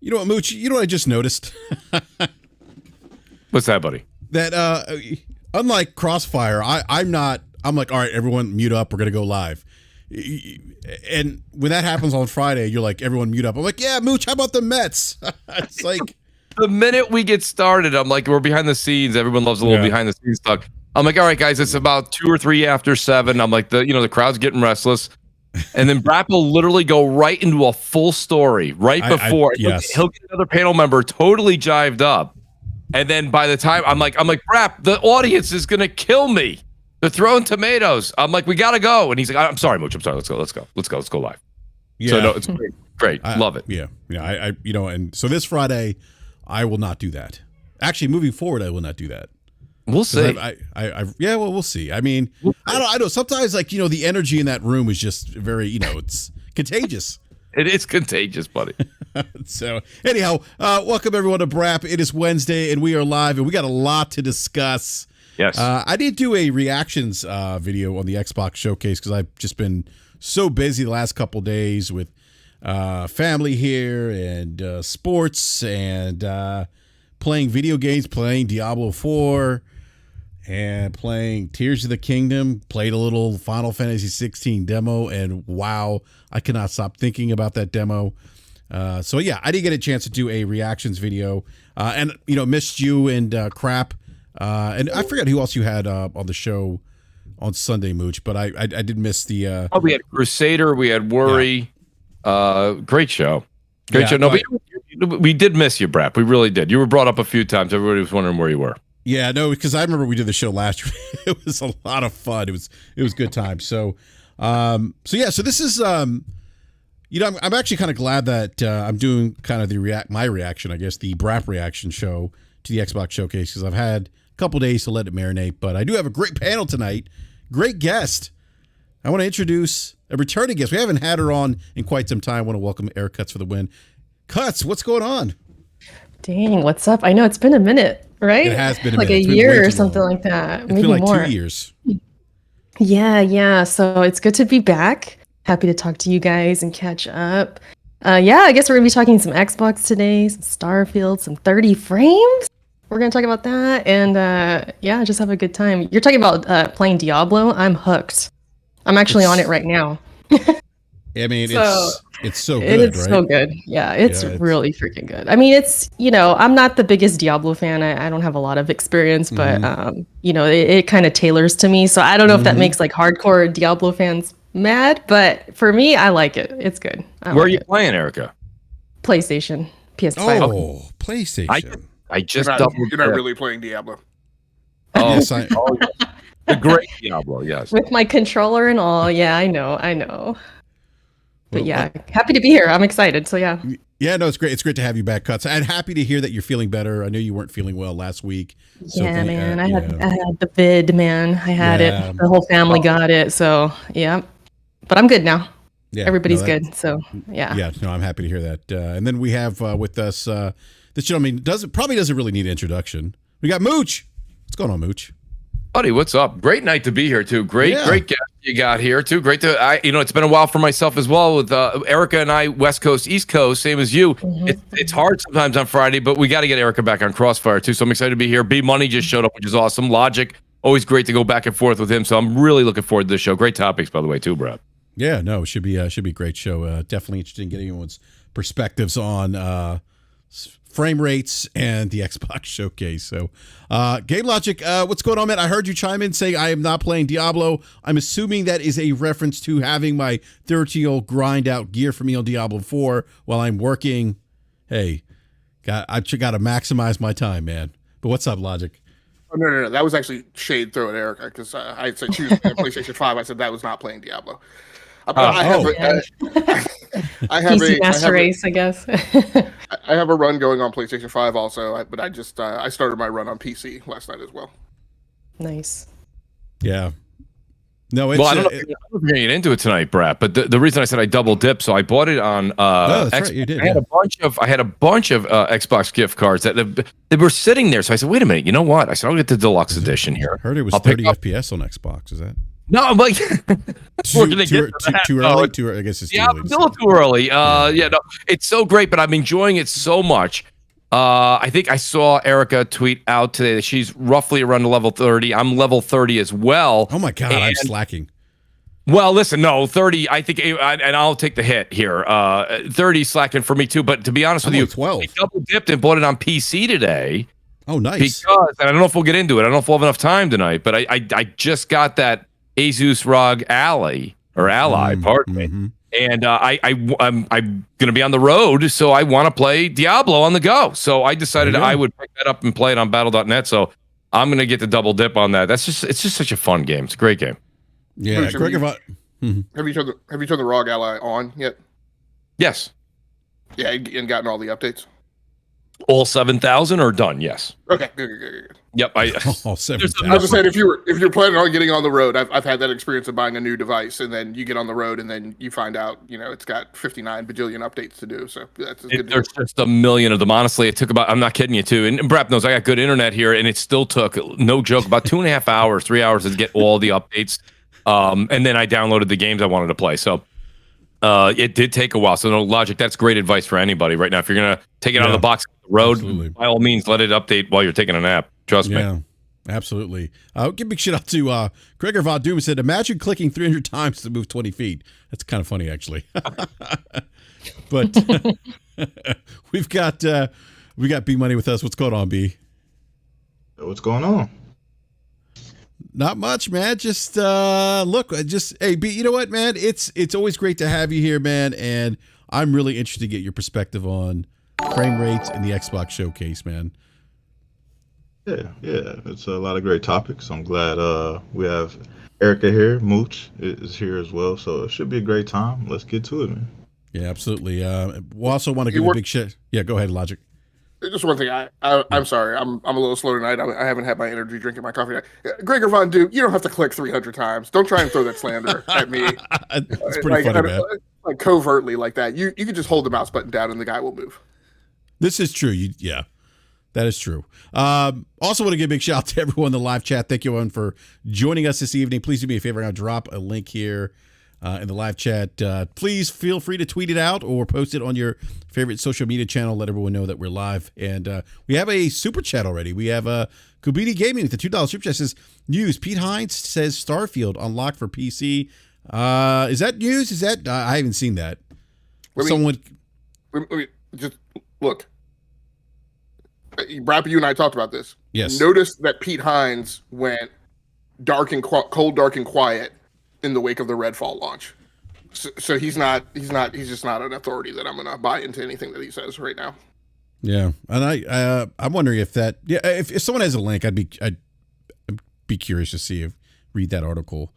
You know what, Mooch? You know what I just noticed? What's that, buddy? That unlike Crossfire, I'm like, all right, everyone mute up. We're going to go live. And when that happens on Friday, you're like, everyone mute up. I'm like, yeah, Mooch, how about the Mets? It's like... The minute we get started, I'm like, we're behind the scenes. Everyone loves a little behind the scenes talk. I'm like, all right, guys, it's about 2 or 3 after 7. I'm like, the crowd's getting restless. And then BRAP will literally go right into a full story right before. Yes. He'll get another panel member totally jived up. And then by the time I'm like, BRAP, the audience is going to kill me. They're throwing tomatoes. I'm like, we got to go. And he's like, I'm sorry, Mooch. I'm sorry. Let's go live. Yeah. So no, it's great. Love it. Yeah. I and so this Friday, I will not do that. Actually, moving forward, I will not do that. We'll see. We'll see. I mean, I don't know. Sometimes, like, the energy in that room is just very, it's contagious. It is contagious, buddy. So, anyhow, welcome everyone to BRAP. It is Wednesday, and we are live, and we got a lot to discuss. Yes. I did do a reactions video on the Xbox showcase because I've just been so busy the last couple days with family here and sports and playing video games, playing Diablo 4 and playing Tears of the Kingdom. Played a little Final Fantasy 16 demo, and wow, I cannot stop thinking about that demo. So yeah, I did get a chance to do a reactions video, and missed you and Crap, and I forgot who else you had on the show on Sunday, Mooch, but I did miss the. We had Crusader, we had Worry. Yeah. Great show. Great show. No, we did miss you, BRAP. We really did. You were brought up a few times. Everybody was wondering where you were. Yeah, no, because I remember we did the show last year. It was a lot of fun. It was good time. So this is I'm actually kind of glad that I'm doing kind of my reaction, I guess, the BRAP reaction show to the Xbox showcase, because I've had a couple days to let it marinate. But I do have a great panel tonight. Great guest. I want to introduce a returning guest. We haven't had her on in quite some time. I want to welcome Eric Cuts for the win. Cuts, what's going on? Dang, what's up? I know it's been a minute, right? It has been a like minute. a year or something like that. It's maybe been like more. 2 years. Yeah. So it's good to be back. Happy to talk to you guys and catch up. I guess we're gonna be talking some Xbox today, some Starfield, some 30 frames. We're gonna talk about that, and just have a good time. You're talking about playing Diablo. I'm hooked. I'm actually on it right now. I mean, it's so good, it's right? so good. Yeah, it's really freaking good. I mean, it's, I'm not the biggest Diablo fan. I don't have a lot of experience, but, it kind of tailors to me. So I don't know if that makes like hardcore Diablo fans mad, but for me, I like it. It's good. Where are you playing, Erica? PlayStation, PS5. Oh, PlayStation. I just you're not really playing Diablo. Oh, yes, the great Diablo, yes. With my controller and all. Yeah, I know. But happy to be here. I'm excited. So yeah. Yeah, no, it's great. It's great to have you back, Cuts. I'm happy to hear that you're feeling better. I know you weren't feeling well last week. So yeah, man. I had the vid, man. I had it. The whole family got it. So yeah. But I'm good now. Yeah. Everybody's good. So yeah. Yeah, no, I'm happy to hear that. And then we have with us this gentleman probably doesn't really need an introduction. We got Mooch. What's going on, Mooch? Buddy, what's up? Great night to be here too. Great guest you got here too. Great to it's been a while for myself as well with Erica and I, West Coast, East Coast, same as you. It's hard sometimes on Friday, but we got to get Erica back on Crossfire too. So I'm excited to be here. B Money just showed up, which is awesome. Logic, always great to go back and forth with him. So I'm really looking forward to this show. Great topics, by the way, too, Brad. Yeah, no, it should be a great show. Definitely interested in getting everyone's perspectives on frame rates and the Xbox showcase. So Game Logic, what's going on, man? I heard you chime in saying I am not playing Diablo. I'm assuming that is a reference to having my 30-year-old grind out gear for me on Diablo 4 while I'm working. Hey, I got to maximize my time, man. But what's up, Logic? Oh, no. That was actually shade throw at Erica, because I said choose PlayStation 5. I said that was not playing Diablo. I have PC Master Race, I guess. I have a run going on PlayStation 5 also, but I just I started my run on PC last night as well. Nice. Yeah. No, it's, well, I don't know if you're going to get into it tonight, BRAP, but the reason I said I double dipped, so I bought it on that's right, you did, I had a bunch of Xbox gift cards that were sitting there. So I said, wait a minute, you know what? I said, I'll get the deluxe edition here. I heard it was 30 FPS on Xbox. Is that? No, I'm like, we're gonna get to that. Too early. Too early. I guess it's too early. Still too early. No, it's so great, but I'm enjoying it so much. I think I saw Erica tweet out today that she's roughly around level 30. I'm level 30 as well. Oh my god, I'm slacking. Well, listen, no, 30. I think, and I'll take the hit here. 30 slacking for me too. But to be honest with you, 12. I double dipped and bought it on PC today. Oh, nice. Because, and I don't know if we'll get into it. I don't know if we'll have enough time tonight. But I just got that Asus ROG Ally, pardon me. And I'm gonna be on the road, so I want to play Diablo on the go. So I decided I would pick that up and play it on Battle.net. So I'm gonna get the double dip on that. It's just such a fun game. It's a great game. Yeah, have you turned the ROG Ally on yet? Yes. Yeah, and gotten all the updates. All 7,000 are done. Yes. Okay. Good. Yep. All 7,000. I was just saying, if you're planning on getting on the road, I've had that experience of buying a new device, and then you get on the road, and then you find out, it's got 59 bajillion updates to do. So that's good. There's just a million of them. Honestly, it took about, I'm not kidding you too. And BRAP knows I got good internet here, and it still took, no joke, about 2.5 hours, 3 hours to get all the updates. And then I downloaded the games I wanted to play. So it did take a while. So no Logic, that's great advice for anybody right now. If you're gonna take it out of the box on the road, absolutely, by all means, let it update while you're taking a nap. Trust me. Absolutely. Give big shout out to Gregor Von Doom said, imagine clicking 300 times to move 20 feet. That's kind of funny, actually. But we got B Money with us. What's going on, B? What's going on? Not much, man. Just hey, B, you know what, man? It's always great to have you here, man. And I'm really interested to get your perspective on frame rates in the Xbox showcase, man. Yeah. It's a lot of great topics. I'm glad we have Erica here. Mooch is here as well. So it should be a great time. Let's get to it, man. Yeah, absolutely. We also want to give a big shit. Yeah, go ahead, Logic. Just one thing. I'm sorry. I'm a little slow tonight. I haven't had my energy drink and my coffee yet. Gregor Von Doom, you don't have to click 300 times. Don't try and throw that slander at me. It's pretty funny, man. Like covertly like that. You can just hold the mouse button down and the guy will move. This is true. That is true. Also want to give a big shout out to everyone in the live chat. Thank you, everyone, for joining us this evening. Please do me a favor. I'll drop a link here in the live chat. Please feel free to tweet it out or post it on your favorite social media channel. Let everyone know that we're live. And we have a super chat already. We have Kubini Gaming with the $2 super chat says, news. Pete Hines says Starfield unlocked for PC. Is that news? Is that I haven't seen that. Let me just look. BRAP, you and I talked about this. Yes. Notice that Pete Hines went cold, dark, and quiet in the wake of the Redfall launch. So he's just not an authority that I'm going to buy into anything that he says right now. Yeah, and I'm wondering if that if someone has a link, I'd be curious to read that article.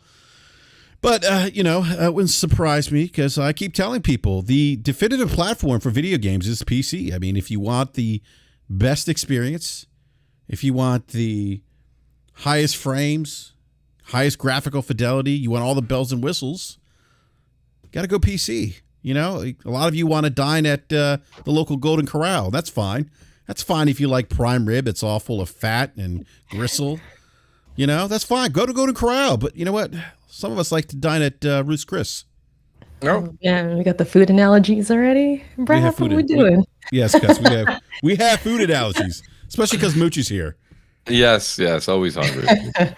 But it wouldn't surprise me because I keep telling people the definitive platform for video games is PC. I mean, if you want the best experience, if you want the highest frames, highest graphical fidelity, you want all the bells and whistles, you got to go PC. A lot of you want to dine at the local Golden Corral. That's fine. That's fine if you like prime rib. It's all full of fat and gristle. That's fine. Go to Golden Corral. But you know what? Some of us like to dine at Ruth's Chris. No. Yeah, we got the food analogies already. Brad, what are we doing? Yes, Gus, we have food analogies, especially because Mooch is here. Yes, always hungry.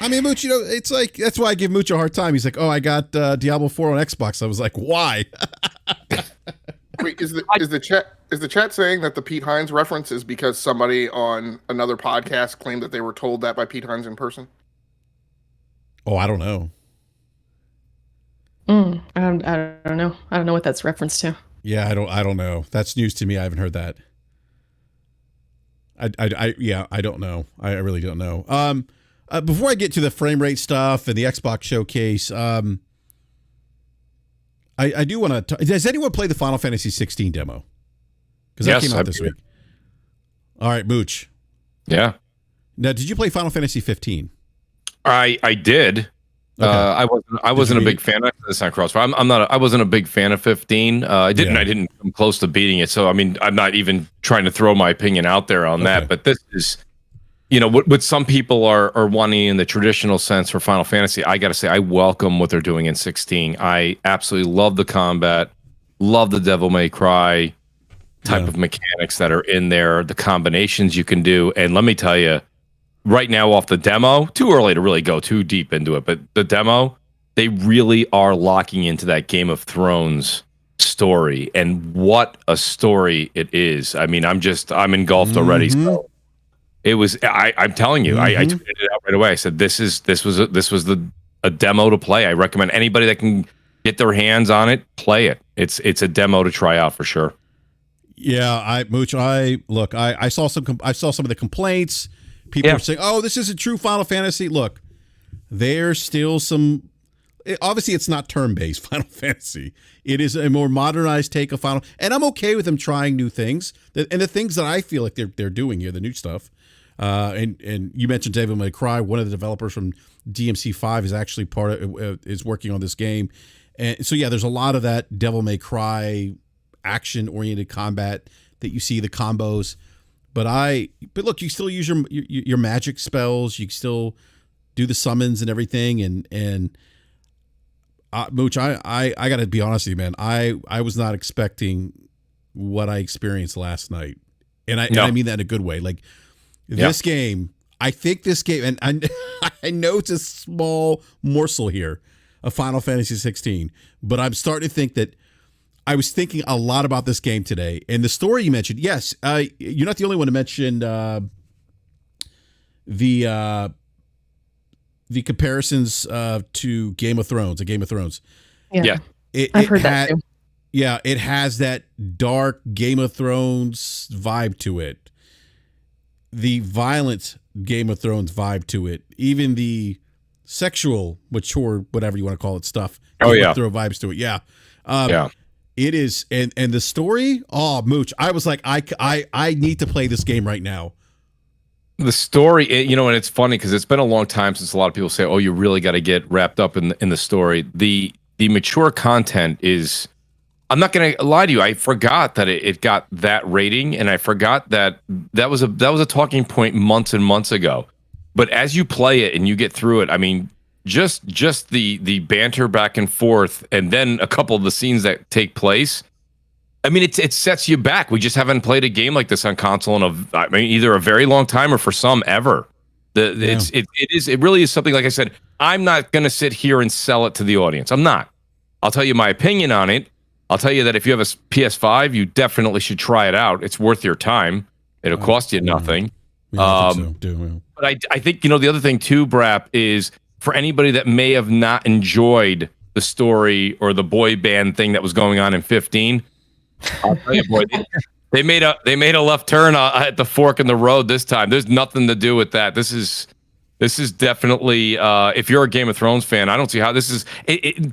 I mean, Mooch, it's like, that's why I give Mooch a hard time. He's like, oh, I got Diablo 4 on Xbox. I was like, why? Wait, is the chat saying that the Pete Hines reference is because somebody on another podcast claimed that they were told that by Pete Hines in person? Oh, I don't know. I don't know. I don't know what that's reference to. Yeah, I don't know. That's news to me. I haven't heard that. I don't know. I really don't know. Before I get to the frame rate stuff and the Xbox showcase, I do want to. Does anyone play the Final Fantasy 16 demo? Because that came out this week. All right, Mooch. Yeah. Now, did you play Final Fantasy 15? I did. Okay. I wasn't a big fan of this on Crossfire. I wasn't a big fan of 15. I didn't come close to beating it. So I mean, I'm not even trying to throw my opinion out there on that. But this is, what some people are wanting in the traditional sense for Final Fantasy, I got to say, I welcome what they're doing in 16. I absolutely love the combat, love the Devil May Cry type of mechanics that are in there, the combinations you can do. And let me tell you, right now off the demo, too early to really go too deep into it, but the demo, they really are locking into that Game of Thrones story, and what a story it is. I mean, I'm engulfed already. So it was, I'm telling you, I tweeted it out right away. I said, this was a demo to play. I recommend anybody that can get their hands on it, play it. It's a demo to try out for sure. Yeah, I saw some of the complaints. People are saying, "Oh, this isn't true Final Fantasy." Look, there's still some. Obviously, it's not turn-based Final Fantasy. It is a more modernized take of Final, and I'm okay with them trying new things. And the things that I feel like they're doing here, the new stuff. And you mentioned Devil May Cry. One of the developers from DMC5 is actually is working on this game, and so there's a lot of that Devil May Cry action-oriented combat that you see, the combos. But look, you still use your magic spells. You still do the summons and everything. And Mooch, I got to be honest with you, man. I was not expecting what I experienced last night, and I mean that in a good way. Like this game, I think this game, and I know it's a small morsel here of Final Fantasy 16, but I'm starting to think that. I was thinking a lot about this game today, and the story you mentioned. Yes, you're not the only one to mention the comparisons to Game of Thrones. Yeah. I've heard that too. Yeah, it has that dark Game of Thrones vibe to it. The violent Game of Thrones vibe to it. Even the sexual, mature, whatever you want to call it, stuff. Game of Thrones vibes to it. Yeah. It is, and the story. Oh, Mooch! I was like, I need to play this game right now. The story, and it's funny because it's been a long time since a lot of people say, "Oh, you really got to get wrapped up in the story." The mature content is. I'm not going to lie to you. I forgot that it got that rating, and I forgot that was a talking point months and months ago. But as you play it and you get through it, I mean. Just the banter back and forth, and then a couple of the scenes that take place. I mean, it sets you back. We just haven't played a game like this on console in either a very long time or for some ever. It really is something. Like I said, I'm not going to sit here and sell it to the audience. I'm not. I'll tell you my opinion on it. I'll tell you that if you have a PS5, you definitely should try it out. It's worth your time. It'll cost you nothing. Yeah, I think so. But I think the other thing too, BRAP, is. For anybody that may have not enjoyed the story or the boy band thing that was going on in 15, I'll tell you, boy, they made a left turn at the fork in the road this time. There's nothing to do with that. This is definitely if you're a Game of Thrones fan, I don't see how this is.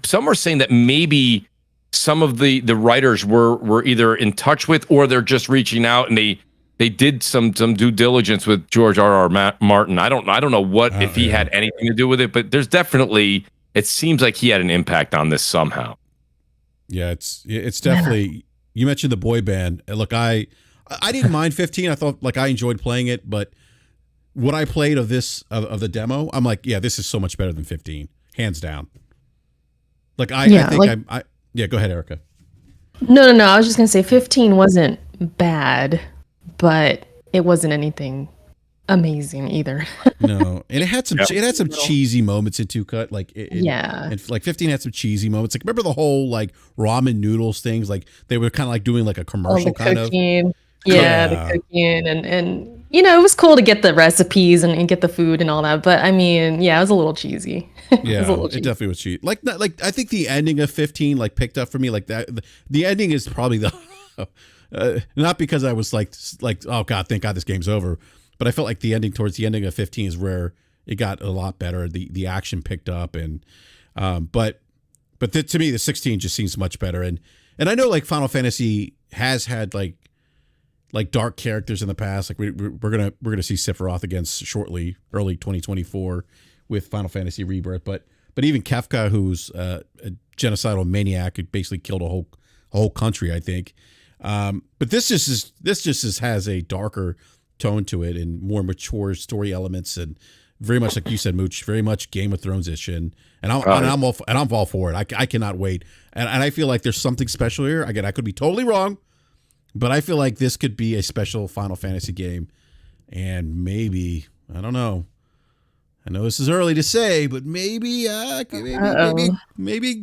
Some are saying that maybe some of the writers were either in touch with, or they're just reaching out, and they did some due diligence with George R.R. Martin. I don't know if he had anything to do with it, but there's definitely, it seems like he had an impact on this somehow. Yeah, it's definitely. You mentioned the boy band. Look, I didn't mind 15. I thought I enjoyed playing it, but what I played of the demo, I'm like, yeah, this is so much better than 15, hands down. I think go ahead, Erica. No. I was just gonna say 15 wasn't bad. But it wasn't anything amazing either. No, and it had some cheesy moments in Two Cut. And 15 had some cheesy moments. Like, remember the whole ramen noodles things? Like, they were kind of doing a commercial kind of. The cooking and it was cool to get the recipes and get the food and all that. But I mean, it was a little cheesy. It definitely was cheesy. I think the ending of 15 picked up for me like that. The ending is probably the. Not because I was like, oh God, thank God this game's over, but I felt like towards the ending of 15 is where it got a lot better. The action picked up, and but to me the 16 just seems much better. And I know Final Fantasy has had dark characters in the past. We're gonna see Sephiroth again shortly, early 2024 with Final Fantasy Rebirth. But even Kefka, who's a genocidal maniac who basically killed a whole country, I think. But this just has a darker tone to it and more mature story elements, and very much like you said, Mooch, very much Game of Thrones-ish, and I'm all for it. I cannot wait, and I feel like there's something special here. Again, I could be totally wrong, but I feel like this could be a special Final Fantasy game, and maybe, I don't know. I know this is early to say, but maybe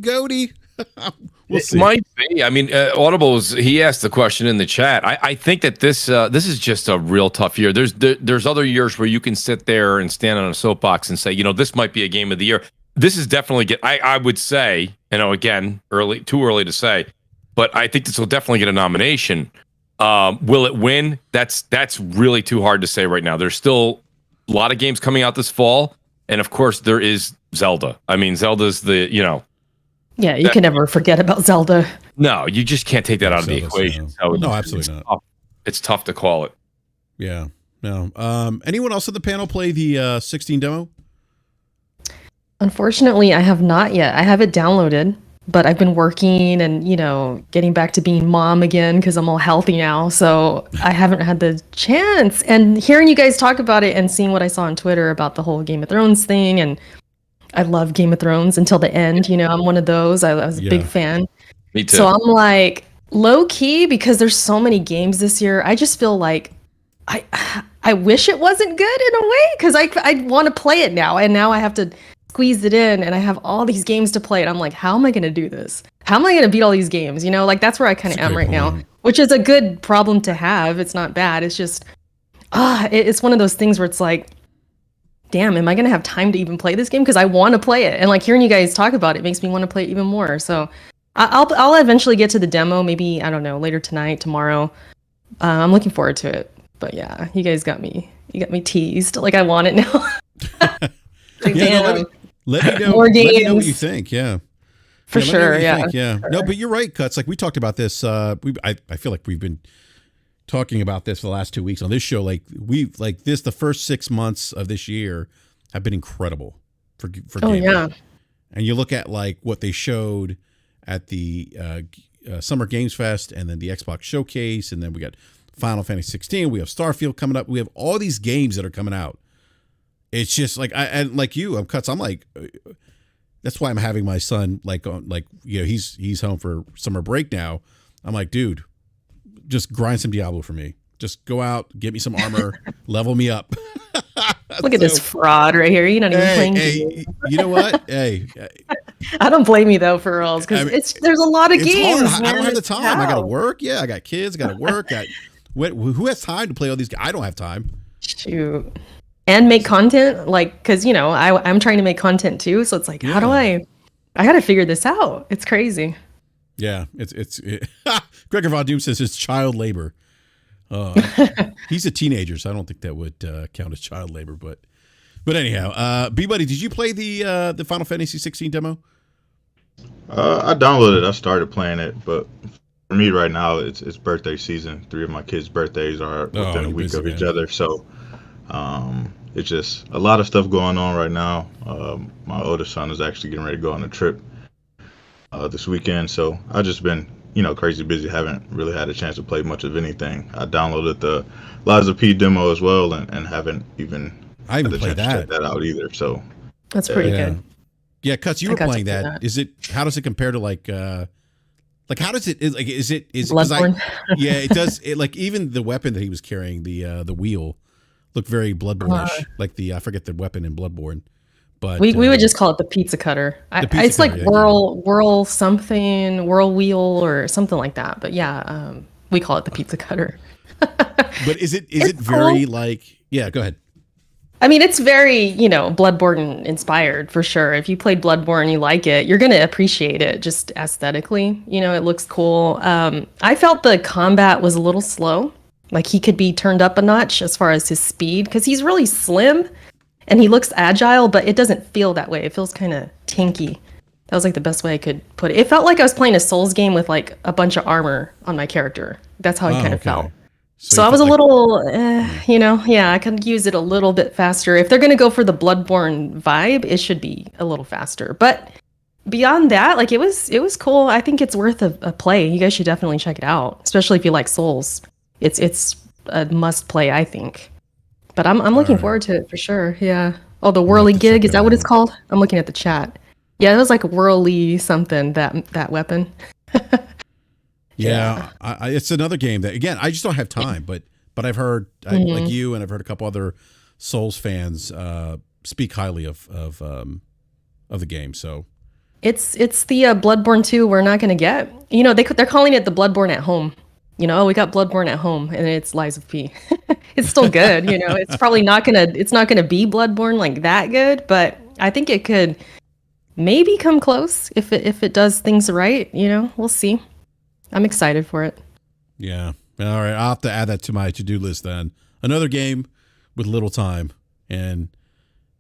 Goaty. We'll see. It might be. I mean, he asked the question in the chat. I think that this is just a real tough year. There's other years where you can sit there and stand on a soapbox and say, this might be a game of the year. This is definitely I would say, again, too early to say, but I think this will definitely get a nomination. Will it win? That's really too hard to say right now. There's still a lot of games coming out this fall, and of course there is Zelda. I mean, Zelda's Yeah, you can never forget about Zelda. No, you just can't take that out of the equation. No, absolutely not. Tough. It's tough to call it. Yeah, no. Anyone else on the panel play the 16 demo? Unfortunately, I have not yet. I have it downloaded, but I've been working and, getting back to being mom again because I'm all healthy now. So I haven't had the chance. And hearing you guys talk about it and seeing what I saw on Twitter about the whole Game of Thrones thing, and I love Game of Thrones until the end. I'm one of those. I was a big fan. Me too. So I'm like low key because there's so many games this year. I just feel like I wish it wasn't good in a way because I want to play it now, and now I have to squeeze it in, and I have all these games to play, and I'm like, how am I going to do this? How am I going to beat all these games? That's where I kind of am right now, which is a good problem to have. It's not bad. It's just it's one of those things where it's like, damn, am I going to have time to even play this game? Because I want to play it. And hearing you guys talk about it makes me want to play it even more. So I'll eventually get to the demo, maybe, I don't know, later tonight, tomorrow. I'm looking forward to it. But yeah, you guys got me teased. I want it now. Damn. Let me know. More games. Let me know what you think. Yeah. For sure. Yeah. Yeah. No, but you're right, Cuts. We talked about this. I feel like we've been talking about this for the last 2 weeks on this show. The first 6 months of this year have been incredible for gaming. Yeah. And you look at what they showed at the Summer Games Fest, and then the Xbox Showcase, and then we got Final Fantasy 16. We have Starfield coming up. We have all these games that are coming out. It's just I'm like you. I'm Cuts. I'm like, that's why I'm having my son he's home for summer break now. I'm like, dude, just grind some Diablo for me. Just go out, get me some armor, level me up. Look at this fraud right here. You're not even playing. Hey, you know what? I don't blame you though, for reals, because there's a lot of games. Hard. I don't have the time. I gotta work. Yeah, I got kids. I gotta work. Who has time to play all these games? I don't have time. Shoot. And make content, because I'm trying to make content too. So it's how do I gotta figure this out. It's crazy. Yeah, it's Gregor Von Doom says it's child labor. He's a teenager, so I don't think that would count as child labor. But anyhow, B-Buddy, did you play the Final Fantasy 16 demo? I downloaded it. I started playing it, but for me right now, it's birthday season. 3 of my kids' birthdays are within a week of each other, so it's just a lot of stuff going on right now. My oldest son is actually getting ready to go on a trip this weekend, so I've just been crazy busy. Haven't really had a chance to play much of anything. I downloaded the Liza P demo as well, and haven't even had the chance to check that out either. So that's pretty good. Yeah, Cuts, you were playing that. How does it compare to how does it is Bloodborne? Yeah, it does. Even the weapon that he was carrying, the wheel, looked very Bloodborne-ish. I forget the weapon in Bloodborne. But we would just call it the pizza cutter. It's cutter, whirl something, whirl wheel or something like that. But yeah, we call it the pizza cutter. But is it very cool. Yeah, go ahead. I mean, it's very, Bloodborne inspired for sure. If you played Bloodborne and you like it, you're going to appreciate it just aesthetically. It looks cool. I felt the combat was a little slow. He could be turned up a notch as far as his speed, because he's really slim and he looks agile, but it doesn't feel that way. It feels kind of tanky. That was the best way I could put it. It felt like I was playing a Souls game with a bunch of armor on my character. That's how it kind of felt. So I was a little, I could use it a little bit faster. If they're going to go for the Bloodborne vibe, it should be a little faster. But beyond that, it was cool. I think it's worth a play. You guys should definitely check it out, especially if you like Souls. It's a must play, I think. But I'm looking forward to it for sure. Yeah. Oh, the whirly gig, is that what it's called? I'm looking at the chat. Yeah, it was like a whirly something, that weapon. Yeah, it's another game that, again, I just don't have time, but I've heard like you, and I've heard a couple other Souls fans speak highly of the game. So it's the Bloodborne 2 we're not going to get. You know, they're calling it the Bloodborne at home. You know, we got Bloodborne at home, and it's Lies of P. It's still good. You know, it's probably not gonna be Bloodborne like that good, but I think it could maybe come close if it does things right. You know, we'll see. I'm excited for it. Yeah. All right, I'll have to add that to my to-do list then. Another game with little time, and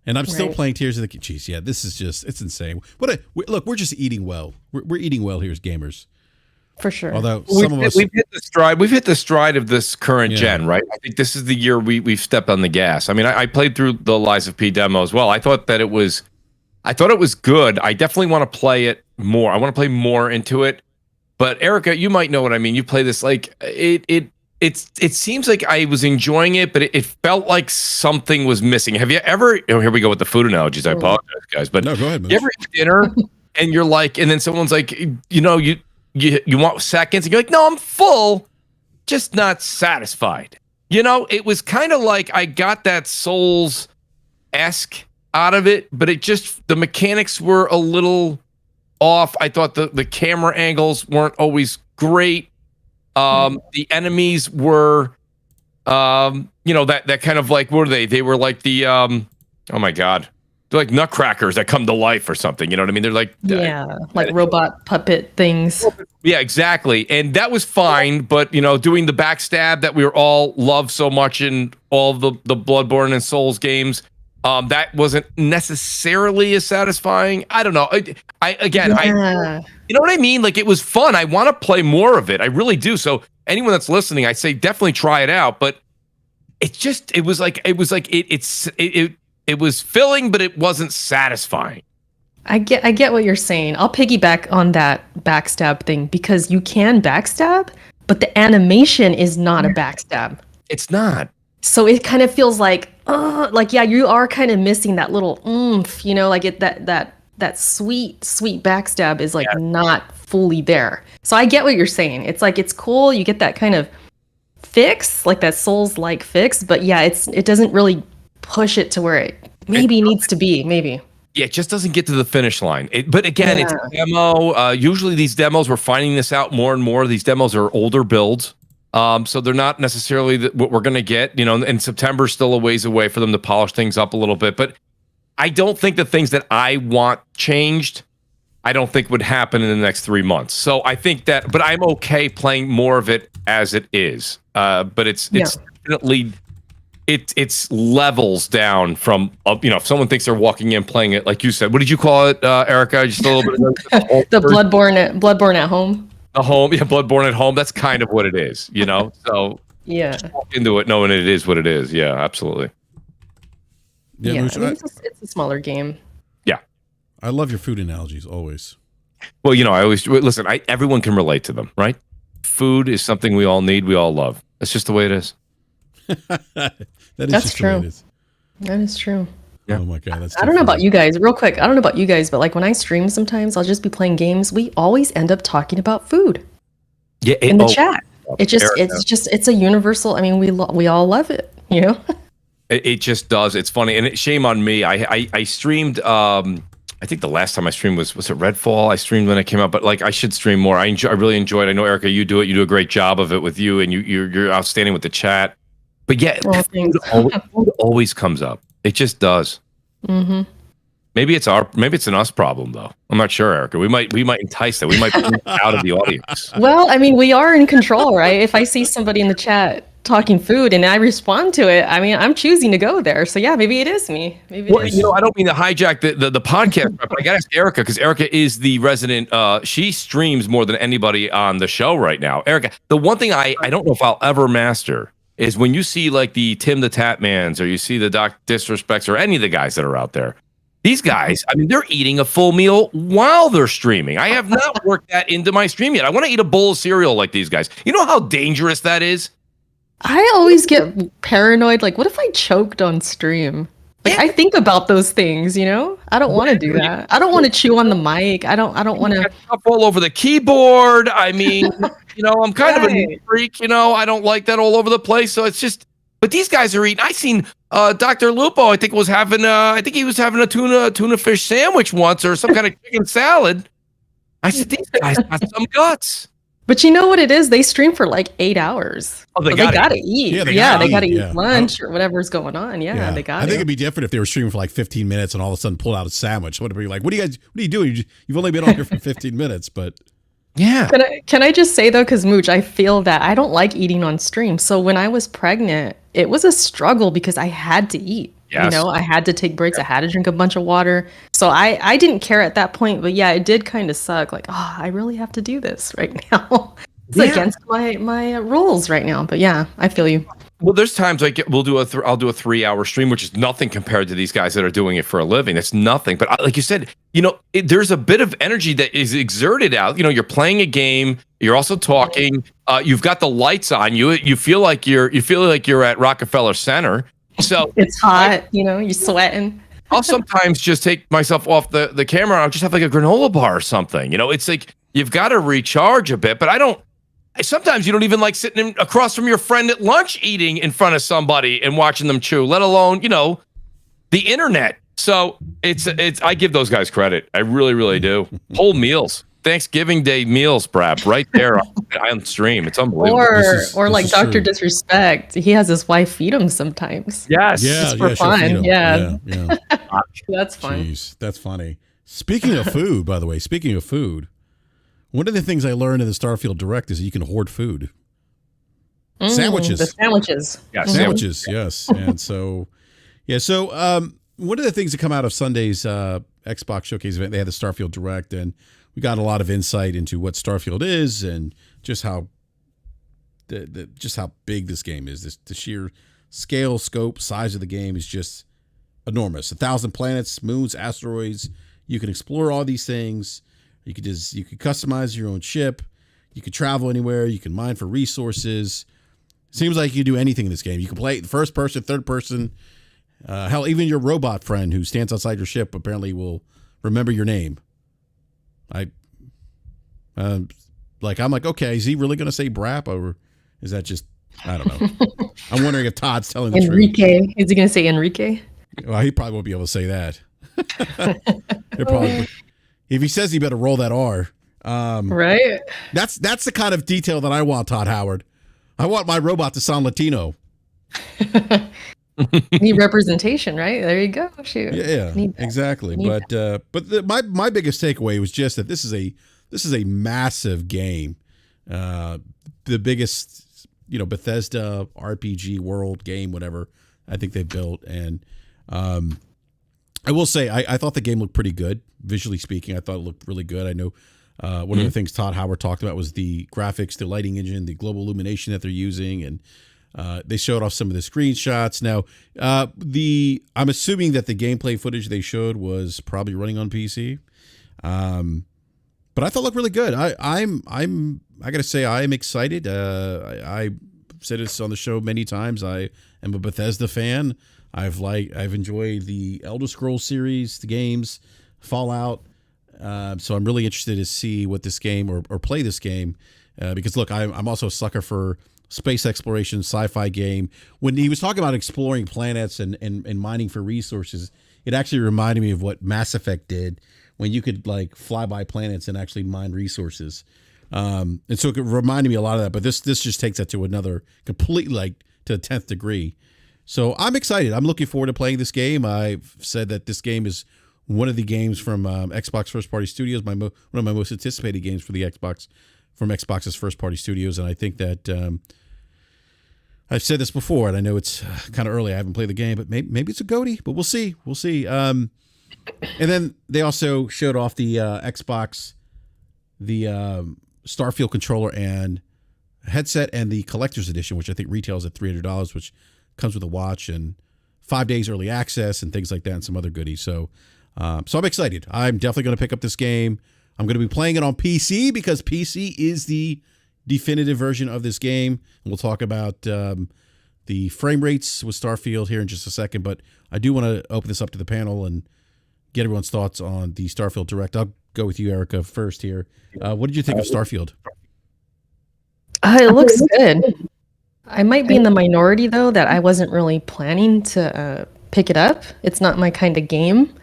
I'm still playing Tears of the Kingdom. Jeez, yeah, this is just, it's insane. Look, we're just eating well. We're eating well here as gamers. For sure. Although some of us, we've hit the stride. We've hit the stride of this current gen, right? I think this is the year we've stepped on the gas. I mean, I played through the Lies of P demo as well. I thought it was good. I definitely want to play it more. I want to play more into it. But Erica, you might know what I mean. You play this like it seems like I was enjoying it, but it felt like something was missing. Have you ever? Oh, here we go with the food analogies. I apologize, guys, but no, go ahead. You ever eat dinner and you're like, and then someone's like, you know, you want seconds, and you're like, no, I'm full, just not satisfied. You know, it was kind of like I got that Souls-esque out of it, but the mechanics were a little off. I thought the camera angles weren't always great. The enemies were, you know, that kind of like, what were they? They were like the, oh my God. They're like nutcrackers that come to life or something. You know what I mean? They're like, like robot puppet things. Yeah, exactly. And that was fine. But, you know, doing the backstab that we all love so much in all the Bloodborne and Souls games, that wasn't necessarily as satisfying. I don't know. You know what I mean? Like, it was fun. I want to play more of it. I really do. So anyone that's listening, I say definitely try it out. But it was filling, but it wasn't satisfying. I get what you're saying. I'll piggyback on that backstab thing, because you can backstab, but the animation is not a backstab. It's not. So it kind of feels like, yeah, you are kind of missing that little oomph, you know, like that sweet backstab is like not fully there. So I get what you're saying. It's like, it's cool. You get that kind of fix, like that Souls-like fix, but yeah, it doesn't really push it to where it maybe needs to be, maybe. Yeah, it just doesn't get to the finish line. But again, it's a demo. Usually these demos, we're finding this out more and more. These demos are older builds. So they're not necessarily what we're going to get, you know, and September's still a ways away for them to polish things up a little bit. But I don't think the things that I want changed, I don't think would happen in the next 3 months. So I think that, but I'm okay playing more of it as it is. But it's definitely, it's levels down from, you know, if someone thinks they're walking in playing it, like you said, what did you call it, Erica? Just a little bit. The Bloodborne at home. A home, yeah, Bloodborne at home. That's kind of what it is, you know. So yeah, just walk into it knowing it is what it is. Yeah, absolutely. Yeah, it's a smaller game. Yeah, I love your food analogies always. Well, you know, I always listen. Everyone can relate to them, right? Food is something we all need, we all love. That's just the way it is. That's true. That is true. Yeah. Oh my God, I don't know about you guys, real quick. I don't know about you guys, but like when I stream, sometimes I'll just be playing games. We always end up talking about food. Yeah, in the chat. It's a universal. I mean, we all love it. You know. It just does. It's funny, and shame on me. I streamed. I think the last time I streamed was it Redfall? I streamed when it came out, but like I should stream more. I really enjoyed it. I know, Erica, you do it. You do a great job of it with you, and you're outstanding with the chat. But yeah, food always comes up. It just does. Mm-hmm. Maybe it's an us problem though. I'm not sure, Erica. We might entice that. We might pull out of the audience. Well, I mean, we are in control, right? If I see somebody in the chat talking food and I respond to it, I mean, I'm choosing to go there. So yeah, maybe it is me. Maybe it is. You know, I don't mean to hijack the podcast, but I gotta ask Erica, because Erica is the resident. She streams more than anybody on the show right now. Erica, the one thing I don't know if I'll ever master is when you see like the Tim the Tatmans, or you see the Doc Disrespects, or any of the guys that are out there. These guys, I mean, they're eating a full meal while they're streaming. I have not worked that into my stream yet. I want to eat a bowl of cereal like these guys. You know how dangerous that is? I always get paranoid. Like, what if I choked on stream? Like, I think about those things, you know? I don't want to do that. I don't want to chew on the mic. I don't want to. Stuff all over the keyboard. I mean, I'm kind of a neat freak. I don't like that all over the place. So it's just. But these guys are eating. I seen Dr. Lupo. I think he was having a tuna fish sandwich once or some kind of chicken salad. I said these guys got some guts. But you know what it is? They stream for like 8 hours. Oh, they gotta eat. Yeah, they gotta eat lunch or whatever's going on. Yeah, they got. I think it'd be different if they were streaming for like 15 minutes and all of a sudden pulled out a sandwich. What would be like? What are you doing? You've only been on here for 15 minutes, but. Yeah. Can I just say though, because Mooch, I feel that I don't like eating on stream. So when I was pregnant, it was a struggle because I had to eat. Yes. I had to take breaks. I had to drink a bunch of water. So I didn't care at that point. But yeah, it did kind of suck. Like, I really have to do this right now. It's against my rules right now. But yeah, I feel you. Well, there's times I'll do a 3-hour stream, which is nothing compared to these guys that are doing it for a living. It's nothing. But like you said, there's a bit of energy that is exerted out. You're playing a game. You're also talking. You've got the lights on you. You feel like you're at Rockefeller Center. So it's hot. You're sweating. I'll sometimes just take myself off the camera. And I'll just have like a granola bar or something. It's like you've got to recharge a bit. But I don't. Sometimes you don't even like sitting across from your friend at lunch eating in front of somebody and watching them chew, let alone, the internet. So it's I give those guys credit. I really, really do. Whole meals. Thanksgiving Day meals, BRAP, right there on stream. It's unbelievable. Or like Dr. Disrespect. He has his wife feed him sometimes. Yes. Just for fun. Yeah. That's fun. Jeez, that's funny. Speaking of food, by the way, one of the things I learned in the Starfield Direct is that you can hoard food. Sandwiches. The sandwiches. Yeah, sandwiches, yes. And so, one of the things that come out of Sunday's Xbox Showcase event, they had the Starfield Direct, and we got a lot of insight into what Starfield is and just how big this game is. The sheer scale, scope, size of the game is just enormous. 1,000 planets, moons, asteroids. You can explore all these things. You could customize your own ship. You could travel anywhere. You can mine for resources. Seems like you can do anything in this game. You can play first person, third person. Hell, even your robot friend who stands outside your ship apparently will remember your name. I'm like, okay, is he really going to say BRAP or is that just, I don't know. I'm wondering if Todd's telling the truth. Enrique. Is he going to say Enrique? Well, he probably won't be able to say that. If he says he better roll that R. Right. That's the kind of detail that I want, Todd Howard. I want my robot to sound Latino. Need representation, right? There you go. Shoot. Yeah, exactly. But my biggest takeaway was just that this is a massive game. The biggest, Bethesda RPG world game, whatever I think they built. And I will say, I thought the game looked pretty good. Visually speaking, I thought it looked really good. I know one of the things Todd Howard talked about was the graphics, the lighting engine, the global illumination that they're using, and they showed off some of the screenshots. Now, I'm assuming that the gameplay footage they showed was probably running on PC, but I thought it looked really good. I gotta say I'm excited. I said this on the show many times. I am a Bethesda fan. I've enjoyed the Elder Scrolls series, the games, Fallout. So I'm really interested to see what this game or play this game because look, I'm also a sucker for space exploration, sci-fi game. When he was talking about exploring planets and mining for resources, it actually reminded me of what Mass Effect did when you could like fly by planets and actually mine resources. And so it reminded me a lot of that, but this just takes that to another completely to the 10th degree. So I'm excited. I'm looking forward to playing this game. I've said that this game is one of the games from Xbox First Party Studios, one of my most anticipated games for the Xbox, from Xbox's First Party Studios. And I think that I've said this before, and I know it's kind of early. I haven't played the game, but maybe it's a goatee, but we'll see. We'll see. And then they also showed off the Xbox, the Starfield controller and headset, and the collector's edition, which I think retails at $300, which comes with a watch and 5 days early access and things like that, and some other goodies. So I'm excited. I'm definitely going to pick up this game. I'm going to be playing it on PC because PC is the definitive version of this game. And we'll talk about the frame rates with Starfield here in just a second, but I do want to open this up to the panel and get everyone's thoughts on the Starfield Direct. I'll go with you, Erica, first here. What did you think of Starfield? It looks good. I might be in the minority, though, that I wasn't really planning to pick it up. It's not my kind of game.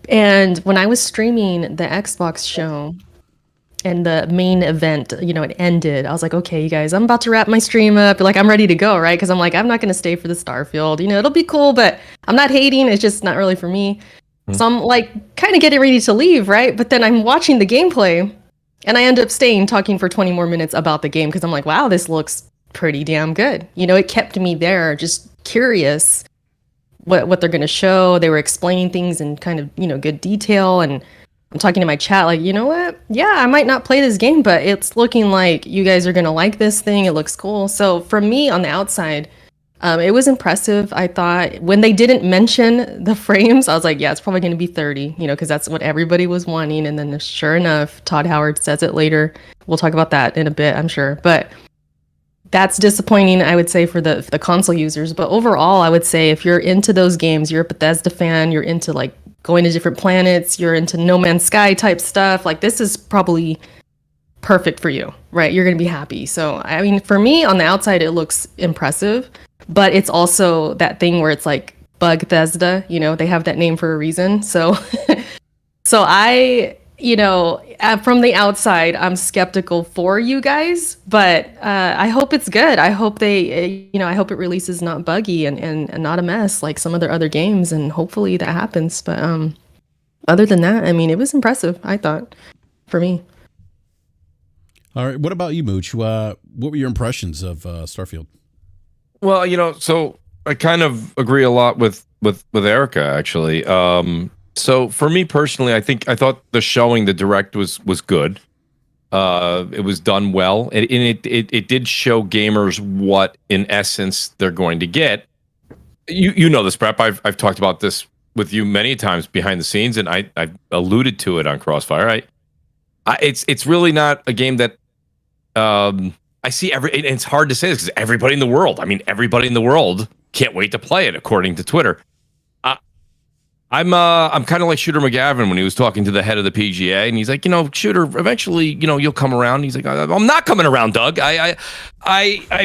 And when I was streaming the Xbox show and the main event, it ended. I was like, okay, you guys, I'm about to wrap my stream up. Like, I'm ready to go, right? Because I'm like, I'm not going to stay for the Starfield. It'll be cool, but I'm not hating. It's just not really for me. So I'm like kind of getting ready to leave, right? But then I'm watching the gameplay and I end up staying talking for 20 more minutes about the game because I'm like, wow, this looks pretty damn good. It kept me there, just curious what they're going to show. They were explaining things in kind of, good detail. And I'm talking to my chat like, you know what? Yeah, I might not play this game, but it's looking like you guys are going to like this thing. It looks cool. So for me on the outside, it was impressive. I thought when they didn't mention the frames, I was like, yeah, it's probably going to be 30, because that's what everybody was wanting. And then sure enough, Todd Howard says it later. We'll talk about that in a bit, I'm sure. But that's disappointing, I would say, for the console users. But overall, I would say if you're into those games, you're a Bethesda fan, you're into like going to different planets, you're into No Man's Sky type stuff, like this is probably perfect for you, right? You're going to be happy. So, I mean, for me on the outside, it looks impressive, but it's also that thing where it's like Bethesda, they have that name for a reason. So, I, from the outside, I'm skeptical for you guys, but I hope it's good. I hope I hope it releases not buggy and not a mess like some of their other games, and hopefully that happens. But other than that, I mean, it was impressive, I thought, for me. All right. What about you, Mooch? What were your impressions of Starfield? Well, so I kind of agree a lot with Erica, actually. So for me personally, I thought the showing, the direct was good. It was done well, and it did show gamers what, in essence, they're going to get. You know this, BRAP. I've talked about this with you many times behind the scenes, and I've alluded to it on Crossfire. It's really not a game that I see and it's hard to say this because everybody in the world can't wait to play it, according to Twitter. I'm kind of like Shooter McGavin when he was talking to the head of the PGA, and he's like, Shooter, eventually, you'll come around. He's like, I'm not coming around, Doug. I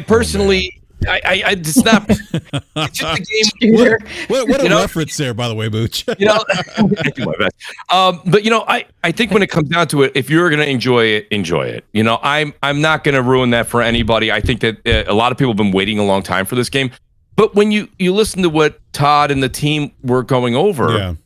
personally, it's not. It's just a game. What a reference there, by the way, Mooch. I do my best. But I think when it comes down to it, if you're gonna enjoy it, enjoy it. I'm not gonna ruin that for anybody. I think that a lot of people have been waiting a long time for this game. But when you listen to what Todd and the team were going over,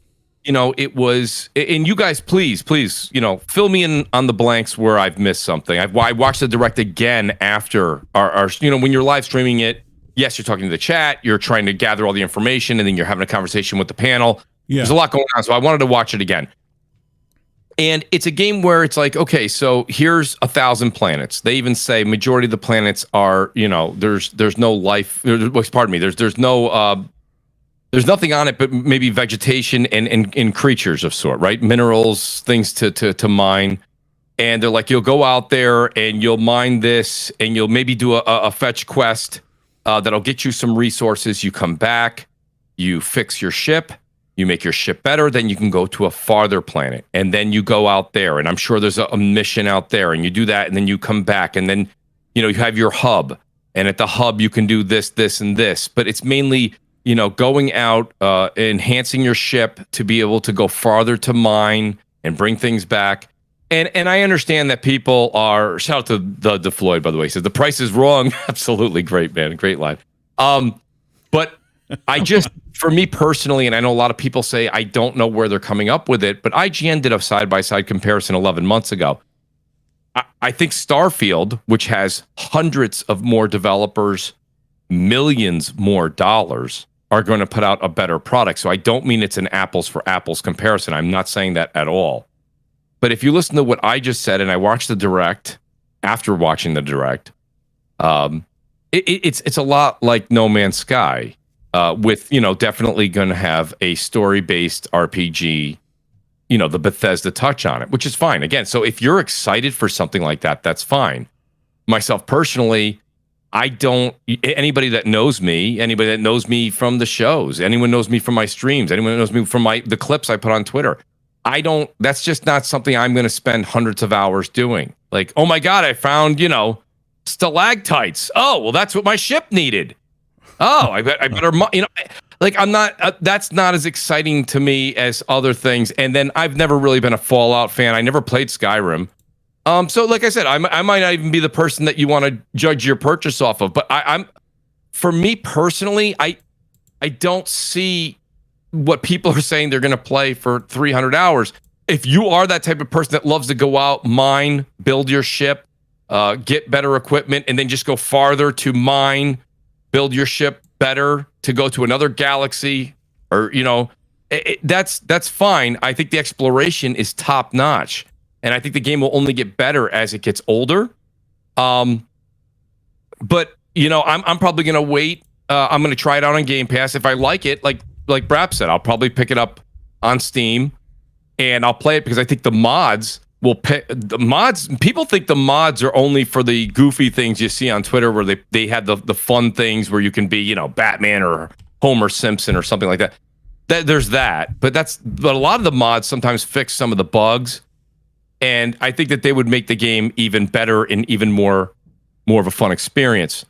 it was, and you guys, please, fill me in on the blanks where I've missed something. I watched the direct again after our when you're live streaming it. Yes, you're talking to the chat, you're trying to gather all the information, and then you're having a conversation with the panel. Yeah. There's a lot going on, so I wanted to watch it again. And it's a game where it's like, okay, so here's 1,000 planets. They even say majority of the planets are, there's no life. Pardon me. There's no there's nothing on it, but maybe vegetation and creatures of sort, right? Minerals, things to mine. And they're like, you'll go out there and you'll mine this, and you'll maybe do a fetch quest that'll get you some resources. You come back, you fix your ship. You make your ship better, then you can go to a farther planet, and then you go out there, and I'm sure there's a mission out there, and you do that, and then you come back, and then you have your hub, and at the hub you can do this, and this, but it's mainly going out, enhancing your ship to be able to go farther to mine and bring things back. And I understand that people are, shout out to the DeFloyd, by the way, he says the price is wrong. Absolutely great, man, great line. But I just, for me personally, and I know a lot of people say I don't know where they're coming up with it, but IGN did a side-by-side comparison 11 months ago. I think Starfield, which has hundreds of more developers, millions more dollars, are going to put out a better product. So I don't mean it's an apples for apples comparison. I'm not saying that at all. But if you listen to what I just said, and I watched the direct, after watching the direct, it's a lot like No Man's Sky. With definitely going to have a story-based RPG, the Bethesda touch on it, which is fine. Again, so if you're excited for something like that, that's fine. myself personally, anybody that knows me from the shows, anyone knows me from my streams, anyone that knows me from the clips I put on Twitter, that's just not something I'm going to spend hundreds of hours doing. Like, oh my God, I found, stalactites. Oh, well, that's what my ship needed. Oh, I better, like, I'm not, that's not as exciting to me as other things. And then I've never really been a Fallout fan. I never played Skyrim. So like I said, I might not even be the person that you want to judge your purchase off of, but for me personally, I don't see what people are saying they're going to play for 300 hours. If you are that type of person that loves to go out, mine, build your ship, get better equipment, and then just go farther to mine, build your ship better, to go to another galaxy, or, that's fine. I think the exploration is top notch. And I think the game will only get better as it gets older. But I'm probably going to wait. I'm going to try it out on Game Pass. If I like it, like BRAP said, I'll probably pick it up on Steam, and I'll play it because I think the mods will pick the mods. People think the mods are only for the goofy things you see on Twitter, where they had the fun things where you can be, Batman or Homer Simpson or something like that. There's that, but a lot of the mods sometimes fix some of the bugs. And I think that they would make the game even better and even more of a fun experience.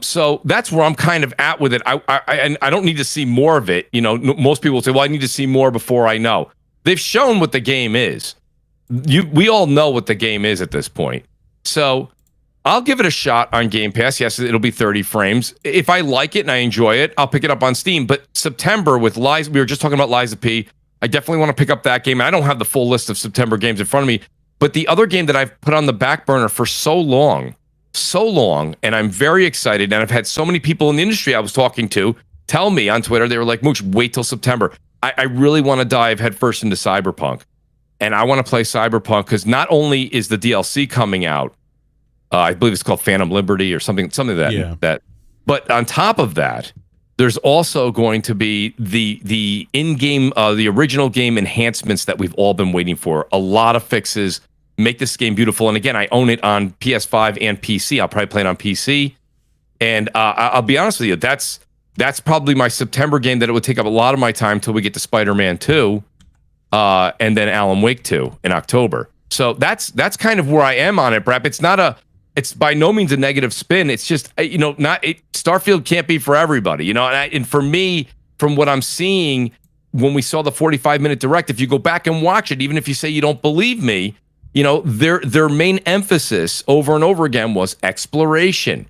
So that's where I'm kind of at with it. I don't need to see more of it. Most people say, well, I need to see more before I know. They've shown what the game is. We all know what the game is at this point. So I'll give it a shot on Game Pass. Yes, it'll be 30 frames. If I like it and I enjoy it, I'll pick it up on Steam. But September with Liza, we were just talking about Liza P. I definitely want to pick up that game. I don't have the full list of September games in front of me, but the other game that I've put on the back burner for so long, and I'm very excited, and I've had so many people in the industry I was talking to tell me on Twitter, they were like, Mooch, wait till September. I really want to dive headfirst into Cyberpunk, and I want to play Cyberpunk because not only is the DLC coming out, I believe it's called Phantom Liberty or something that, but on top of that, there's also going to be the in-game, the original game enhancements that we've all been waiting for. A lot of fixes, make this game beautiful. And again, I own it on PS5 and PC. I'll probably play it on PC. And I'll be honest with you, that's probably my September game that it would take up a lot of my time till we get to Spider-Man 2, and then Alan Wake 2 in October. So that's kind of where I am on it, BRAP. It's by no means a negative spin. It's just, Starfield can't be for everybody, and for me, from what I'm seeing, when we saw the 45-minute direct, if you go back and watch it, even if you say you don't believe me, their main emphasis over and over again was exploration.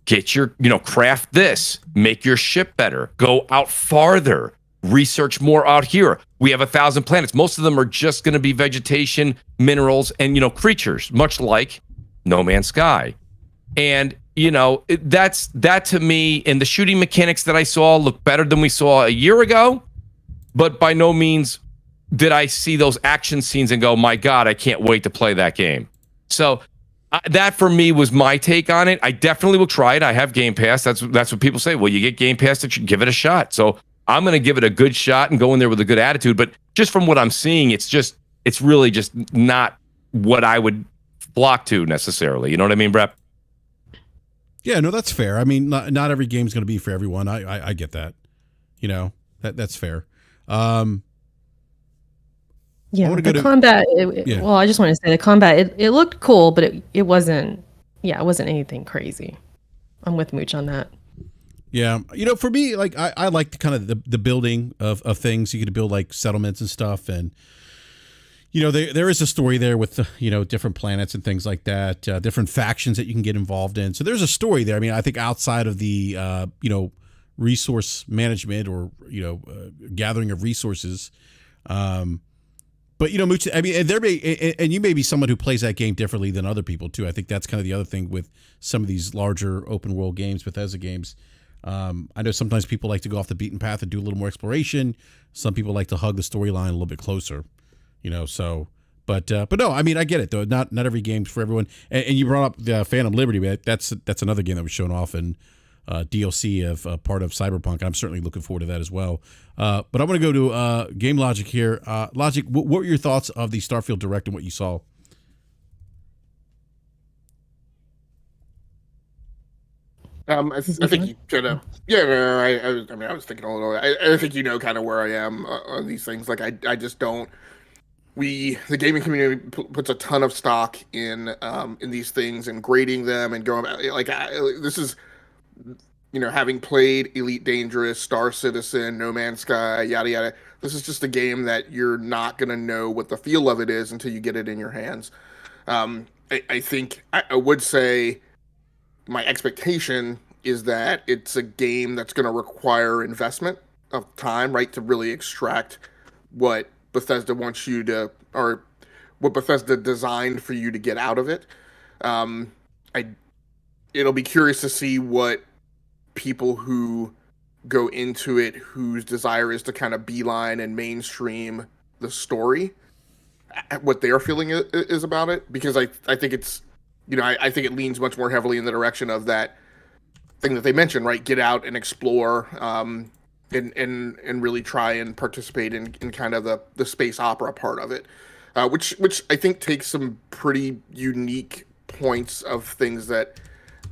Get your, craft this, make your ship better, go out farther, research more out here. We have 1,000 planets. Most of them are just going to be vegetation, minerals, and, creatures, much like No Man's Sky. And, that to me, and the shooting mechanics that I saw look better than we saw a year ago, but by no means did I see those action scenes and go, my God, I can't wait to play that game. So that for me was my take on it. I definitely will try it. I have Game Pass. That's what people say. Well, you get Game Pass, give it a shot. So I'm going to give it a good shot and go in there with a good attitude. But just from what I'm seeing, it's really just not what I would flock to necessarily. You know what I mean, BRAP? Yeah, no, that's fair. I mean, not every game's going to be for everyone. I get that. That's fair. Yeah, the combat. Well, I just want to say the combat. It looked cool, but it wasn't. Yeah, it wasn't anything crazy. I'm with Mooch on that. Yeah, for me, like I like the kind of the building of things. You get to build like settlements and stuff, and there is a story there with different planets and things like that, different factions that you can get involved in. So there's a story there. I mean, I think outside of the resource management or gathering of resources. But Mooch, I mean, and you may be someone who plays that game differently than other people too. I think that's kind of the other thing with some of these larger open world games, Bethesda games. I know sometimes people like to go off the beaten path and do a little more exploration. Some people like to hug the storyline a little bit closer, So, but no, I mean, I get it though. Not every game's for everyone. And you brought up the Phantom Liberty, but that's another game that was shown off in DLC of part of Cyberpunk. I'm certainly looking forward to that as well. But I want to go to Game Logic here. Logic, what were your thoughts of the Starfield Direct and what you saw? I think you should have. Yeah, no, I mean, I was thinking a little. I think you know kind of where I am on these things. Like, I just don't. The gaming community puts a ton of stock in these things and grading them and going like this is, having played Elite Dangerous, Star Citizen, No Man's Sky, yada yada. This is just a game that you're not gonna know what the feel of it is until you get it in your hands. I think I would say my expectation is that it's a game that's going to require investment of time, right, to really extract what Bethesda wants you to, or what Bethesda designed for you to get out of it. I It'll be curious to see what people who go into it, whose desire is to kind of beeline and mainstream the story, what their feeling is about it, because I think it's, I think it leans much more heavily in the direction of that thing that they mentioned, right? Get out and explore, and really try and participate in kind of the space opera part of it, which I think takes some pretty unique points of things that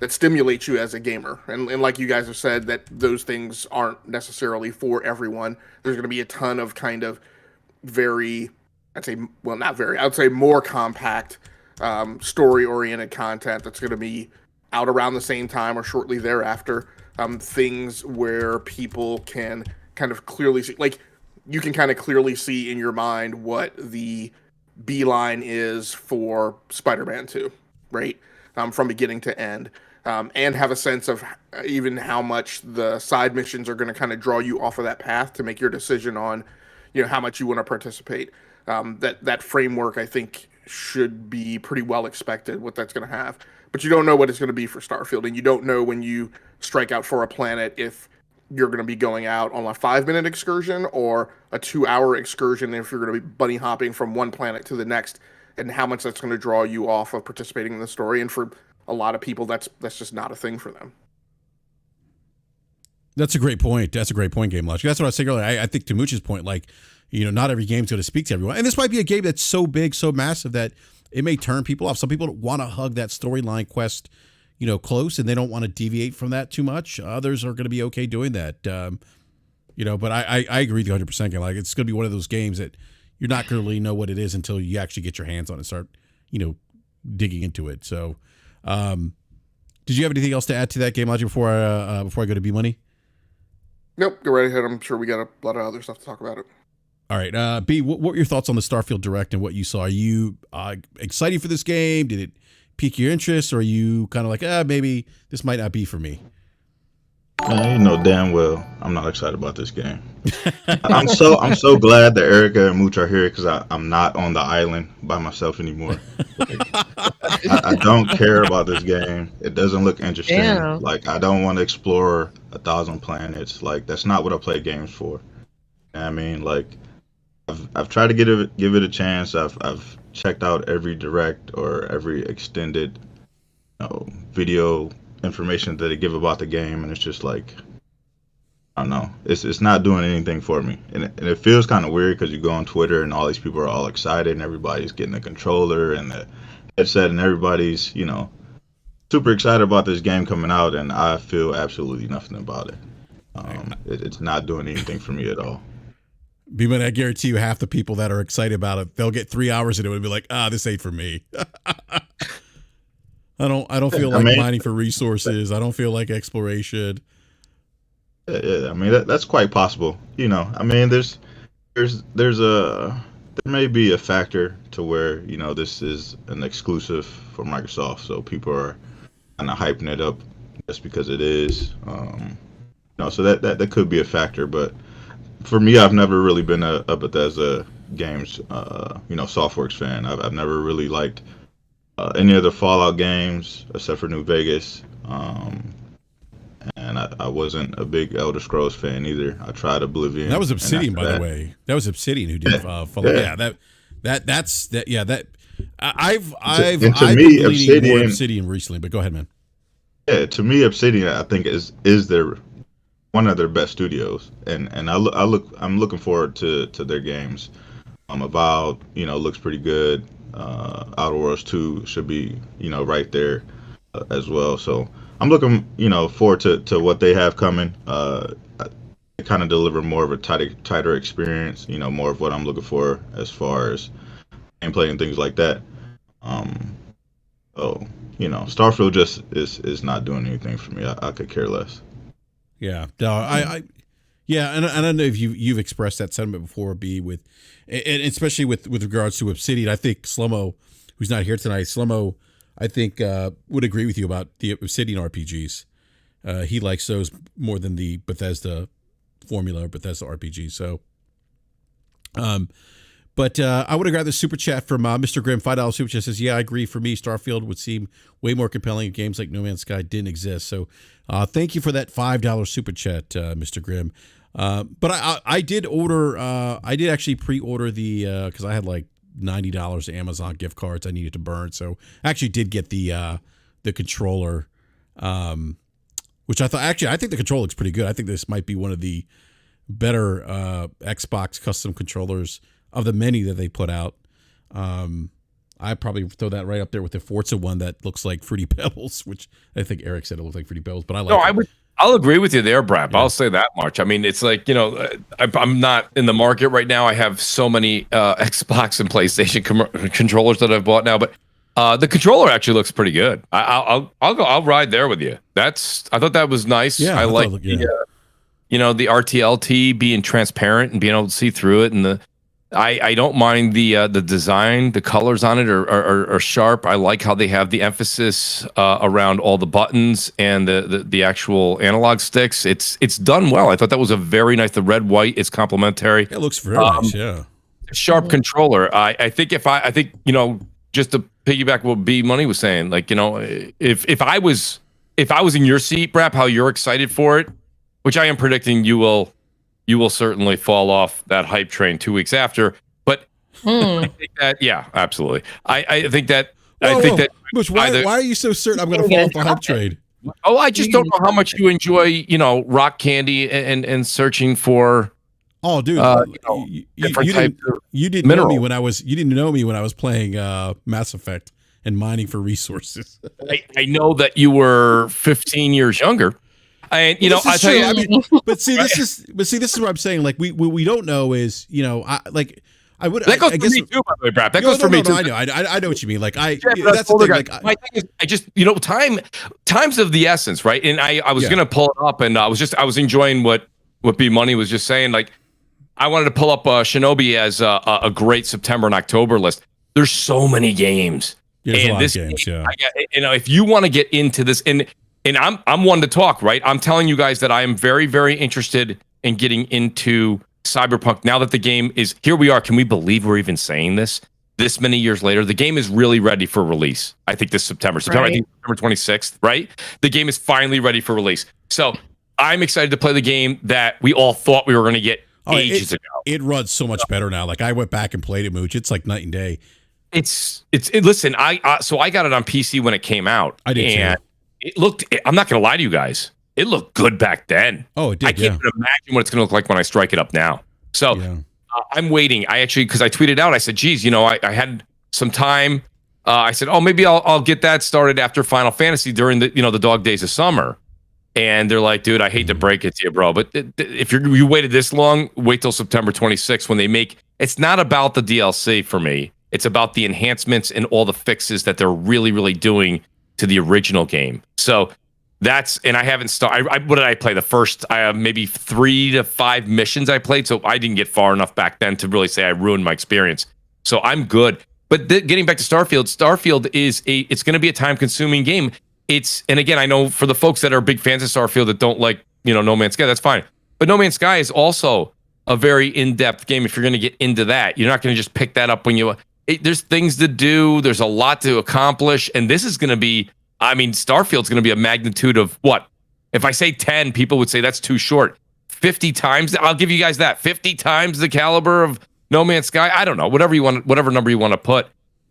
stimulate you as a gamer, and like you guys have said, that those things aren't necessarily for everyone. There's going to be a ton of kind of very, I'd say, well, not very, I would say more compact, story-oriented content that's going to be out around the same time or shortly thereafter. Things where people can kind of clearly see, like, you can kind of clearly see in your mind what the beeline is for Spider-Man 2, right? From beginning to end. And have a sense of even how much the side missions are going to kind of draw you off of that path to make your decision on, how much you want to participate. That framework, I think, should be pretty well expected what that's going to have. But you don't know what it's going to be for Starfield, and you don't know when you strike out for a planet if you're going to be going out on a 5-minute excursion or a 2-hour excursion, if you're going to be bunny hopping from one planet to the next, and how much that's going to draw you off of participating in the story. And for a lot of people, that's just not a thing for them. That's a great point. That's a great point, Game Logic. That's what I was saying earlier. I think to Mooch's point, like, not every game's going to speak to everyone. And this might be a game that's so big, so massive that it may turn people off. Some people want to hug that storyline quest, close, and they don't want to deviate from that too much. Others are going to be okay doing that. But I agree with you 100%. Like, it's going to be one of those games that you're not going to really know what it is until you actually get your hands on it and start, digging into it. So, did you have anything else to add to that, Game Logic, before I go to B Money? Nope, go right ahead. I'm sure we got a lot of other stuff to talk about it. All right, B, what were your thoughts on the Starfield Direct and what you saw? Are you excited for this game? Did it pique your interest, or are you kind of like, maybe this might not be for me? You know damn well I'm not excited about this game. I'm so glad that Erica and Mooch are here, because I'm not on the island by myself anymore. I don't care about this game. It doesn't look interesting. Yeah. Like, I don't want to explore 1,000 planets. Like, that's not what I play games for. I mean, like, I've tried to give it a chance. I've checked out every direct or every extended video information that they give about the game, and it's just like, I don't know, it's not doing anything for me, and it feels kind of weird, because you go on Twitter and all these people are all excited and everybody's getting a controller and the headset and everybody's super excited about this game coming out, and I feel absolutely nothing about it. It's not doing anything for me at all. B-Man, I guarantee you half the people that are excited about it, they'll get 3 hours into it and be like, this ain't for me. I don't feel like mining for resources. I don't feel like exploration. Yeah, I mean, that's quite possible. I mean, there may be a factor to where this is an exclusive for Microsoft, so people are kind of hyping it up just because it is. So that could be a factor, but for me, I've never really been a Bethesda games, Softworks fan. I've never really liked any of the Fallout games except for New Vegas, and I wasn't a big Elder Scrolls fan either. I tried Oblivion. That was Obsidian, by the way. That was Obsidian who did Fallout. Yeah, that's that. Yeah, that I've been bleeding more Obsidian recently. But go ahead, man. Yeah, to me, Obsidian, I think is their one of their best studios, and I'm looking forward to their games. Avowed, looks pretty good. Outer Worlds 2 should be, right there as well. So I'm looking, forward to what they have coming. They kind of deliver more of a tighter experience. More of what I'm looking for as far as gameplay and things like that. So Starfield just is not doing anything for me. I could care less. Yeah, no, yeah, and I don't know if you've expressed that sentiment before, B, and especially with regards to Obsidian. I think Slomo, who's not here tonight, Slomo, I think would agree with you about the Obsidian RPGs. He likes those more than the Bethesda formula or Bethesda RPG. So, but I would have grabbed the super chat from Mr. Grimm. $5 super chat says, "Yeah, I agree. For me, Starfield would seem way more compelling if games like No Man's Sky didn't exist." So, thank you for that $5 super chat, Mr. Grimm. But I did order. I did actually pre-order the because I had like $90 Amazon gift cards I needed to burn. So I actually did get the controller, which I think the controller looks pretty good. I think this might be one of the better Xbox custom controllers of the many that they put out. I probably throw that right up there with the Forza one that looks like Fruity Pebbles, which I think Eric said it looked like Fruity Pebbles, but I like it. I'll agree with you there, BRAP. Yeah. I'll say that much. I mean, it's like, I'm not in the market right now. I have so many Xbox and PlayStation controllers that I've bought now, but the controller actually looks pretty good. I'll ride there with you. I thought that was nice. Yeah, I like the RTLT being transparent and being able to see through it, and I don't mind the design. The colors on it are sharp. I like how they have the emphasis around all the buttons and the actual analog sticks. It's done well. I thought that was a very nice. The red white is complementary. It looks very nice. Yeah, sharp controller. I think just to piggyback what B Money was saying, like if I was in your seat, BRAP, how you're excited for it, which I am predicting you will certainly fall off that hype train 2 weeks after. But I think that, yeah, absolutely. I think that. Bush, why are you so certain I'm going to fall off the hype train? Oh, I just don't know how much you enjoy, rock candy and searching for. Oh, dude, you didn't know me when I was playing Mass Effect and mining for resources. I know that you were 15 years younger. And I tell you, but see, this is what I'm saying. Like we don't know is I would. That goes I for guess, me too, by the way, BRAP. That goes for me too. I know what you mean. Like that's the thing. Like, my thing is, I just time's of the essence, right? And I was gonna pull it up, and I was enjoying what B Money was just saying. Like I wanted to pull up Shinobi as a great September and October list. There's so many games. There's a lot of games. Yeah. If you want to get into this, and I'm one to talk, right? I'm telling you guys that I am very, very interested in getting into Cyberpunk now that the game is here. We are. Can we believe we're even saying this many years later? The game is really ready for release. I think this September. I think September 26th, right? The game is finally ready for release. So I'm excited to play the game that we all thought we were going to get ages ago. It runs so much better now. Like I went back and played it, Mooch. It's like night and day. Listen, I got it on PC when it came out. I did too. It looked, I'm not going to lie to you guys, it looked good back then. Oh, it did. I can't even imagine what it's going to look like when I strike it up now. So I'm waiting. Because I tweeted out, I said, geez, I had some time. I said, oh, maybe I'll get that started after Final Fantasy during the dog days of summer. And they're like, dude, I hate to break it to you, bro, but if you waited this long, wait till September 26th when they make, it's not about the DLC for me. It's about the enhancements and all the fixes that they're really, really doing to the original game. So and I haven't started. What did I play? The first maybe 3 to 5 missions I played. So I didn't get far enough back then to really say I ruined my experience. So I'm good. But getting back to Starfield it's going to be a time consuming game. And again, I know for the folks that are big fans of Starfield that don't like, No Man's Sky, that's fine. But No Man's Sky is also a very in-depth game. If you're going to get into that, you're not going to just pick that up when there's things to do. There's a lot to accomplish. And this is going to be, Starfield's going to be a magnitude of what? If I say 10, people would say that's too short. 50 times, I'll give you guys that. 50 times the caliber of No Man's Sky. I don't know, whatever number you want to put.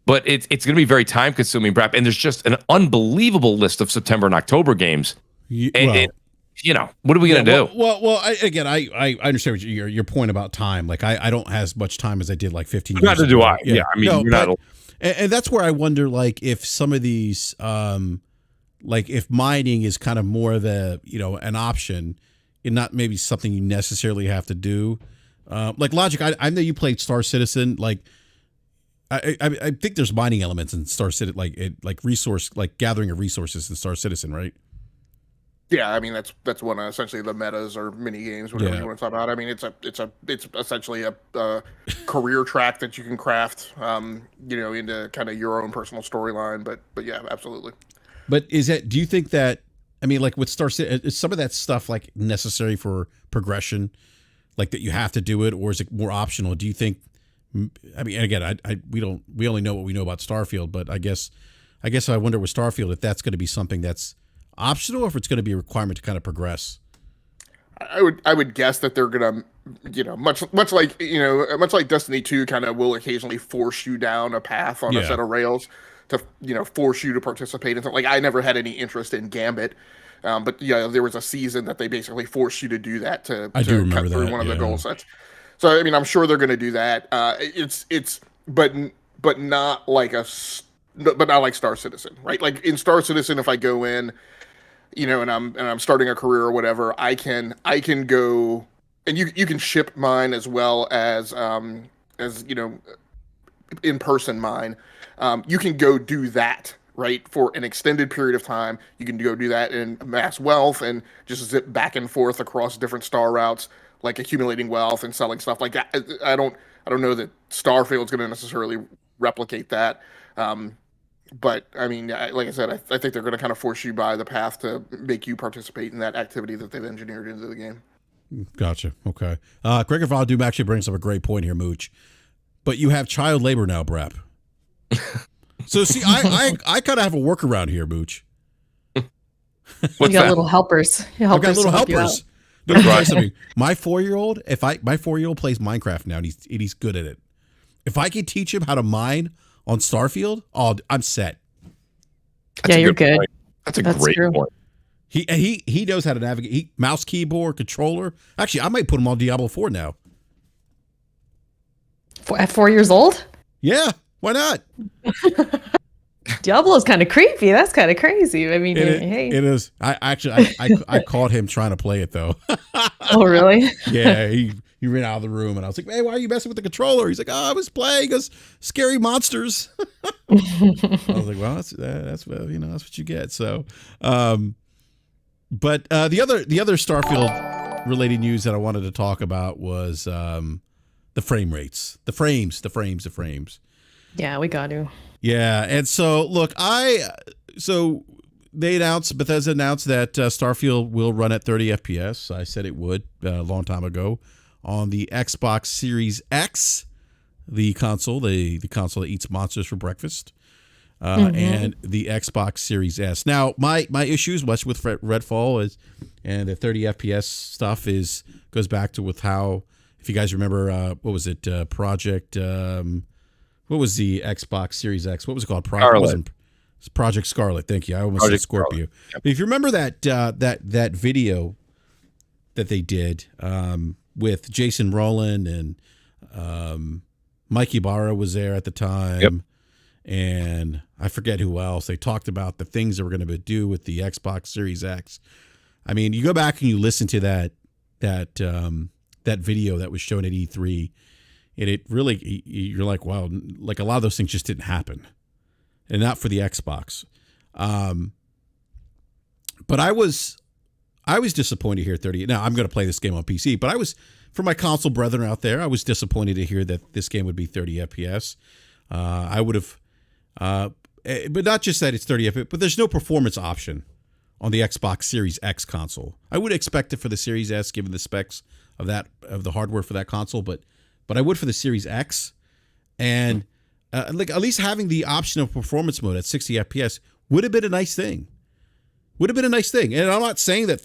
But it's going to be very time consuming, BRAP. And there's just an unbelievable list of September and October games. What are we going to do? Well, I understand your point about time. Like I don't have as much time as I did like 15 years ago. Neither do I. Yeah, you're not. And that's where I wonder, like, if some of these, like if mining is kind of more of a, an option and not maybe something you necessarily have to do. Like Logic, I know you played Star Citizen. Like I think there's mining elements in Star Citizen, like resource, like gathering of resources in Star Citizen, right? Yeah, I mean that's one of essentially the metas or mini games, whatever you want to talk about. I mean it's essentially a career track that you can craft, into kind of your own personal storyline. But yeah, absolutely. But do you think that, I mean, like with Star Citizen, is some of that stuff like necessary for progression, like that you have to do it, or is it more optional? Do you think? I mean, again, we only know what we know about Starfield, but I guess I wonder with Starfield if that's going to be something that's optional or if it's going to be a requirement to kind of progress. I would guess that they're gonna, much like Destiny 2 kind of will occasionally force you down a path on a set of rails to force you to participate in something. Like I never had any interest in Gambit, but there was a season that they basically forced you to do that to cut through one of the goal sets. So I mean, I'm sure they're going to do that. But not like Star Citizen, right? Like in Star Citizen, if I go in, and I'm starting a career or whatever, I can go, and you can ship mine as well as in person mine. You can go do that, right, for an extended period of time. You can go do that and amass wealth and just zip back and forth across different star routes, like accumulating wealth and selling stuff like that. I don't know that Starfield's going to necessarily replicate that. But I mean, like I said, I think they're going to kind of force you by the path to make you participate in that activity that they've engineered into the game. Gotcha. Okay. Gregor Valdum actually brings up a great point here, Mooch. But you have child labor now, BRAP. So see, I kind of have a workaround here, Mooch. You got little helpers. I've got little helpers. No, my 4-year-old, my 4-year-old plays Minecraft now, and he's good at it. If I can teach him how to mine on Starfield, I'm set. You're good. That's a great point. He knows how to navigate. Mouse, keyboard, controller. Actually, I might put him on Diablo 4 now. At 4 years old? Yeah, why not? Diablo's kind of creepy. That's kind of crazy. I mean, hey. It is. I caught him trying to play it though. Oh, really? Yeah, he ran out of the room, and I was like, "Hey, why are you messing with the controller?" He's like, "Oh, I was playing us scary monsters." I was like, "Well, that's what you get." So, but the other Starfield related news that I wanted to talk about was the frame rates, the frames. Yeah, we got to. Yeah, and so look, Bethesda announced that Starfield will run at 30 FPS. I said it would a long time ago on the Xbox Series X, the console that eats monsters for breakfast, and the Xbox Series S. Now, my issues much with Redfall and the 30 FPS stuff goes back to with how, if you guys remember, what was it, Project? What was the Xbox Series X? What was it called? Project Scarlet. Thank you. I almost said Scorpio. Yep. If you remember that video that they did with Jason Rowland and Mike Ibarra was there at the time, and I forget who else. They talked about the things that we're going to do with the Xbox Series X. I mean, you go back and you listen to that video that was shown at E3. And it really, you're like, wow, like a lot of those things just didn't happen, and not for the Xbox. But I was disappointed here at 30. Now I'm going to play this game on PC, but for my console brethren out there, I was disappointed to hear that this game would be 30 FPS. I would have, but not just that it's 30 FPS, but there's no performance option on the Xbox Series X console. I would expect it for the Series S, given the specs of the hardware for that console, but I would for the Series X, and like at least having the option of performance mode at 60 FPS would have been a nice thing. And I'm not saying that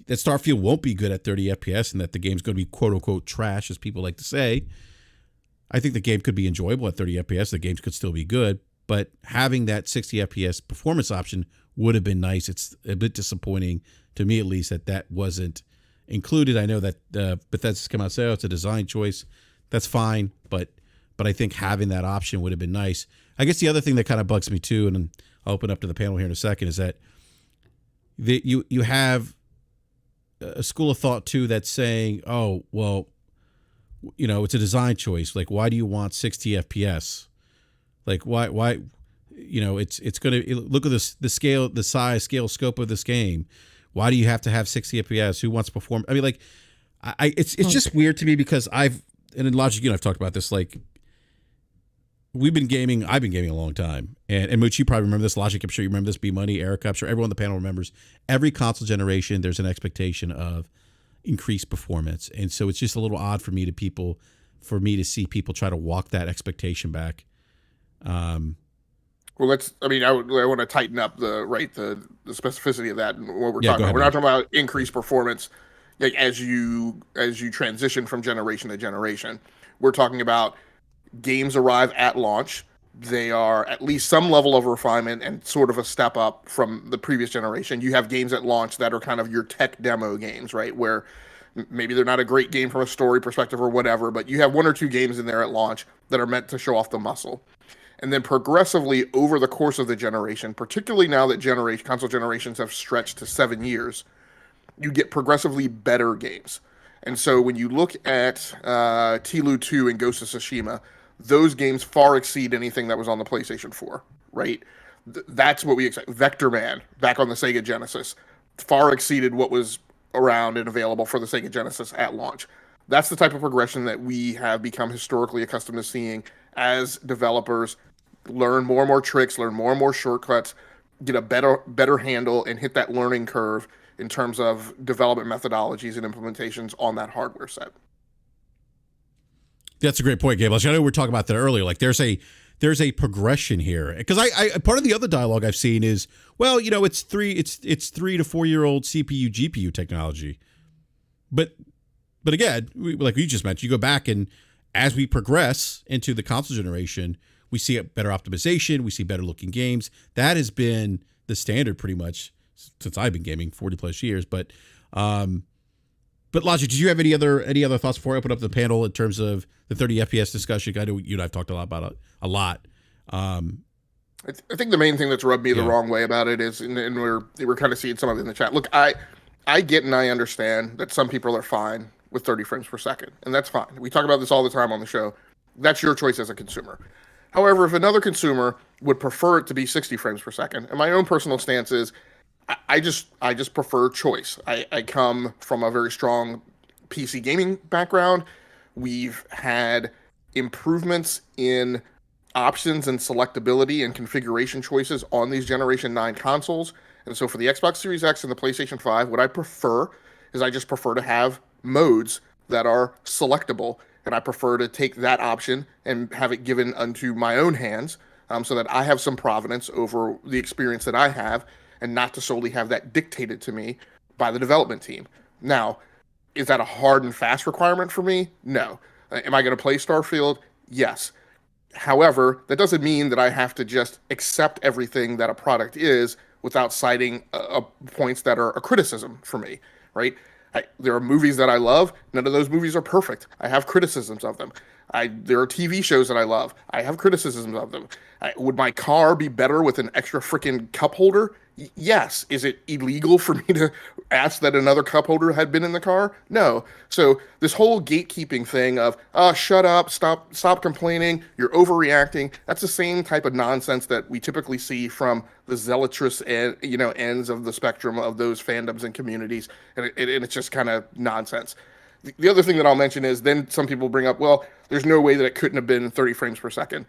Starfield won't be good at 30 FPS and that the game's going to be quote unquote trash, as people like to say. I think the game could be enjoyable at 30 FPS. The games could still be good, but having that 60 FPS performance option would have been nice. It's a bit disappointing to me, at least, that wasn't included. I know that Bethesda's come out and said, it's a design choice. That's fine, but I think having that option would have been nice. I guess the other thing that kind of bugs me too, and I'll open up to the panel here in a second, is that you have a school of thought too that's saying, oh, well, it's a design choice. Like, why do you want 60 FPS? Like, why, it's going to look at the scale, the size, scale, scope of this game. Why do you have to have 60 FPS? Who wants to perform? I mean, like, it's just weird to me because and in Logic, I've talked about this, like, I've been gaming a long time. And Mooch, you probably remember this. Logic, I'm sure you remember this. B-Money, Erica, I'm sure everyone on the panel remembers. Every console generation, there's an expectation of increased performance. And so it's just a little odd for me to see people try to walk that expectation back. Well, I want to tighten up the specificity of that and what we're talking about. We're not talking about increased performance like as you transition from generation to generation. We're talking about games arrive at launch. They are at least some level of refinement and sort of a step up from the previous generation. You have games at launch that are kind of your tech demo games, right? Where maybe they're not a great game from a story perspective or whatever, but you have one or two games in there at launch that are meant to show off the muscle. And then progressively over the course of the generation, particularly now that console generations have stretched to 7 years, you get progressively better games. And so when you look at Tilu 2 and Ghost of Tsushima, those games far exceed anything that was on the PlayStation 4, right? That's what we expect. Vector Man, back on the Sega Genesis, far exceeded what was around and available for the Sega Genesis at launch. That's the type of progression that we have become historically accustomed to seeing as developers learn more and more tricks, learn more and more shortcuts, get a better handle, and hit that learning curve in terms of development methodologies and implementations on that hardware set. That's a great point, Gabe. I know we were talking about that earlier. Like, there's a progression here, because I part of the other dialogue I've seen is, well, it's 3 to 4 year old CPU GPU technology, but again, like you just mentioned, you go back and as we progress into the console generation, we see a better optimization, we see better looking games. That has been the standard pretty much since I've been gaming 40 plus years. But Logic, did you have any other thoughts before I open up the panel in terms of the 30 FPS discussion? I know you and I've talked a lot about it, a lot. I think the main thing that's rubbed me the wrong way about it is, and we're kind of seeing some of it in the chat. Look, I get and I understand that some people are fine with 30 frames per second, and that's fine. We talk about this all the time on the show. That's your choice as a consumer. However, if another consumer would prefer it to be 60 frames per second, and my own personal stance is, I just prefer choice. I come from a very strong PC gaming background. We've had improvements in options and selectability and configuration choices on these Generation 9 consoles. And so for the Xbox Series X and the PlayStation 5, what I prefer is I just prefer to have modes that are selectable. And I prefer to take that option and have it given unto my own hands, so that I have some provenance over the experience that I have, and not to solely have that dictated to me by the development team. Now, is that a hard and fast requirement for me? No. Am I going to play Starfield? Yes. However, that doesn't mean that I have to just accept everything that a product is without citing points that are a criticism for me, right? There are movies that I love. None of those movies are perfect. I have criticisms of them. There are TV shows that I love. I have criticisms of them. Would my car be better with an extra freaking cup holder? Yes. Is it illegal for me to ask that another cup holder had been in the car? No. So this whole gatekeeping thing of, shut up, stop complaining, you're overreacting, that's the same type of nonsense that we typically see from the zealotrous ends of the spectrum of those fandoms and communities. And it's just kind of nonsense. The other thing that I'll mention is then some people bring up, well, there's no way that it couldn't have been 30 frames per second.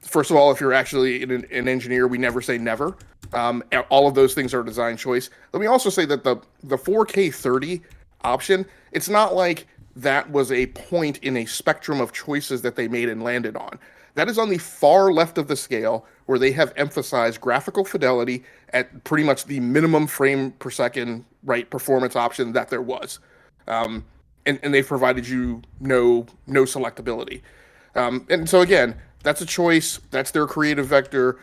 First of all, if you're actually an engineer, we never say never. All of those things are design choice. Let me also say that the 4K 30 option, it's not like that was a point in a spectrum of choices that they made and landed on. That is on the far left of the scale, where they have emphasized graphical fidelity at pretty much the minimum frame per second performance option that there was. And they've provided you no selectability. And so again, that's a choice. That's their creative vector.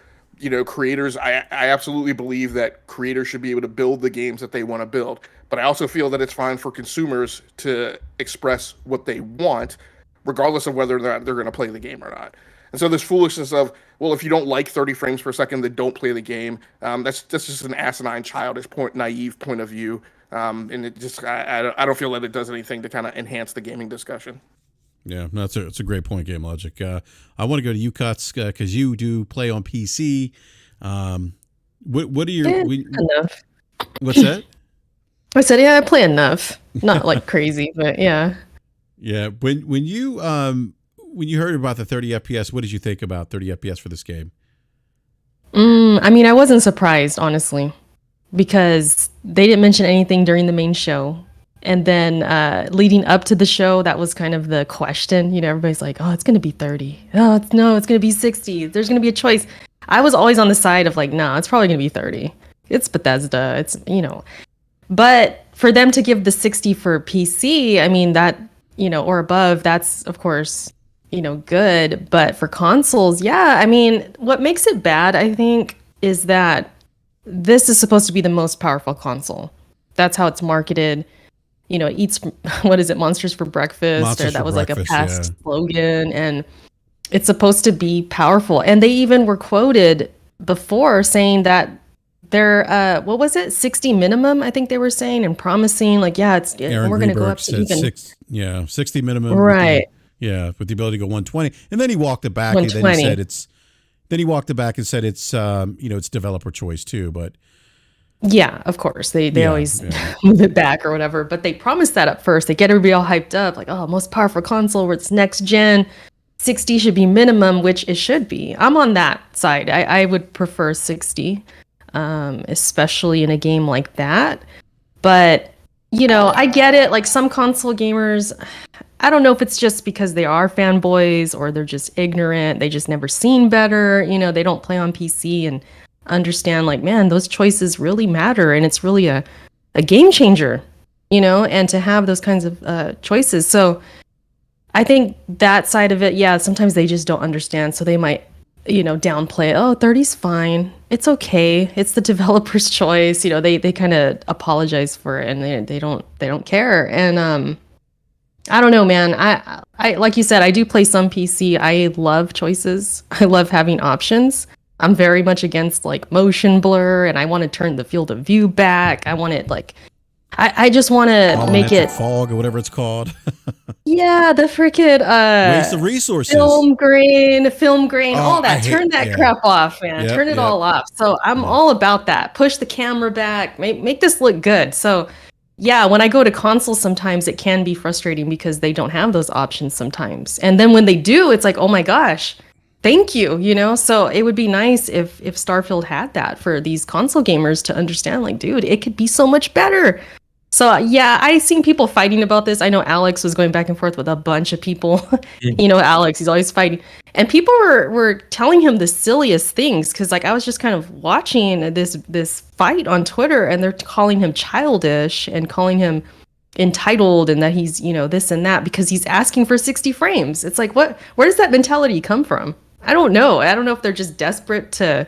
Creators, I absolutely believe that creators should be able to build the games that they want to build. But I also feel that it's fine for consumers to express what they want, regardless of whether or not they're going to play the game or not. And so this foolishness of, well, if you don't like 30 frames per second, then don't play the game. That's just an asinine, childish, naive point of view. And it just, I don't feel that it does anything to kind of enhance the gaming discussion. Yeah, no, it's a great point, Game Logic. I want to go to you, Cuts, because you do play on PC. What are your enough? What's that? I said, yeah, I play enough. Not like crazy, but yeah. Yeah. When you heard about the 30 FPS, what did you think about 30 FPS for this game? I mean, I wasn't surprised, honestly, because they didn't mention anything during the main show. And then leading up to the show, that was kind of the question. You know, everybody's like, oh, it's going to be 30. Oh, it's going to be 60. There's going to be a choice. I was always on the side of like, nah, it's probably going to be 30. It's Bethesda. It's, you know. But for them to give the 60 for PC, I mean, that, you know, or above, that's, of course, you know, good. But for consoles, yeah, I mean, what makes it bad, I think, is that this is supposed to be the most powerful console. That's how it's marketed. You know, it eats, what is it, Monsters for Breakfast? Monsters or that for was breakfast, like a past slogan. And it's supposed to be powerful. And they even were quoted before saying that they're, what was it, 60 minimum, I think they were saying, and promising, like, yeah, we're going to go up to even. 60 minimum. Right. With the ability to go 120. And then he walked it back. And then he said it's, you know, it's developer choice too, but. Yeah, of course. They always move it back or whatever, but they promised that up first. They get everybody all hyped up, like, oh, most powerful console where it's next gen. 60 should be minimum, which it should be. I'm on that side. I would prefer 60, especially in a game like that. But, you know, I get it. Like some console gamers, I don't know if it's just because they are fanboys or they're just ignorant. They just never seen better. You know, they don't play on PC and understand like, man, those choices really matter. And it's really a game changer, you know, and to have those kinds of choices. So I think that side of it, yeah, sometimes they just don't understand. So they might, you know, downplay, oh, 30's fine. It's okay. It's the developer's choice. You know, they kind of apologize for it and they don't care. And I don't know, man. I like you said, I do play some PC. I love choices. I love having options. I'm very much against like motion blur and I want to turn the field of view back. I want it like I just want to make it fog or whatever it's called. Yeah, the freaking waste of resources. Film grain, all that. Turn that crap off, man. Turn it all off. So I'm all about that. Push the camera back. Make this look good. So yeah, when I go to consoles, sometimes it can be frustrating because they don't have those options sometimes. And then when they do, it's like, oh my gosh, thank you, you know? So it would be nice if Starfield had that for these console gamers to understand, like, dude, it could be so much better. So yeah, I seen people fighting about this. I know Alex was going back and forth with a bunch of people. You know, Alex, he's always fighting. And people were telling him the silliest things because like I was just kind of watching this fight on Twitter and they're calling him childish and calling him entitled and that he's, you know, this and that because he's asking for 60 frames. It's like, where does that mentality come from? I don't know. I don't know if they're just desperate to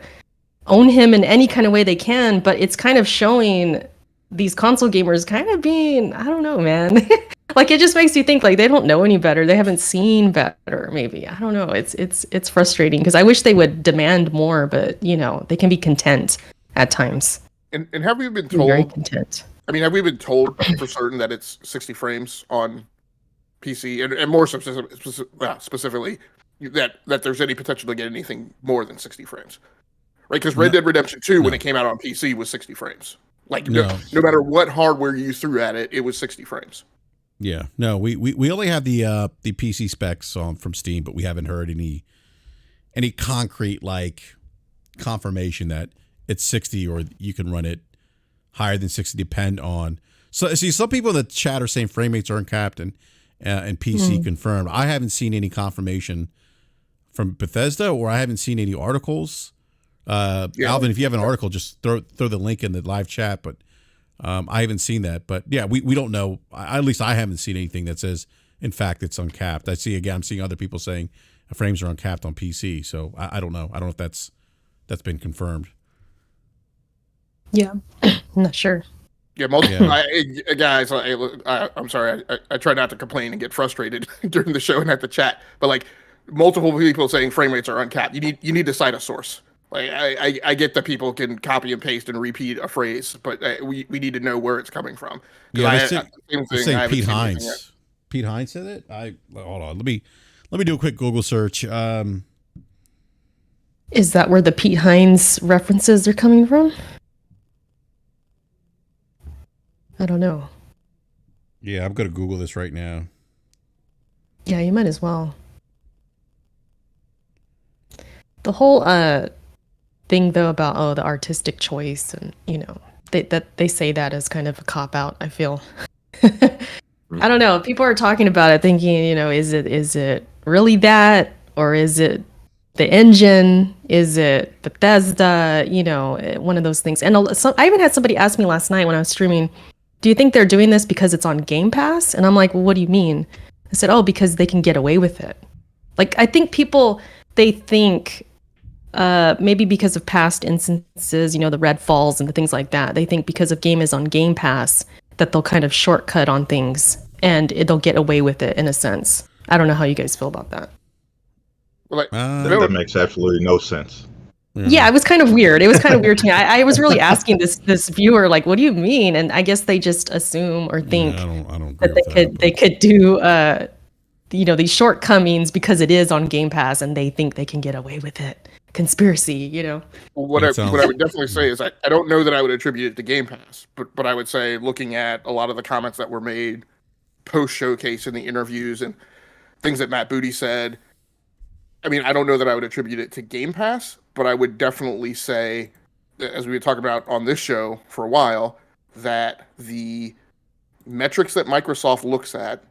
own him in any kind of way they can, but it's kind of showing these console gamers kind of being, I don't know, man. Like it just makes you think like they don't know any better. They haven't seen better, maybe. I don't know. It's frustrating because I wish they would demand more, but you know, they can be content at times. And have we been told? Very content. I mean, have we been told for certain that it's 60 frames on PC and more specifically that there's any potential to get anything more than 60 frames? Right? Because Red Dead Redemption 2, when it came out on PC, was 60 frames. Like no matter what hardware you threw at it, it was 60 frames. Yeah, no, we only have the PC specs from Steam, but we haven't heard any concrete like confirmation that it's 60 or you can run it higher than 60. Depend on see some people in the chat are saying frame rates are uncapped and PC confirmed. I haven't seen any confirmation from Bethesda or I haven't seen any articles. Alvin, if you have an article, just throw the link in the live chat. But I haven't seen that. But yeah, we don't know. At least I haven't seen anything that says, in fact, it's uncapped. I'm seeing other people saying frames are uncapped on PC. So I don't know. I don't know if that's been confirmed. Yeah, I'm not sure. Yeah, guys, I'm sorry. I try not to complain and get frustrated during the show and at the chat, but like multiple people saying frame rates are uncapped. You need to cite a source. Like I get that people can copy and paste and repeat a phrase, but we need to know where it's coming from. Yeah, Same thing. Saying Pete Hines. Pete Hines said it. Hold on. Let me do a quick Google search. Is that where the Pete Hines references are coming from? I don't know. Yeah, I'm going to Google this right now. Yeah, you might as well. The whole thing though about the artistic choice, and they say that as kind of a cop out, I feel. I don't know. People are talking about it thinking, is it really that, or is it the engine? Is it Bethesda? One of those things. And I even had somebody ask me last night when I was streaming, do you think they're doing this because it's on Game Pass? And I'm like, well, what do you mean? I said, oh, because they can get away with it. Like, I think people, they think maybe because of past instances, the Redfalls and the things like that, they think because of game is on Game Pass that they'll kind of shortcut on things and they'll get away with it in a sense. I don't know how you guys feel about that. Well, that makes absolutely no sense. Yeah, it was kind of weird. It was kind of weird to me. I was really asking this viewer, like, what do you mean? And I guess they just assume or think I don't that they could do these shortcomings because it is on Game Pass and they think they can get away with it. Conspiracy, What I would definitely say is I don't know that I would attribute it to Game Pass, but I would say, looking at a lot of the comments that were made post showcase in the interviews and things that Matt Booty said, I mean, I don't know that I would attribute it to Game Pass, but I would definitely say, as we were talking about on this show for a while, that the metrics that Microsoft looks at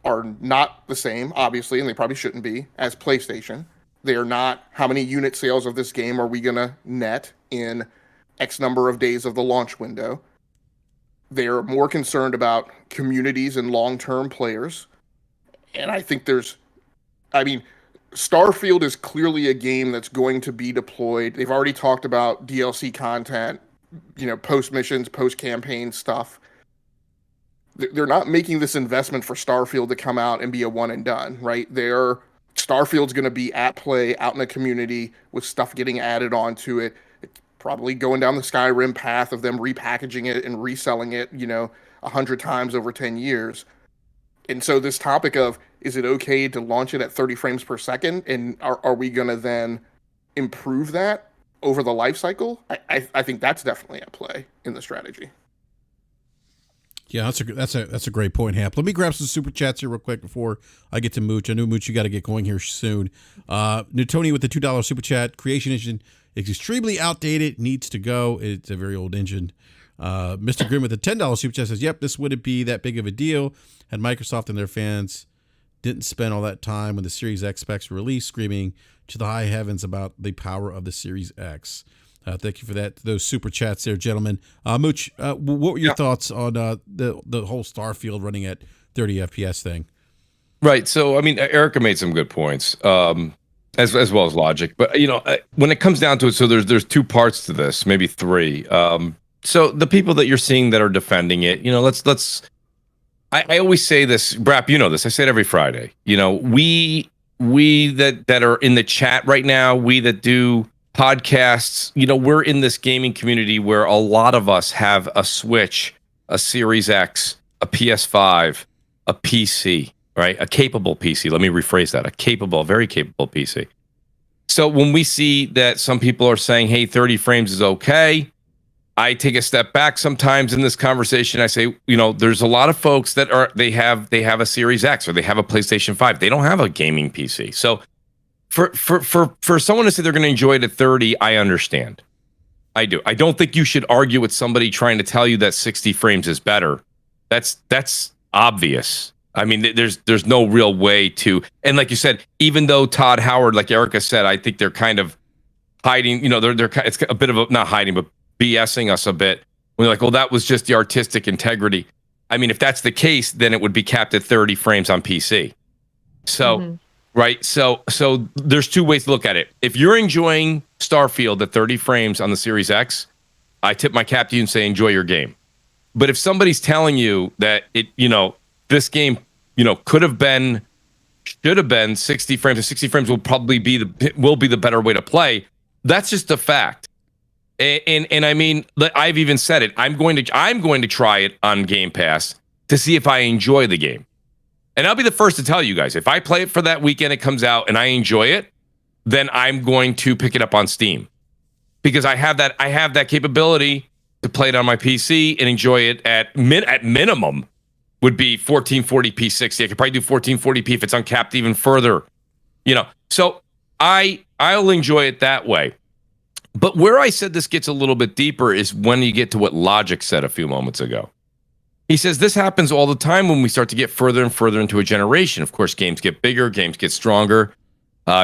are not the same, obviously, and they probably shouldn't be, as PlayStation. They are not how many unit sales of this game are we going to net in X number of days of the launch window. They are more concerned about communities and long-term players. And I think Starfield is clearly a game that's going to be deployed. They've already talked about DLC content, post missions, post campaign stuff. They're not making this investment for Starfield to come out and be a one and done, right? Starfield's going to be at play out in the community with stuff getting added onto it. It's probably going down the Skyrim path of them repackaging it and reselling it, 100 times over 10 years. And so this topic of, is it okay to launch it at 30 frames per second? And are we going to then improve that over the life cycle? I think that's definitely at play in the strategy. Yeah, that's a great point, Hap. Let me grab some super chats here real quick before I get to Mooch. I know, Mooch, you got to get going here soon. Newtoni with the $2 super chat. Creation engine is extremely outdated, needs to go. It's a very old engine. Mr. Grimm with the $10 super chat says, yep, this wouldn't be that big of a deal had Microsoft and their fans didn't spend all that time when the Series X specs were released screaming to the high heavens about the power of the Series X. Thank you for those super chats there, gentlemen. Mooch, what were your thoughts on the whole Starfield running at 30 FPS thing? Right. So, I mean, Erica made some good points, as well as logic. But, when it comes down to it, so there's two parts to this, maybe three. So the people that you're seeing that are defending it, I always say this, BRAP, this, I say it every Friday. We that are in the chat right now, we that do podcasts, we're in this gaming community where a lot of us have a Switch, a Series X, a PS5, a PC, right? A capable PC. Let me rephrase that. Very capable PC. So when we see that some people are saying, hey, 30 frames is okay, I take a step back sometimes in this conversation. I say, there's a lot of folks that they have a Series X or they have a PlayStation 5. They don't have a gaming PC. So for someone to say they're going to enjoy it at 30, I understand. I do. I don't think you should argue with somebody trying to tell you that 60 frames is better. That's obvious. I mean, there's no real way to. And like you said, even though Todd Howard, like Erica said, I think they're kind of hiding. It's a bit of a, not hiding, but BSing us a bit. We're like, well, that was just the artistic integrity. I mean, if that's the case, then it would be capped at 30 frames on PC. So. Right. So there's two ways to look at it. If you're enjoying Starfield at 30 frames on the Series X, I tip my cap to you and say, enjoy your game. But if somebody's telling you that this game, could have been should have been 60 frames, and 60 frames will probably be the better way to play. That's just a fact. And I mean, I've even said it. I'm going to try it on Game Pass to see if I enjoy the game. And I'll be the first to tell you guys, if I play it for that weekend, it comes out, and I enjoy it, then I'm going to pick it up on Steam, because I have that capability to play it on my PC and enjoy it at minimum would be 1440p 60. I could probably do 1440p if it's uncapped even further, So I'll enjoy it that way. But where I said this gets a little bit deeper is when you get to what Logic said a few moments ago. He says this happens all the time when we start to get further and further into a generation. Of course, games get bigger, games get stronger,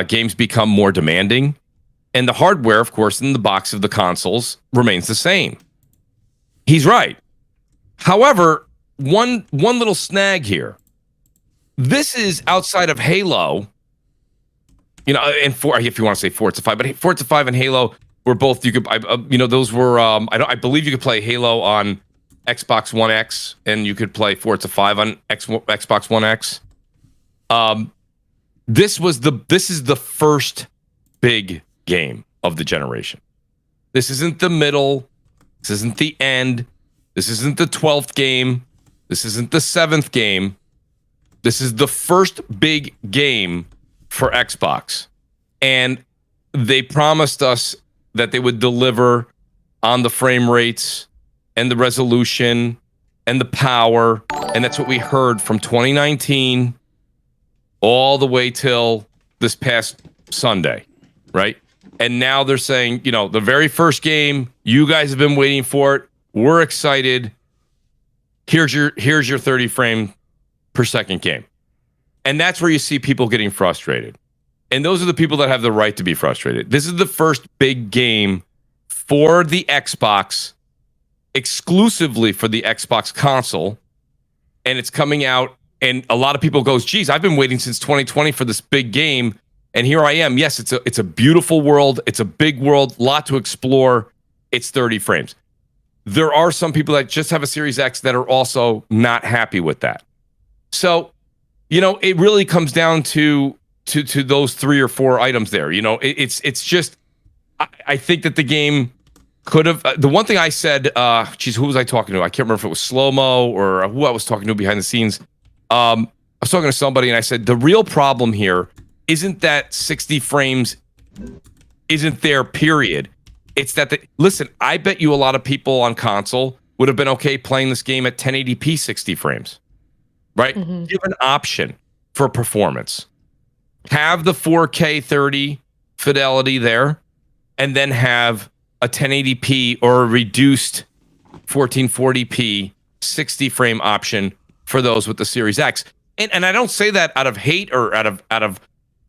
games become more demanding, and the hardware, of course, in the box of the consoles remains the same. He's right. However, one little snag here. This is outside of Halo, and if you want to say Forza 5, but Forza 5 and Halo were both, those were, I believe you could play Halo on Xbox One X, and you could play Forza 5 on Xbox One X. This is the first big game of the generation. This isn't the middle. This isn't the end. This isn't the 12th game. This isn't the 7th game. This is the first big game for Xbox. And they promised us that they would deliver on the frame rates and the resolution and the power. And that's what we heard from 2019 all the way till this past Sunday, right? And now they're saying, the very first game, you guys have been waiting for it. We're excited. Here's your 30 frame per second game. And that's where you see people getting frustrated. And those are the people that have the right to be frustrated. This is the first big game for the Xbox, exclusively for the Xbox console. And it's coming out, and a lot of people goes, geez, I've been waiting since 2020 for this big game. And here I am. Yes, it's a beautiful world. It's a big world, lot to explore. It's 30 frames. There are some people that just have a Series X that are also not happy with that. So, it really comes down to those 3 or 4 items there. It's just, I think that the game could have, the one thing I said, who was I talking to? I can't remember if it was Slow-Mo or who I was talking to behind the scenes. I was talking to somebody, and I said, the real problem here isn't that 60 frames isn't there, period. It's that, listen, I bet you a lot of people on console would have been okay playing this game at 1080p 60 frames, right? Mm-hmm. Give an option for performance. Have the 4K 30 fidelity there, and then have a 1080p or a reduced 1440p 60 frame option for those with the Series X. And I don't say that out of hate or out of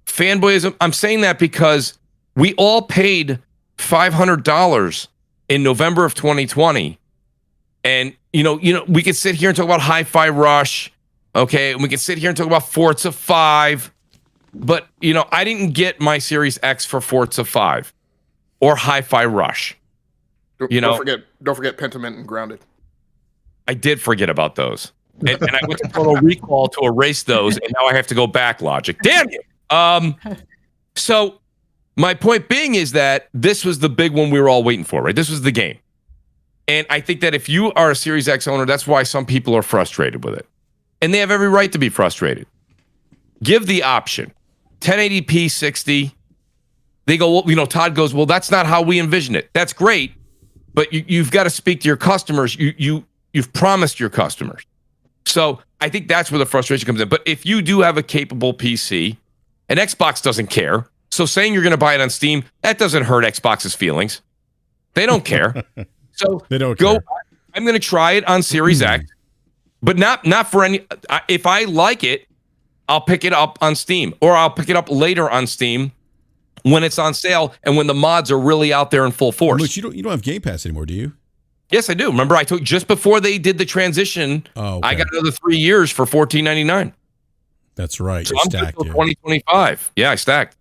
fanboyism. I'm saying that because we all paid $500 in November of 2020, and we could sit here and talk about Hi-Fi Rush, okay, and we could sit here and talk about Forza 5, but I didn't get my Series X for Forza 5 or Hi-Fi Rush. Don't forget Pentiment and Grounded. I did forget about those, and I went to Total Recall to erase those, and now I have to go back. Logic, damn you. So my point being is that this was the big one we were all waiting for, right? This was the game. And I think that if you are a Series X owner, that's why some people are frustrated with it. And they have every right to be frustrated. Give the option. 1080p 60. They go, well, Todd goes, well, that's not how we envision it. That's great, but you've got to speak to your customers. You've promised your customers. So I think that's where the frustration comes in. But if you do have a capable PC, and Xbox doesn't care, so saying you're going to buy it on Steam, that doesn't hurt Xbox's feelings. They don't care. So they don't go. care. I'm going to try it on Series X, but not for any. If I like it, I'll pick it up on Steam, or I'll pick it up later on Steam when it's on sale and when the mods are really out there in full force. Look, you don't have Game Pass anymore, do you? Yes, I do. Remember, I told just before they did the transition, okay. I got another 3 years for $14.99. That's right. So You're I'm stacked, good till 2025. Yeah, I stacked.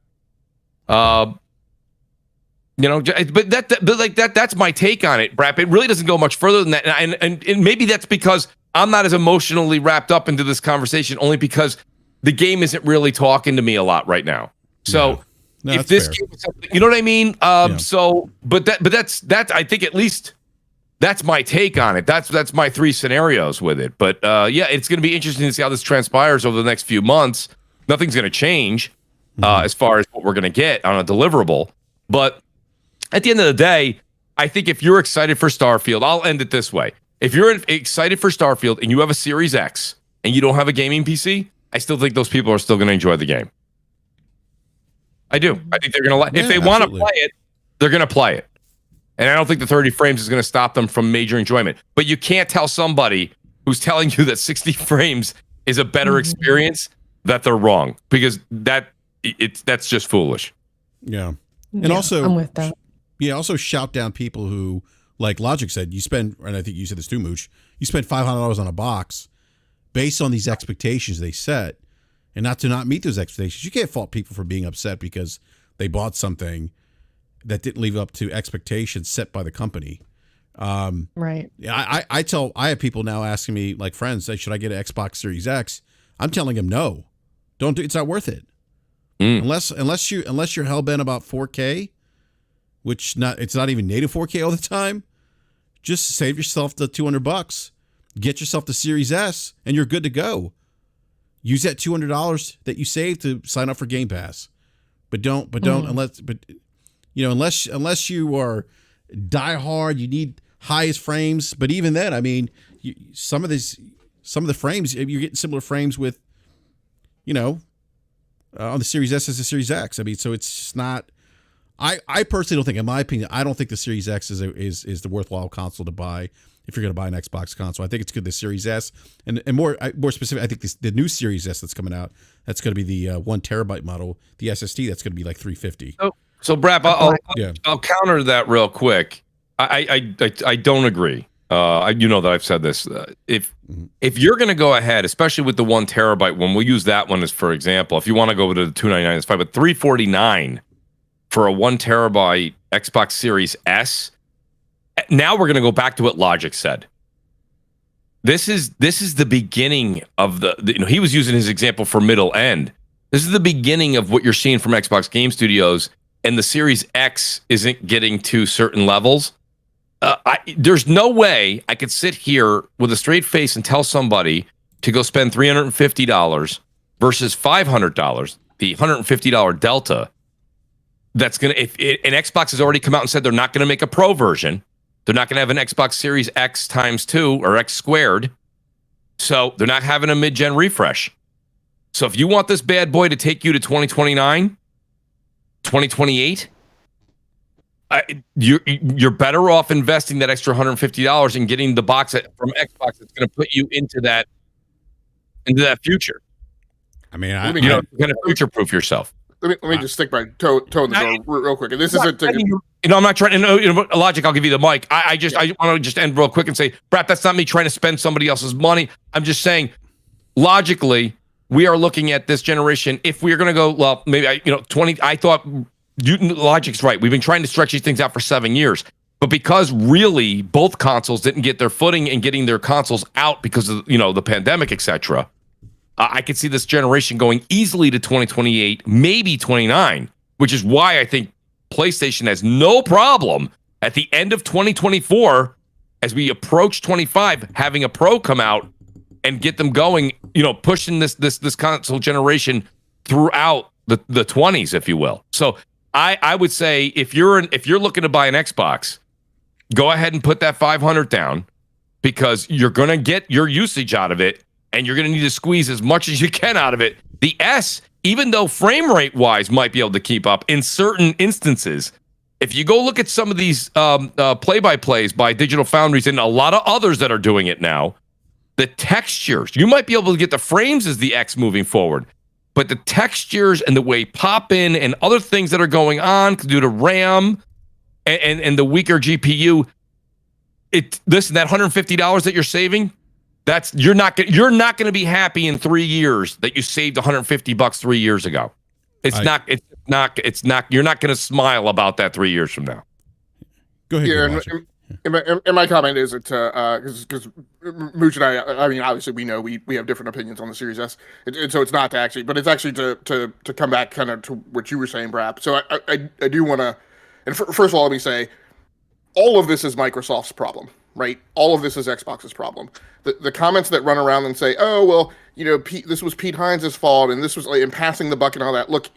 But that's my take on it, Brap. It really doesn't go much further than that, and maybe that's because I'm not as emotionally wrapped up into this conversation, only because the game isn't really talking to me a lot right now. So if this game was something, you know what I mean? So, but that's I think at least that's my take on it. That's my 3 scenarios with it. But yeah, it's going to be interesting to see how this transpires over the next few months. Nothing's going to change as far as what we're going to get on a deliverable. But at the end of the day, I think if you're excited for Starfield, I'll end it this way. If you're excited for Starfield and you have a Series X and you don't have a gaming PC, I still think those people are still going to enjoy the game. I do. I think they're going to if they want to play it, they're going to play it. And I don't think the 30 frames is going to stop them from major enjoyment. But you can't tell somebody who's telling you that 60 frames is a better experience that they're wrong, because that's just foolish. Yeah. And also, I'm with that. Yeah, also shout down people who, like Logic said, you spend, and I think you said this too, Mooch, you spend $500 on a box based on these expectations they set, and not meet those expectations. You can't fault people for being upset because they bought something that didn't live up to expectations set by the company. Right. I have people now asking me, like friends, say, should I get an Xbox Series X? I'm telling them no. Don't do. It's not worth it. Unless you're hell-bent about 4K, which it's not even native 4K all the time. Just save yourself the $200, get yourself the Series S, and you're good to go. Use that $200 that you saved to sign up for Game Pass, but don't unless you are diehard, you need highest frames. But even then, I mean, some of the frames, you're getting similar frames with, on the Series S as the Series X. I mean, so it's not. I personally don't think, in my opinion, I don't think the Series X is the worthwhile console to buy if you're going to buy an Xbox console. I think it's good the Series S, and more specific, I think the new Series S that's coming out, that's going to be the 1 terabyte model, the SSD, that's going to be like $350. So BRAP, I'll counter that real quick. I don't agree. You know that I've said this. If you're going to go ahead, especially with the 1 terabyte one, we'll use that one as for example. If you want to go to the $299, it's fine. But $349 for a 1 terabyte Xbox Series S. Now we're going to go back to what Logic said. This is the beginning of he was using his example for middle end. This is the beginning of what you're seeing from Xbox Game Studios, and the Series X isn't getting to certain levels. There's no way I could sit here with a straight face and tell somebody to go spend $350 versus $500, the $150 delta. That's going to, and Xbox has already come out and said they're not going to make a pro version. They're not going to have an Xbox Series X times 2 or X squared. So they're not having a mid-gen refresh. So if you want this bad boy to take you to 2029, 2028, you're better off investing that extra $150 and getting the box from Xbox that's going to put you into that future. I mean, you're going to future-proof yourself. Let me just stick my toe in the door real quick. And this isn't. I'm not trying to. Logic. I'll give you the mic. I want to just end real quick and say, BRAP, that's not me trying to spend somebody else's money. I'm just saying, logically, we are looking at this generation. If we are going to go, well, maybe 20. I thought Logic's right. We've been trying to stretch these things out for 7 years, but because really both consoles didn't get their footing and getting their consoles out because of the pandemic, etc. I could see this generation going easily to 2028, maybe 29, which is why I think PlayStation has no problem at the end of 2024, as we approach 25, having a Pro come out and get them going, pushing this console generation throughout the 20s, if you will. So I would say if you're looking to buy an Xbox, go ahead and put that $500 down, because you're going to get your usage out of it. And you're going to need to squeeze as much as you can out of it. The S, even though frame rate wise might be able to keep up in certain instances, if you go look at some of these play-by-plays by Digital Foundries and a lot of others that are doing it now, the textures, you might be able to get the frames as the X moving forward, but the textures and the way pop in and other things that are going on due to RAM and the weaker GPU, that $150 that you're saving, you're not going to be happy in 3 years that you saved $150 3 years ago. You're not going to smile about that 3 years from now. Go ahead. And my comment is that because Mooch and I mean, obviously we know we have different opinions on the Series S, and so it's not to actually, but it's actually to come back kind of to what you were saying, Brap. So I do want to, and first of all, let me say, all of this is Microsoft's problem, right? All of this is Xbox's problem. The comments that run around and say, oh well, this was Pete Hines' fault, and this was like in passing the buck and all that. Look,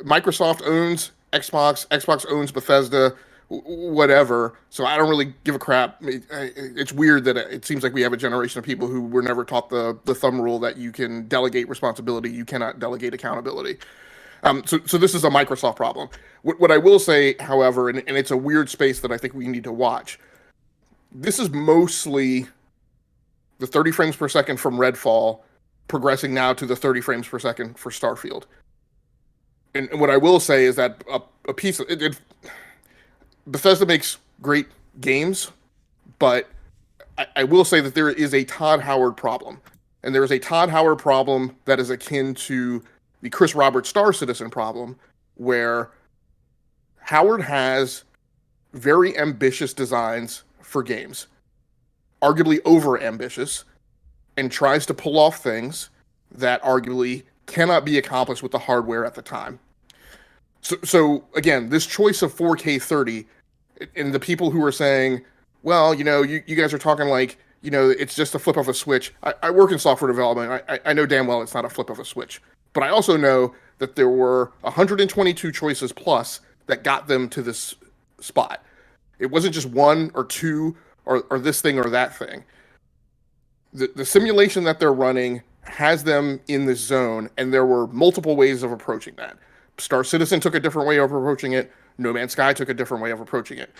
Microsoft owns Xbox, Xbox owns Bethesda, whatever. So I don't really give a crap. It's weird that it seems like we have a generation of people who were never taught the thumb rule that you can delegate responsibility, you cannot delegate accountability. So this is a Microsoft problem. What I will say, however, and it's a weird space that I think we need to watch, this is mostly the 30 frames per second from Redfall progressing now to the 30 frames per second for Starfield. And what I will say is that a piece of it Bethesda makes great games, but I will say that there is a Todd Howard problem. And there is a Todd Howard problem that is akin to the Chris Roberts Star Citizen problem, where Howard has very ambitious designs for games, arguably over ambitious, and tries to pull off things that arguably cannot be accomplished with the hardware at the time. So again, this choice of 4K 30, and the people who are saying, well, you guys are talking like, it's just a flip of a switch. I work in software development. I know damn well it's not a flip of a switch. But I also know that there were 122 choices plus that got them to this spot. It wasn't just one or two or this thing or that thing. The simulation that they're running has them in this zone, and there were multiple ways of approaching that. Star Citizen took a different way of approaching it. No Man's Sky took a different way of approaching it.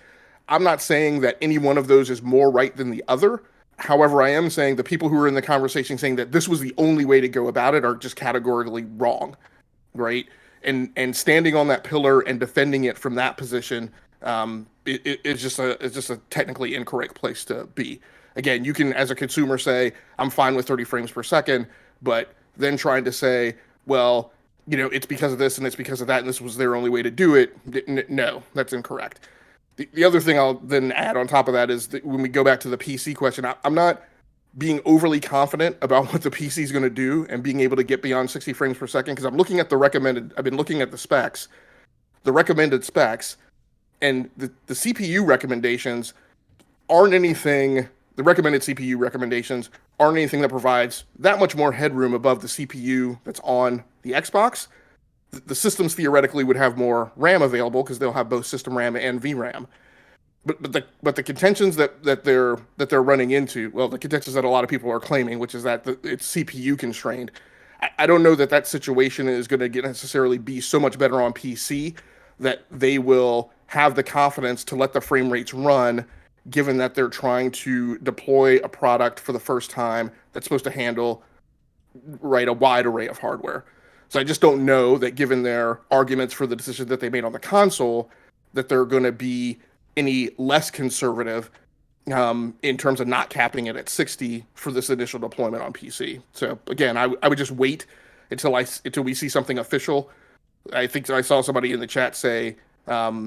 I'm not saying that any one of those is more right than the other. However, I am saying the people who are in the conversation saying that this was the only way to go about it are just categorically wrong, right? And standing on that pillar and defending it from that position, it's just a technically incorrect place to be. Again, you can, as a consumer, say I'm fine with 30 frames per second, but then trying to say, well, it's because of this and it's because of that, and this was their only way to do it. No, that's incorrect. The other thing I'll then add on top of that is that when we go back to the PC question, I'm not being overly confident about what the PC is going to do and being able to get beyond 60 frames per second, because I'm looking at I've been looking at the recommended specs, and the CPU recommendations aren't anything, the recommended CPU recommendations aren't anything that provides that much more headroom above the CPU that's on the Xbox. The systems theoretically would have more RAM available because they'll have both system RAM and VRAM. But the contentions that they're running into, well, the contentions that a lot of people are claiming, which is that it's CPU constrained. I don't know that situation is going to necessarily be so much better on PC that they will have the confidence to let the frame rates run, given that they're trying to deploy a product for the first time that's supposed to handle a wide array of hardware. So I just don't know that, given their arguments for the decision that they made on the console, that they're going to be any less conservative in terms of not capping it at 60 for this initial deployment on PC. So again, I would just wait until we see something official. I think I saw somebody in the chat say, what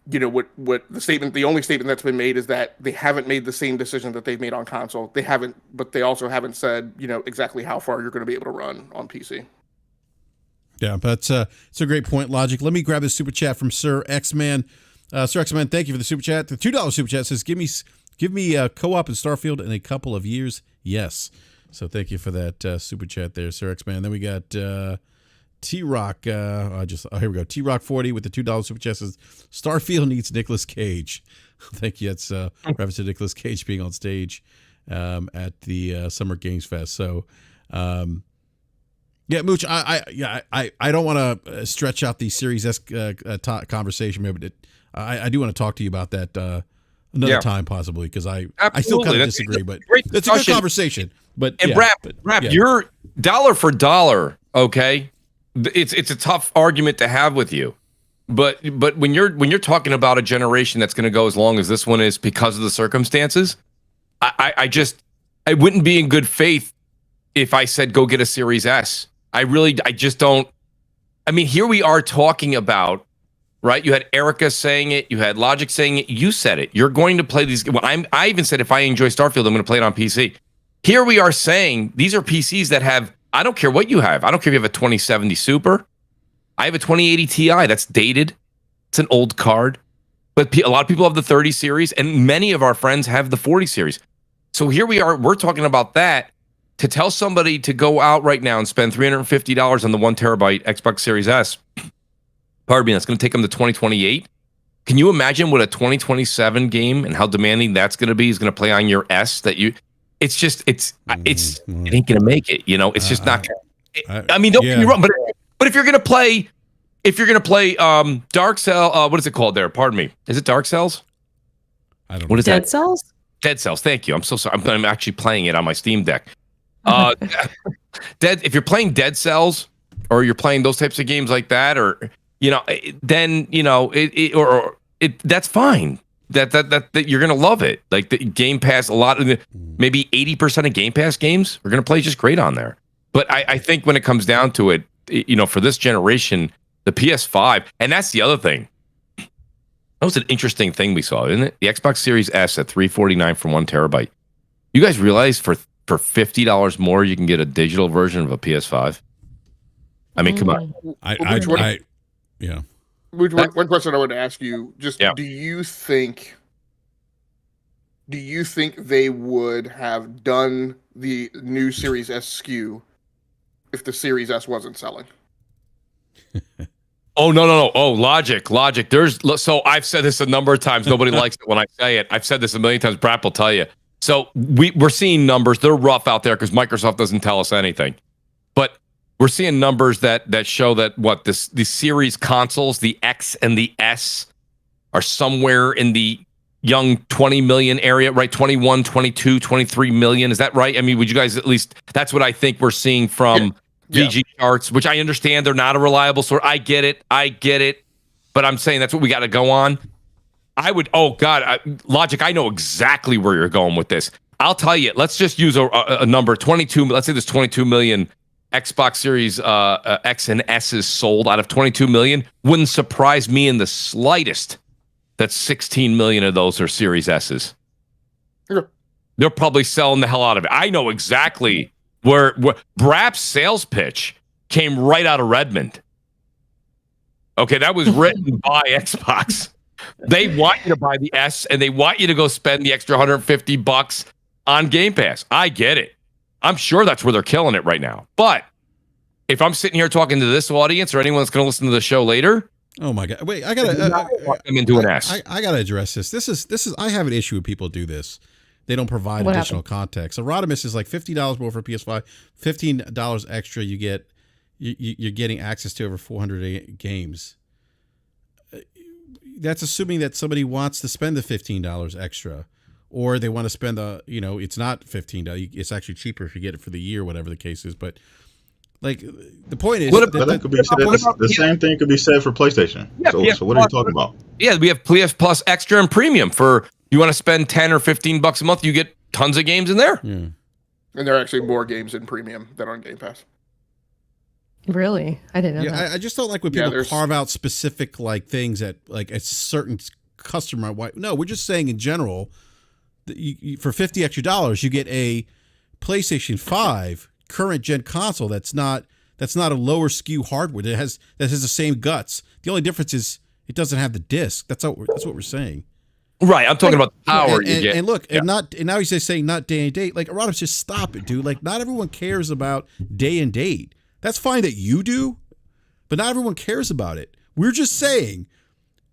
the only statement that's been made is that they haven't made the same decision that they've made on console. They haven't, but they also haven't said, exactly how far you're going to be able to run on PC. Yeah, but it's a great point, Logic. Let me grab this super chat from Sir X-Man. Sir X-Man, thank you for the super chat. The $2 super chat says, give me a co-op in Starfield in a couple of years. Yes. So thank you for that super chat there, Sir X-Man. Then we got T-Rock. Here we go. T-Rock 40 with the $2 super chat says, Starfield needs Nicolas Cage. Thank you. That's reference to Nicolas Cage being on stage at the Summer Games Fest. So, yeah, Mooch, I don't want to stretch out the Series S conversation, but I do want to talk to you about that another time possibly, because I still kind of disagree, but it's a good conversation. But and Rap, you're dollar for dollar, okay? It's a tough argument to have with you, but when you're talking about a generation that's going to go as long as this one is because of the circumstances, I wouldn't be in good faith if I said go get a Series S. I just don't. I mean, here we are talking about right? You had Erica saying it. You had Logic saying it. You said it. You're going to play these. Well, I even said if I enjoy Starfield, I'm going to play it on PC. Here we are saying these are PCs that have, I don't care what you have. I don't care if you have a 2070 Super. I have a 2080 Ti. That's dated. It's an old card. But a lot of people have the 30 series, and many of our friends have the 40 series. So here we are. We're talking about that. To tell somebody to go out right now and spend $350 on the 1 terabyte Xbox Series S, pardon me, that's going to take them to 2028. Can you imagine what a 2027 game and how demanding that's going to be? Is going to play on your S that you? It ain't going to make it. You know, it's just not. I mean, don't get me wrong, but if you're going to play, Dark Cell, what is it called there? Pardon me, is it Dark Cells? I don't know. What is Dead that? Cells? Dead Cells. Thank you. I'm so sorry. I'm actually playing it on my Steam Deck. If you're playing Dead Cells or you're playing those types of games like that, or then that's fine. That you're gonna love it. Like the Game Pass, maybe 80% of Game Pass games are gonna play just great on there. But I think when it comes down to it, for this generation, the PS5, and that's the other thing. That was an interesting thing we saw, isn't it? The Xbox Series S at $349 for 1 terabyte. You guys realize for $50 more, you can get a digital version of a PS5. I mean, come on. Yeah. One question I would ask you: do you think they would have done the new Series S SKU if the Series S wasn't selling? Oh, no. Oh, logic. So I've said this a number of times. Nobody likes it when I say it. I've said this a million times. BRAP will tell you. So we're seeing numbers. They're rough out there because Microsoft doesn't tell us anything. But we're seeing numbers that show that the series consoles, the X and the S, are somewhere in the young 20 million area, right? 21, 22, 23 million. Is that right? I mean, would you guys at least, that's what I think we're seeing from VG charts, which I understand they're not a reliable source. I get it. But I'm saying that's what we got to go on. Logic, I know exactly where you're going with this. I'll tell you, let's just use a number, 22. Let's say there's 22 million Xbox Series X and S's sold out of 22 million. Wouldn't surprise me in the slightest that 16 million of those are Series S's. Yeah. They're probably selling the hell out of it. I know exactly where BRAP's sales pitch came right out of Redmond. Okay, that was written by Xbox. They want you to buy the S, and they want you to go spend the extra $150 on Game Pass. I get it. I'm sure that's where they're killing it right now. But if I'm sitting here talking to this audience or anyone that's going to listen to the show later, oh my God! Wait, I gotta them into an S. I gotta address this. This is. I have an issue with people do this. They don't provide additional context. Erodimus is like $50 more for PS5, $15 extra. You're getting access to over 400 games. That's assuming that somebody wants to spend the $15 extra, or they want to spend it's not $15. It's actually cheaper if you get it for the year, whatever the case is. But like the point is, that could be said. The same thing could be said for PlayStation. So what are you talking about? Yeah, we have PS Plus Extra and Premium for you want to spend $10 or $15 a month. You get tons of games in there. Yeah. And there are actually more games in Premium than on Game Pass. Really? I didn't know that. I just don't like when people carve out specific things that a certain customer. No, we're just saying in general that for $50 extra, you get a PlayStation 5 current gen console that's not a lower SKU hardware that has the same guts. The only difference is it doesn't have the disc. That's what we're saying. Right, I'm talking about the power you get. And look, and now he's just saying not day and date. Like, Erotimus, just stop it, dude. Like, not everyone cares about day and date. That's fine that you do, but not everyone cares about it. We're just saying,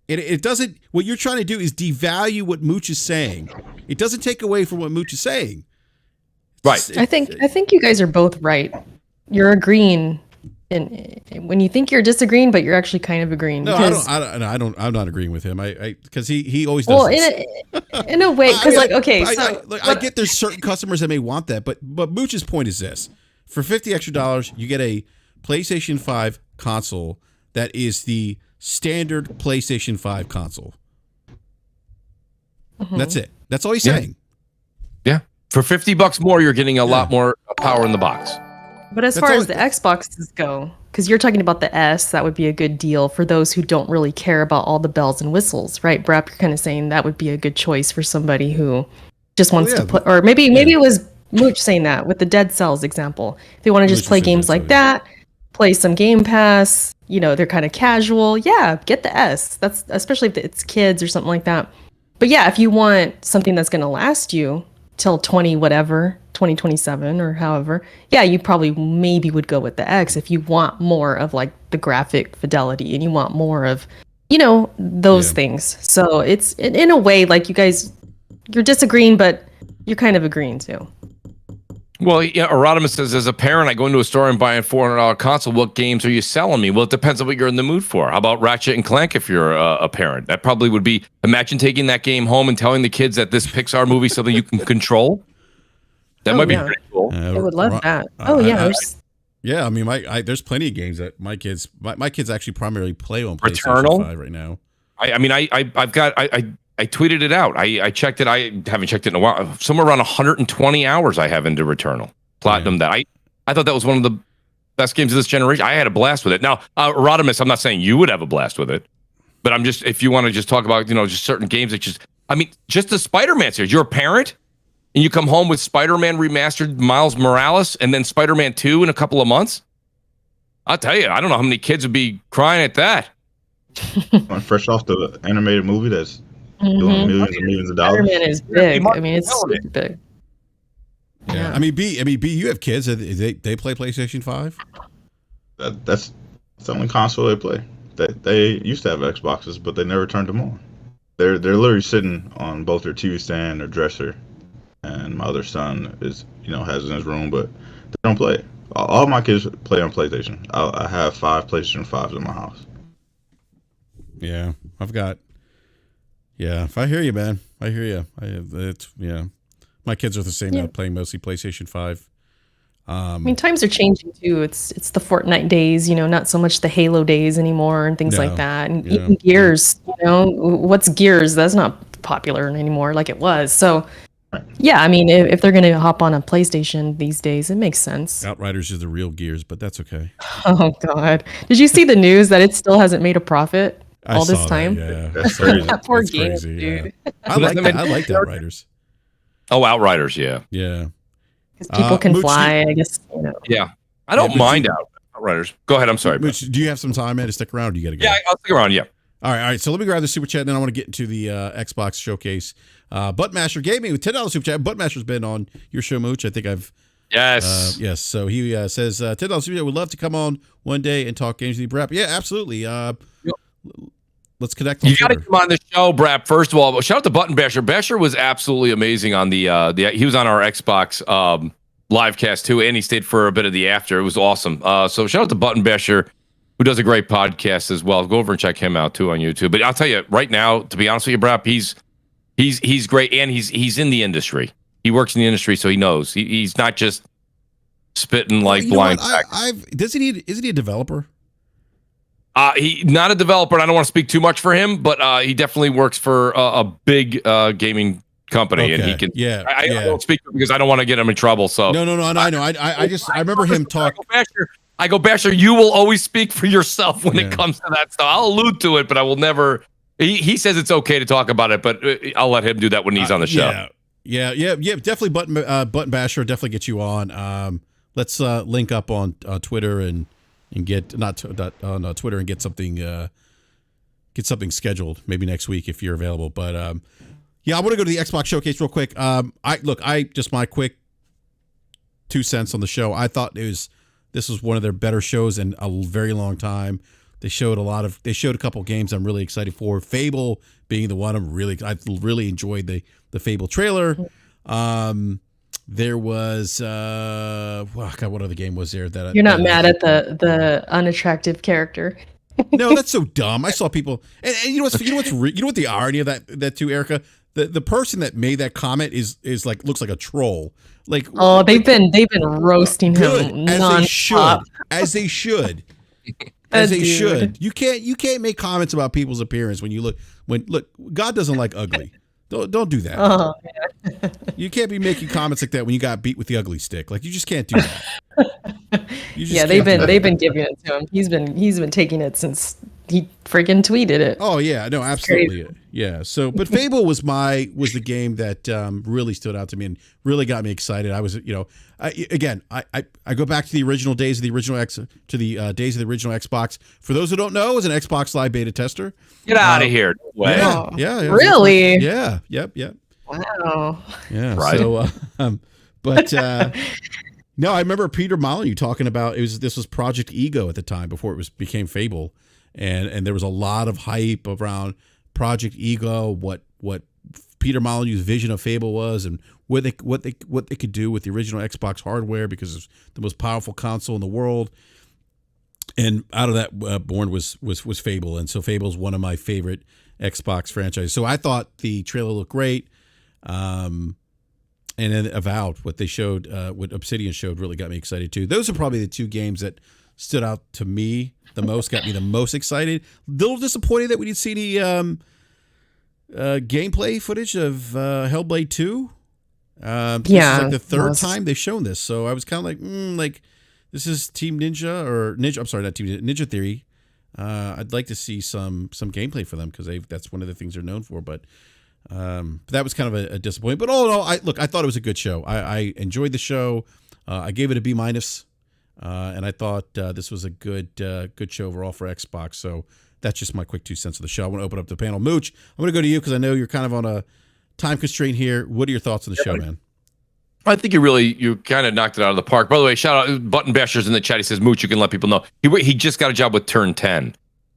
it doesn't. What you're trying to do is devalue what Mooch is saying. It doesn't take away from what Mooch is saying. Right. I think you guys are both right. You're agreeing, and when you think you're disagreeing, but you're actually kind of agreeing. No, I don't. I'm not agreeing with him. Because he always does. Well, in a way, because I get there's certain customers that may want that, but Mooch's point is this: for $50 extra, you get a PlayStation 5 console that is the standard PlayStation 5 console. Mm-hmm. That's it. That's all he's saying. Yeah. For $50 more, you're getting a lot more power in the box. But as far as the Xboxes go, because you're talking about the S, that would be a good deal for those who don't really care about all the bells and whistles, right? BRAP, you're kind of saying that would be a good choice for somebody who just wants to play, or maybe it was Mooch saying that with the Dead Cells example. They want to just play games like that, play some Game Pass, they're kind of casual. Yeah, get the S. That's especially if it's kids or something like that. But yeah, if you want something that's going to last you till 2027 or however, yeah, you probably maybe would go with the X if you want more of like the graphic fidelity and you want more of, those things. So it's in a way like you guys, you're disagreeing, but you're kind of agreeing too. Well, yeah, Erodimus says, as a parent, I go into a store and buy a $400 console. What games are you selling me? Well, it depends on what you're in the mood for. How about Ratchet and Clank if you're a parent? That probably would be, imagine taking that game home and telling the kids that this Pixar movie is something you can control. That might be pretty cool. I would love that. Yeah, I mean, there's plenty of games that my kids actually primarily play on PlayStation 5 right now. I tweeted it out. I checked it. I haven't checked it in a while. Somewhere around 120 hours I have into Returnal. Platinum that. I thought that was one of the best games of this generation. I had a blast with it. Now, Rodimus, I'm not saying you would have a blast with it, but I'm just, if you want to just talk about, just certain games that just the Spider-Man series. You're a parent and you come home with Spider-Man remastered Miles Morales and then Spider-Man 2 in a couple of months. I'll tell you, I don't know how many kids would be crying at that. Fresh off the animated movie that's doing millions and millions of dollars. Spider-Man is big. I mean, it's super big. Yeah. I mean, B, you have kids. They play PlayStation 5? That's the only console they play. They used to have Xboxes, but they never turned them on. They're literally sitting on both their TV stand, their dresser, and my other son has it in his room, but they don't play it. All my kids play on PlayStation. I have 5 PlayStation 5s in my house. Yeah, if I hear you, man. I hear you. My kids are the same now, playing mostly PlayStation 5. I mean, times are changing too. It's the Fortnite days, not so much the Halo days anymore and things like that. And even Gears, what's Gears? That's not popular anymore like it was. So, yeah, I mean, if they're going to hop on a PlayStation these days, it makes sense. Outriders is the real Gears, but that's okay. Oh, God. Did you see the news that it still hasn't made a profit all this time? That, yeah. That's crazy. That poor that's game, crazy, dude. Yeah. I like Outriders. Oh, Outriders, yeah. Yeah. Because people can fly, I guess. Yeah. I don't mind Outriders. Go ahead, I'm sorry. Mooch, do you have some time, man, to stick around? Or do you got to go? Yeah, I'll stick around, yeah. All right. So let me grab the super chat, and then I want to get into the Xbox showcase. Buttmaster gave me with $10 super chat. Buttmaster's been on your show, Mooch. I think I've. Yes. Yes. So he says $10 super chat. Would love to come on one day and talk games with you, BRAP. Yeah, absolutely. Let's connect. You got to come on the show, BRAP. First of all, shout out to Button Basher. Basher was absolutely amazing on the he was on our Xbox live cast too, and he stayed for a bit of the after. It was awesome. So shout out to Button Basher, who does a great podcast as well. Go over and check him out too on YouTube. But I'll tell you right now, to be honest with you, BRAP, he's great, and he's in the industry. He works in the industry, so he knows. He's not just spitting like blind. Isn't he a developer? He's not a developer, and I don't want to speak too much for him, but he definitely works for a big gaming company, and he can. I don't speak because I don't want to get him in trouble. So no, I know. I remember him talk. I go, Basher, you will always speak for yourself when it comes to that stuff. I'll allude to it, but I will never. He says it's okay to talk about it, but I'll let him do that when he's on the show. Yeah. Definitely, Button Basher definitely get you on. Let's link up on Twitter and get on Twitter and get something scheduled maybe next week if you're available. But I want to go to the Xbox showcase real quick. I just my quick 2 cents on the show. I thought this was one of their better shows in a very long time. They showed a couple games I'm really excited for. Fable being the one I really enjoyed the Fable trailer. There was what other game was there that you're not mad at the unattractive character? No, that's so dumb. I saw people, and you know what the irony of that too, Erica. The person that made that comment is like looks like a troll. Like they've been roasting him nonstop. As they should. As they should. You can't make comments about people's appearance look. God doesn't like ugly. Don't do that. Oh, yeah. You can't be making comments like that when you got beat with the ugly stick. Like, you just can't do that. Yeah, they've been giving it to him. He's been taking it since he freaking tweeted it. Oh yeah, no, absolutely, yeah. So, but Fable was the game that really stood out to me and really got me excited. I was, I go back to the original days of the original days of the original Xbox. For those who don't know, as an Xbox Live beta tester, get out of here. No way. Yeah, really? Yeah, yep. Wow. Yeah. Right. So, but no, I remember Peter Molyneux talking about this was Project Ego at the time before it became Fable. And there was a lot of hype around Project Ego, what Peter Molyneux's vision of Fable was, and what they could do with the original Xbox hardware because it's the most powerful console in the world. And out of that born was Fable, and so Fable is one of my favorite Xbox franchises. So I thought the trailer looked great, and then Avowed, what they showed, what Obsidian showed, really got me excited too. Those are probably the two games that stood out to me the most, got me the most excited. Little disappointed that we didn't see any gameplay footage of Hellblade 2. This is like the third time they've shown this, so I was kind of like, this is Team Ninja or Ninja. I'm sorry, not Team Ninja Theory. I'd like to see some gameplay for them because that's one of the things they're known for. But that was kind of a disappointment. But all in all, I thought it was a good show. I enjoyed the show. I gave it a B-. And I thought this was a good show overall for Xbox. So that's just my quick 2 cents of the show. I want to open up the panel. Mooch, I'm going to go to you because I know you're kind of on a time constraint here. What are your thoughts on the show, man? I think you kind of knocked it out of the park. By the way, shout out Button Bashers in the chat. He says, Mooch, you can let people know. He just got a job with Turn 10.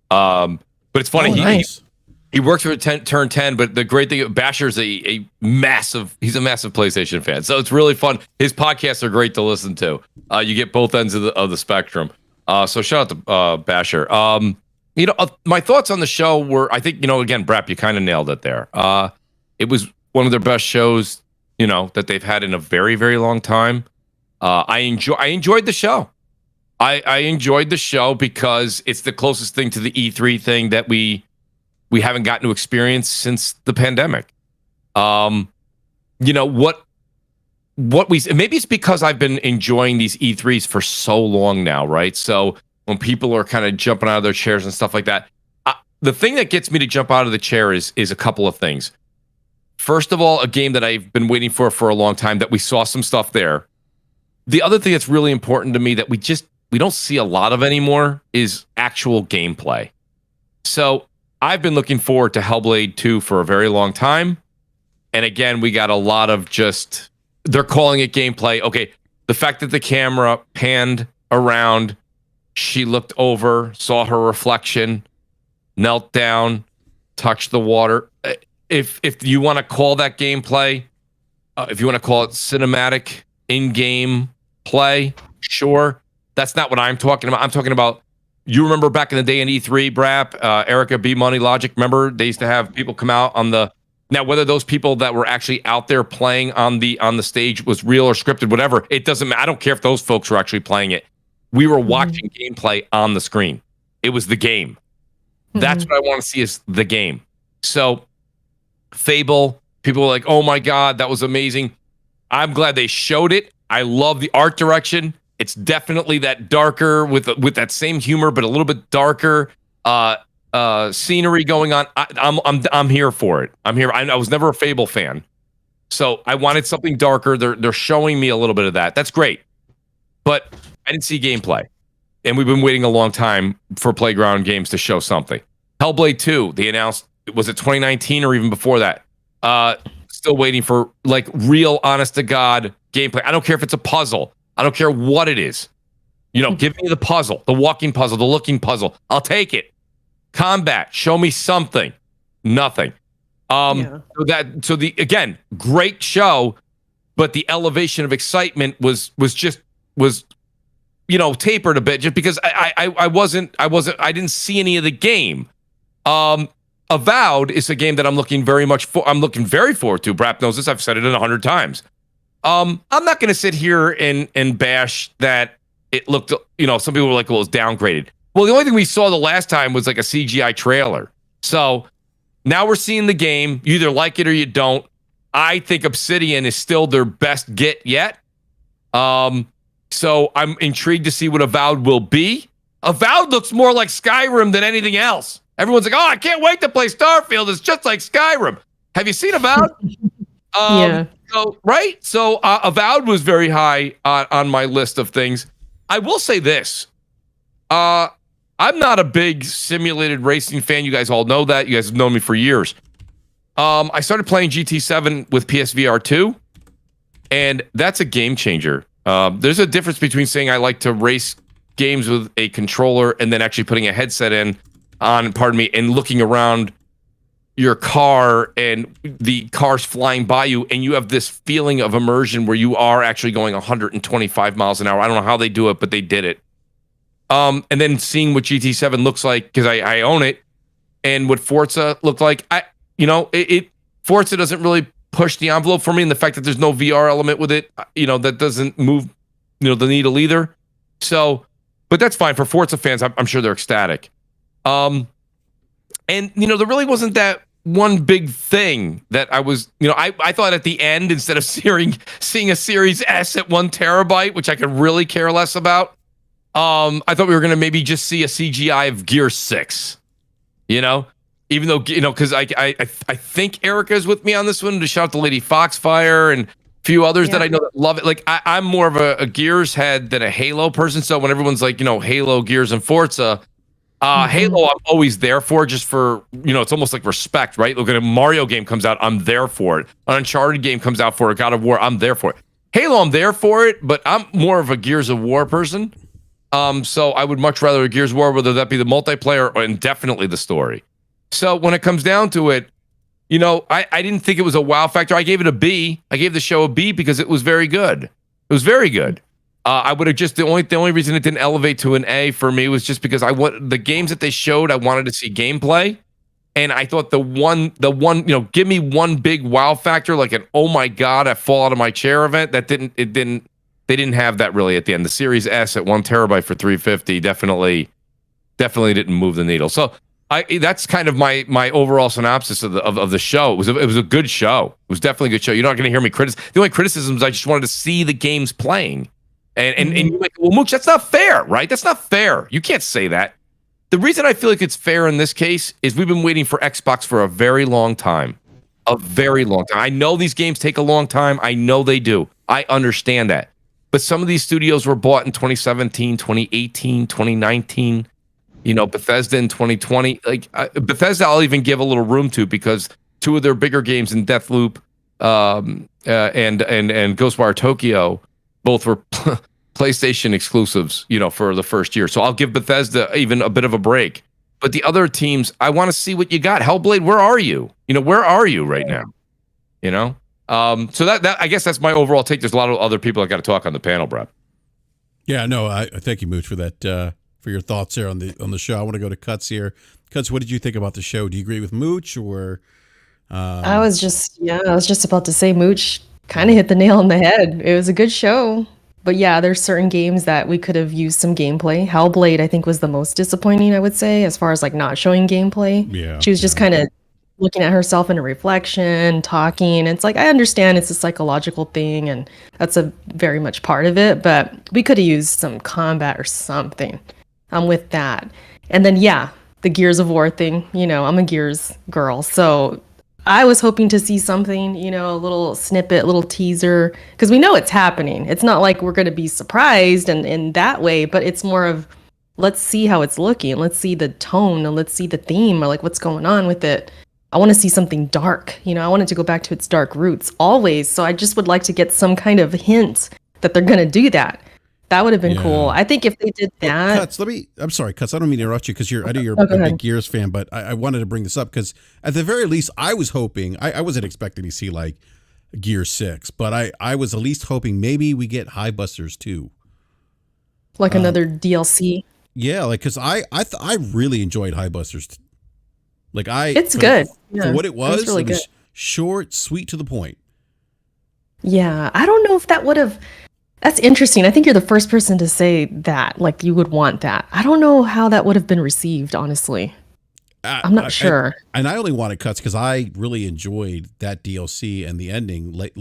But it's funny. Nice. He works for Turn 10, but the great thing, Basher's he's a massive PlayStation fan. So it's really fun. His podcasts are great to listen to. You get both ends of the spectrum. So shout out to Basher. My thoughts on the show were, I think, again, BRAP, you kind of nailed it there. It was one of their best shows, that they've had in a very, very long time. I enjoyed the show. I enjoyed the show because it's the closest thing to the E3 thing that we haven't gotten to experience since the pandemic. Maybe it's because I've been enjoying these E3s for so long now, right? So when people are kind of jumping out of their chairs and stuff like that, the thing that gets me to jump out of the chair is a couple of things. First of all, a game that I've been waiting for a long time, that we saw some stuff there. The other thing that's really important to me that we don't see a lot of anymore is actual gameplay. So I've been looking forward to Hellblade 2 for a very long time. And again, we got a lot of they're calling it gameplay. Okay, the fact that the camera panned around, she looked over, saw her reflection, knelt down, touched the water. If you want to call that gameplay, if you want to call it cinematic in-game play, sure. That's not what I'm talking about. I'm talking about, you remember back in the day in E3, BRAP, Erica, B Money, Logic, remember they used to have people come out on the, now whether those people that were actually out there playing on the stage was real or scripted, whatever, it doesn't matter. I don't care if those folks were actually playing it. We were watching gameplay on the screen. It was the game. That's what I want to see, is the game. So Fable, people were like, oh my God, that was amazing. I'm glad they showed it. I love the art direction. It's definitely that darker with that same humor, but a little bit darker scenery going on. I'm here for it. I'm here. I was never a Fable fan, so I wanted something darker. They're showing me a little bit of that. That's great, but I didn't see gameplay, and we've been waiting a long time for Playground Games to show something. Hellblade 2, they announced, was it 2019 or even before that? Still waiting for like real, honest to God gameplay. I don't care if it's a puzzle. I don't care what it is. Give me the puzzle, the walking puzzle, the looking puzzle. I'll take it. Combat, show me something. Nothing. Again, great show, but the elevation of excitement was tapered a bit just because I didn't see any of the game. Avowed is a game that I'm looking very forward to. BRAP knows this. I've said it 100 times. I'm not going to sit here and bash that it looked, some people were like, well, it's downgraded. Well, the only thing we saw the last time was like a CGI trailer. So now we're seeing the game. You either like it or you don't. I think Obsidian is still their best get yet. So I'm intrigued to see what Avowed will be. Avowed looks more like Skyrim than anything else. Everyone's like, oh, I can't wait to play Starfield. It's just like Skyrim. Have you seen Avowed? Yeah. So, right? So Avowed was very high on my list of things. I will say this. I'm not a big simulated racing fan. You guys all know that. You guys have known me for years. I started playing GT7 with PSVR 2, and that's a game changer. There's a difference between saying I like to race games with a controller and then actually putting a headset on, and looking around your car and the cars flying by you, and you have this feeling of immersion where you are actually going 125 miles an hour. I don't know how they do it, but they did it. And then seeing what GT7 looks like, because I own it, and what Forza looked like, Forza doesn't really push the envelope for me, and the fact that there's no VR element with it, that doesn't move, the needle either. So, but that's fine for Forza fans. I'm sure they're ecstatic. And there really wasn't that one big thing that I was, I thought at the end, instead of seeing a Series S at 1 terabyte, which I could really care less about, I thought we were going to maybe just see a CGI of Gear 6, even though, because I think Erica's with me on this one, to shout out to Lady Foxfire and a few others that I know that love it. Like, I'm more of a Gears head than a Halo person. So when everyone's like, Halo, Gears, and Forza, Halo, I'm always there for, just for, it's almost like respect, right? Look, at a Mario game comes out, I'm there for it. An Uncharted game comes out for a God of War, I'm there for it. Halo, I'm there for it, but I'm more of a Gears of War person. So I would much rather a Gears of War, whether that be the multiplayer or definitely the story. So when it comes down to it, I didn't think it was a wow factor. I gave it a B. I gave the show a B because it was very good. It was very good. I would have just, the only reason it didn't elevate to an A for me was just because the games that they showed, I wanted to see gameplay. And I thought the one, give me one big wow factor, like an, oh my God, I fall out of my chair event. They didn't have that really at the end. The Series S at 1 terabyte for $350 definitely didn't move the needle. So that's kind of my overall synopsis of the show. It was a good show. It was definitely a good show. You're not going to hear me criticize. The only criticism is I just wanted to see the games playing. And you're like, well, Mooch, that's not fair, right? That's not fair. You can't say that. The reason I feel like it's fair in this case is we've been waiting for Xbox for a very long time. A very long time. I know these games take a long time. I know they do. I understand that. But some of these studios were bought in 2017, 2018, 2019. Bethesda in 2020. Like Bethesda, I'll even give a little room to, because 2 of their bigger games in Deathloop and Ghostwire Tokyo both were PlayStation exclusives, for the first year. So I'll give Bethesda even a bit of a break. But the other teams, I want to see what you got. Hellblade, where are you? Where are you right now? So that I guess that's my overall take. There's a lot of other people I got to talk on the panel, Brad. Yeah, no, I thank you, Mooch, for that. For your thoughts there on the show. I want to go to Cuts here. Cuts, what did you think about the show? Do you agree with Mooch, or? I was just about to say Mooch kind of hit the nail on the head. It was a good show, but yeah, there's certain games that we could have used some gameplay. Hellblade, I think, was the most disappointing, I would say, as far as like not showing gameplay. Yeah, she was just kind of looking at herself in a reflection, talking. It's like, I understand it's a psychological thing, and that's a very much part of it, but we could have used some combat or something. I'm with that. And then, yeah, the Gears of War thing, I'm a Gears girl. So I was hoping to see something, a little snippet, little teaser, because we know it's happening. It's not like we're going to be surprised and in that way, but it's more of, let's see how it's looking. Let's see the tone, and let's see the theme, or like what's going on with it. I want to see something dark. I want it to go back to its dark roots always. So I just would like to get some kind of hint that they're going to do that. That would have been cool. I think if they did that. Cuts, I'm sorry, Cuts. I don't mean to interrupt you, because I know you're a big Gears fan, but I wanted to bring this up because at the very least, I was hoping, I wasn't expecting to see like Gear 6, but I was at least hoping maybe we get High Busters 2. Like another DLC. Yeah, like, because I really enjoyed High Busters. Like it's good. For what it was really it was short, sweet, to the point. Yeah, I don't know if that would have. That's interesting. I think you're the first person to say that, like you would want that. I don't know how that would have been received, honestly. I'm not sure. And I only wanted Cuts because I really enjoyed that DLC, and the ending led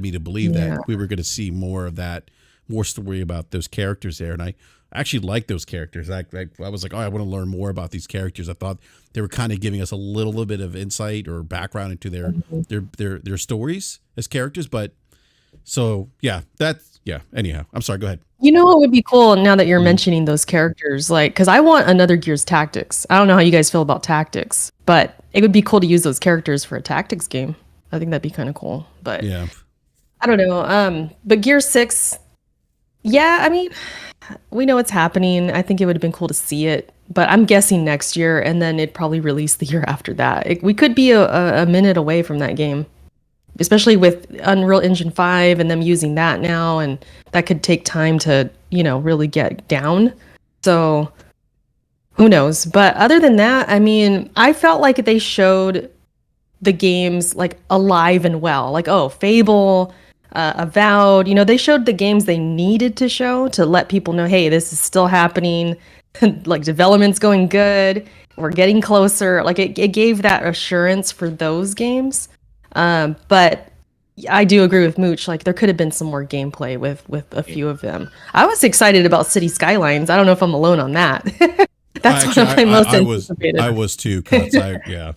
me to believe that we were going to see more of that more story about those characters there, and I actually like those characters. I was like, oh, I want to learn more about these characters. I thought they were kind of giving us a little bit of insight or background into their stories as characters. But so yeah. Anyhow, I'm sorry. Go ahead. You know what would be cool now that you're mentioning those characters, like, because I want another Gears Tactics. I don't know how you guys feel about Tactics, but it would be cool to use those characters for a Tactics game. I think that'd be kind of cool. But Yeah. I don't know. But Gears 6, yeah, I mean, we know it's happening. I think it would have been cool to see it, but I'm guessing next year, and then it'd probably release the year after that. We could be a minute away from that game, especially with Unreal Engine 5 and them using that now, and that could take time to, really get down. So who knows? But other than that, I mean, I felt like they showed the games like alive and well. Like, oh, Fable, Avowed, they showed the games they needed to show to let people know, hey, this is still happening. Like, development's going good. We're getting closer. Like, it gave that assurance for those games. But I do agree with Mooch. Like, there could have been some more gameplay with a few of them. I was excited about City Skylines. I don't know if I'm alone on that. That's one of my most anticipated. I was too. Yeah.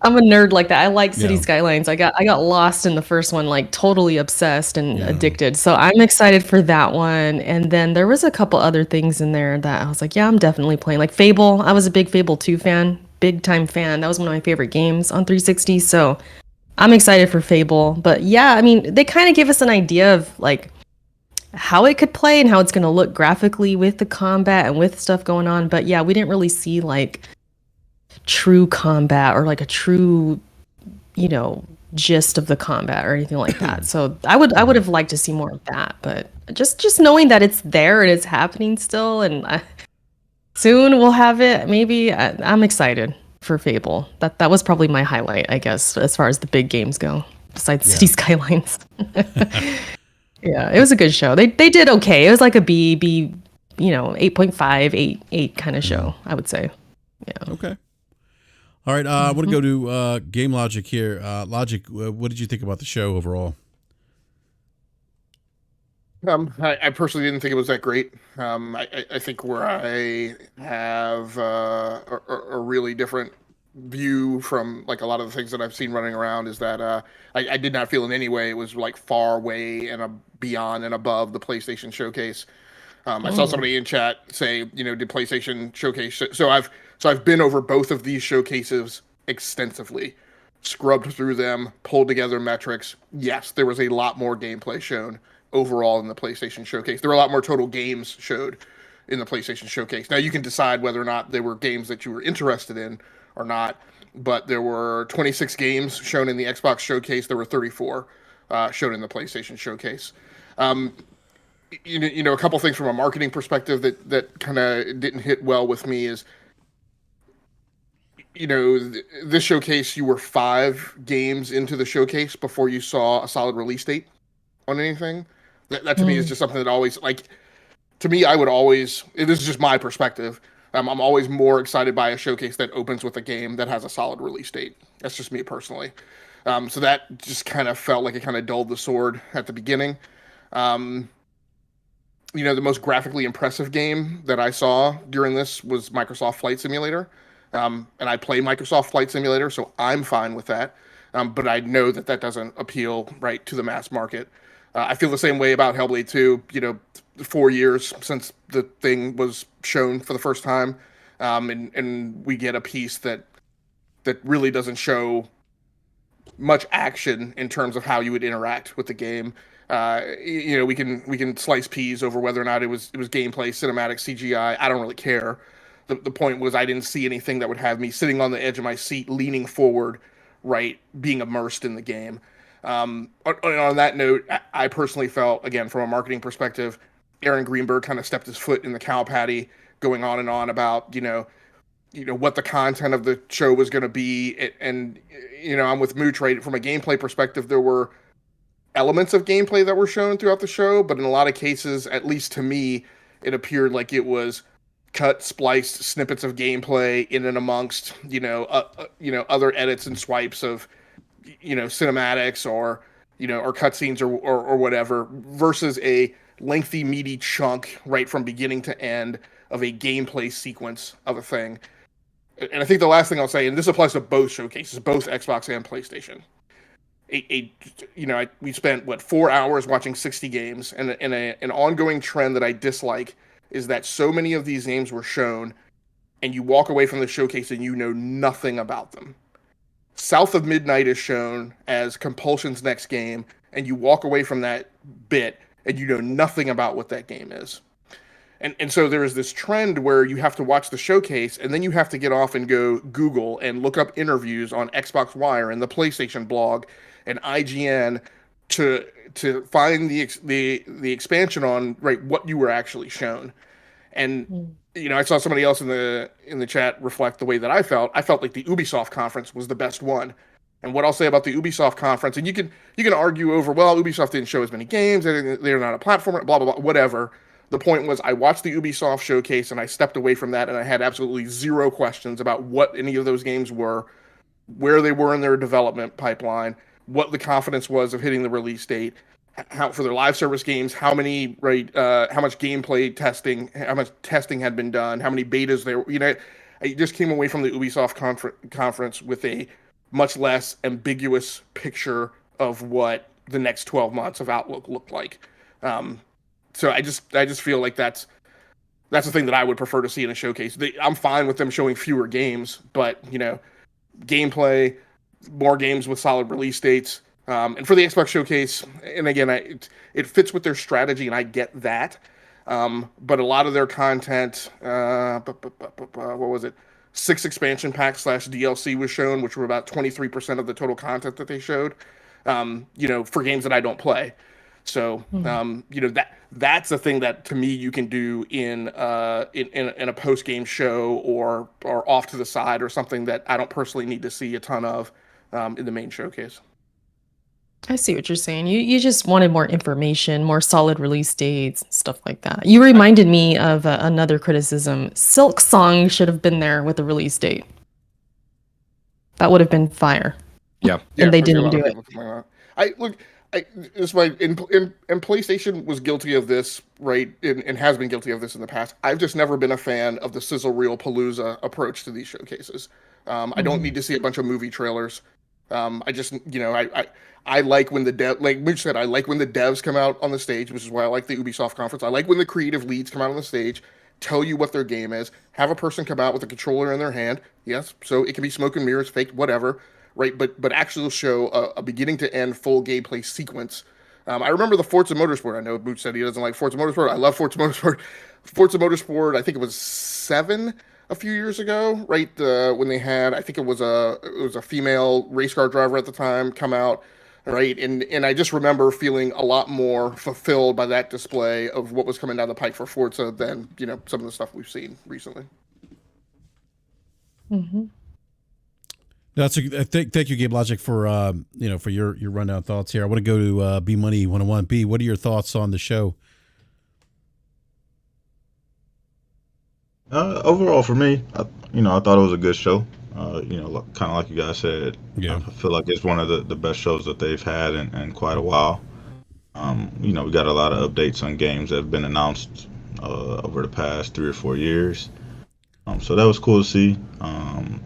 I'm a nerd like that. I like City Skylines. I got lost in the first one, like totally obsessed and addicted. So I'm excited for that one. And then there was a couple other things in there that I was like, yeah, I'm definitely playing. Like Fable. I was a big Fable 2 fan, big time fan. That was one of my favorite games on 360. So I'm excited for Fable. But yeah, I mean, they kind of give us an idea of like how it could play and how it's going to look graphically with the combat and with stuff going on. But yeah, we didn't really see like true combat or like a true, gist of the combat or anything like that. So I would have liked to see more of that. But just knowing that it's there and it's happening still, and soon we'll have it. Maybe I'm excited for Fable. That was probably my highlight, I guess, as far as the big games go, besides City Skylines. Yeah, it was a good show. They did okay. It was like a B, 8.5, 8 kind of show, I would say. Yeah. Okay. All right. I want to go to Game Logic here. Logic, what did you think about the show overall? I personally didn't think it was that great. I think where I have a really different view from like a lot of the things that I've seen running around is that I did not feel in any way it was like far away and beyond and above the PlayStation Showcase. I saw somebody in chat say, did PlayStation Showcase? So I've been over both of these showcases extensively, scrubbed through them, pulled together metrics. Yes, there was a lot more gameplay shown overall in the PlayStation Showcase. There were a lot more total games showed in the PlayStation Showcase. Now you can decide whether or not they were games that you were interested in or not, but there were 26 games shown in the Xbox Showcase. There were 34 shown in the PlayStation Showcase. A couple things from a marketing perspective that kind of didn't hit well with me is, this showcase, you were 5 games into the showcase before you saw a solid release date on anything. That to me is just something that always, like, to me, I would always, this is just my perspective, I'm always more excited by a showcase that opens with a game that has a solid release date. That's just me personally. So that just kind of felt like it kind of dulled the sword at the beginning. The most graphically impressive game that I saw during this was Microsoft Flight Simulator. And I play Microsoft Flight Simulator, so I'm fine with that. But I know that doesn't appeal right to the mass market. I feel the same way about Hellblade 2. 4 years since the thing was shown for the first time, and we get a piece that really doesn't show much action in terms of how you would interact with the game. We can slice peas over whether or not it was gameplay, cinematic, CGI. I don't really care. The point was I didn't see anything that would have me sitting on the edge of my seat, leaning forward, right, being immersed in the game. On that note, I personally felt, again, from a marketing perspective, Aaron Greenberg kind of stepped his foot in the cow patty, going on and on about, what the content of the show was going to be. And I'm with Mooch, right? From a gameplay perspective, there were elements of gameplay that were shown throughout the show, but in a lot of cases, at least to me, it appeared like it was cut, spliced snippets of gameplay in and amongst, other edits and swipes of, cinematics or cutscenes or whatever, versus a lengthy, meaty chunk right from beginning to end of a gameplay sequence of a thing. And I think the last thing I'll say, and this applies to both showcases, both Xbox and PlayStation. We spent 4 hours watching 60 games, and an ongoing trend that I dislike is that so many of these games were shown, and you walk away from the showcase and you know nothing about them. South of Midnight is shown as Compulsion's next game, and you walk away from that bit and you know nothing about what that game is. And so there is this trend where you have to watch the showcase and then you have to get off and go Google and look up interviews on Xbox Wire and the PlayStation blog and IGN to find the expansion on what you were actually shown. And I saw somebody else in the chat reflect the way that I felt. I felt like the Ubisoft conference was the best one. And what I'll say about the Ubisoft conference, and you can argue over, well, Ubisoft didn't show as many games, they're not a platformer, blah, blah, blah, whatever. The point was I watched the Ubisoft showcase and I stepped away from that and I had absolutely zero questions about what any of those games were, where they were in their development pipeline, what the confidence was of hitting the release date, how for their live service games, how much gameplay testing, how much testing had been done, how many betas there were. I just came away from the Ubisoft conference with a much less ambiguous picture of what the next 12 months of Outlook looked like. So I just feel like that's the thing that I would prefer to see in a showcase. I'm fine with them showing fewer games, but gameplay, more games with solid release dates. And for the Xbox showcase, and again, it fits with their strategy, and I get that. But a lot of their content, what was it? 6 expansion packs / DLC was shown, which were about 23% of the total content that they showed. For games that I don't play. So that's the thing that to me you can do in a post game show or off to the side or something that I don't personally need to see a ton of in the main showcase. I see what you're saying. You just wanted more information, more solid release dates, stuff like that. You reminded me of another criticism. Silk Song should have been there with a release date. That would have been fire. Yeah, and they didn't do it. And PlayStation was guilty of this, right? And has been guilty of this in the past. I've just never been a fan of the sizzle reel palooza approach to these showcases. I don't need to see a bunch of movie trailers. I like when like Mitch said, I like when the devs come out on the stage, which is why I like the Ubisoft conference. I like when the creative leads come out on the stage, tell you what their game is, have a person come out with a controller in their hand. Yes, so it can be smoke and mirrors, fake, whatever, right? But actually show a beginning to end full gameplay sequence. I remember the Forza Motorsport. I know Boots said he doesn't like Forza Motorsport. I love Forza Motorsport. Forza Motorsport, I think it was 7 a few years ago, right? When they had, I think it was a female race car driver at the time come out, right? And I just remember feeling a lot more fulfilled by that display of what was coming down the pike for Forza than some of the stuff we've seen recently. Mm-hmm. Thank you, Gabe Logic, for for your rundown thoughts here. I want to go to B Money 101. B, what are your thoughts on the show? Overall, for me, I thought it was a good show. Kind of like you guys said, yeah. I feel like it's one of the best shows that they've had in quite a while. We got a lot of updates on games that have been announced over the past 3 or 4 years. So that was cool to see.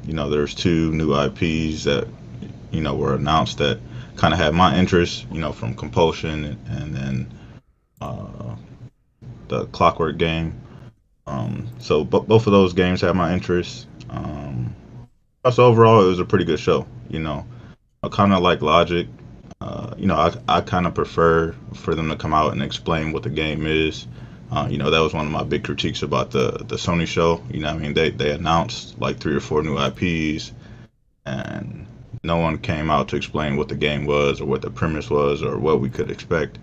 There's 2 new IPs that, were announced that kind of had my interest, from Compulsion and then the Clockwork game. So both of those games had my interest. So overall, it was a pretty good show. I kind of like Logic. I kind of prefer for them to come out and explain what the game is. That was one of my big critiques about the Sony show. They announced like 3 or 4 new IPs, and no one came out to explain what the game was or what the premise was or what we could expect.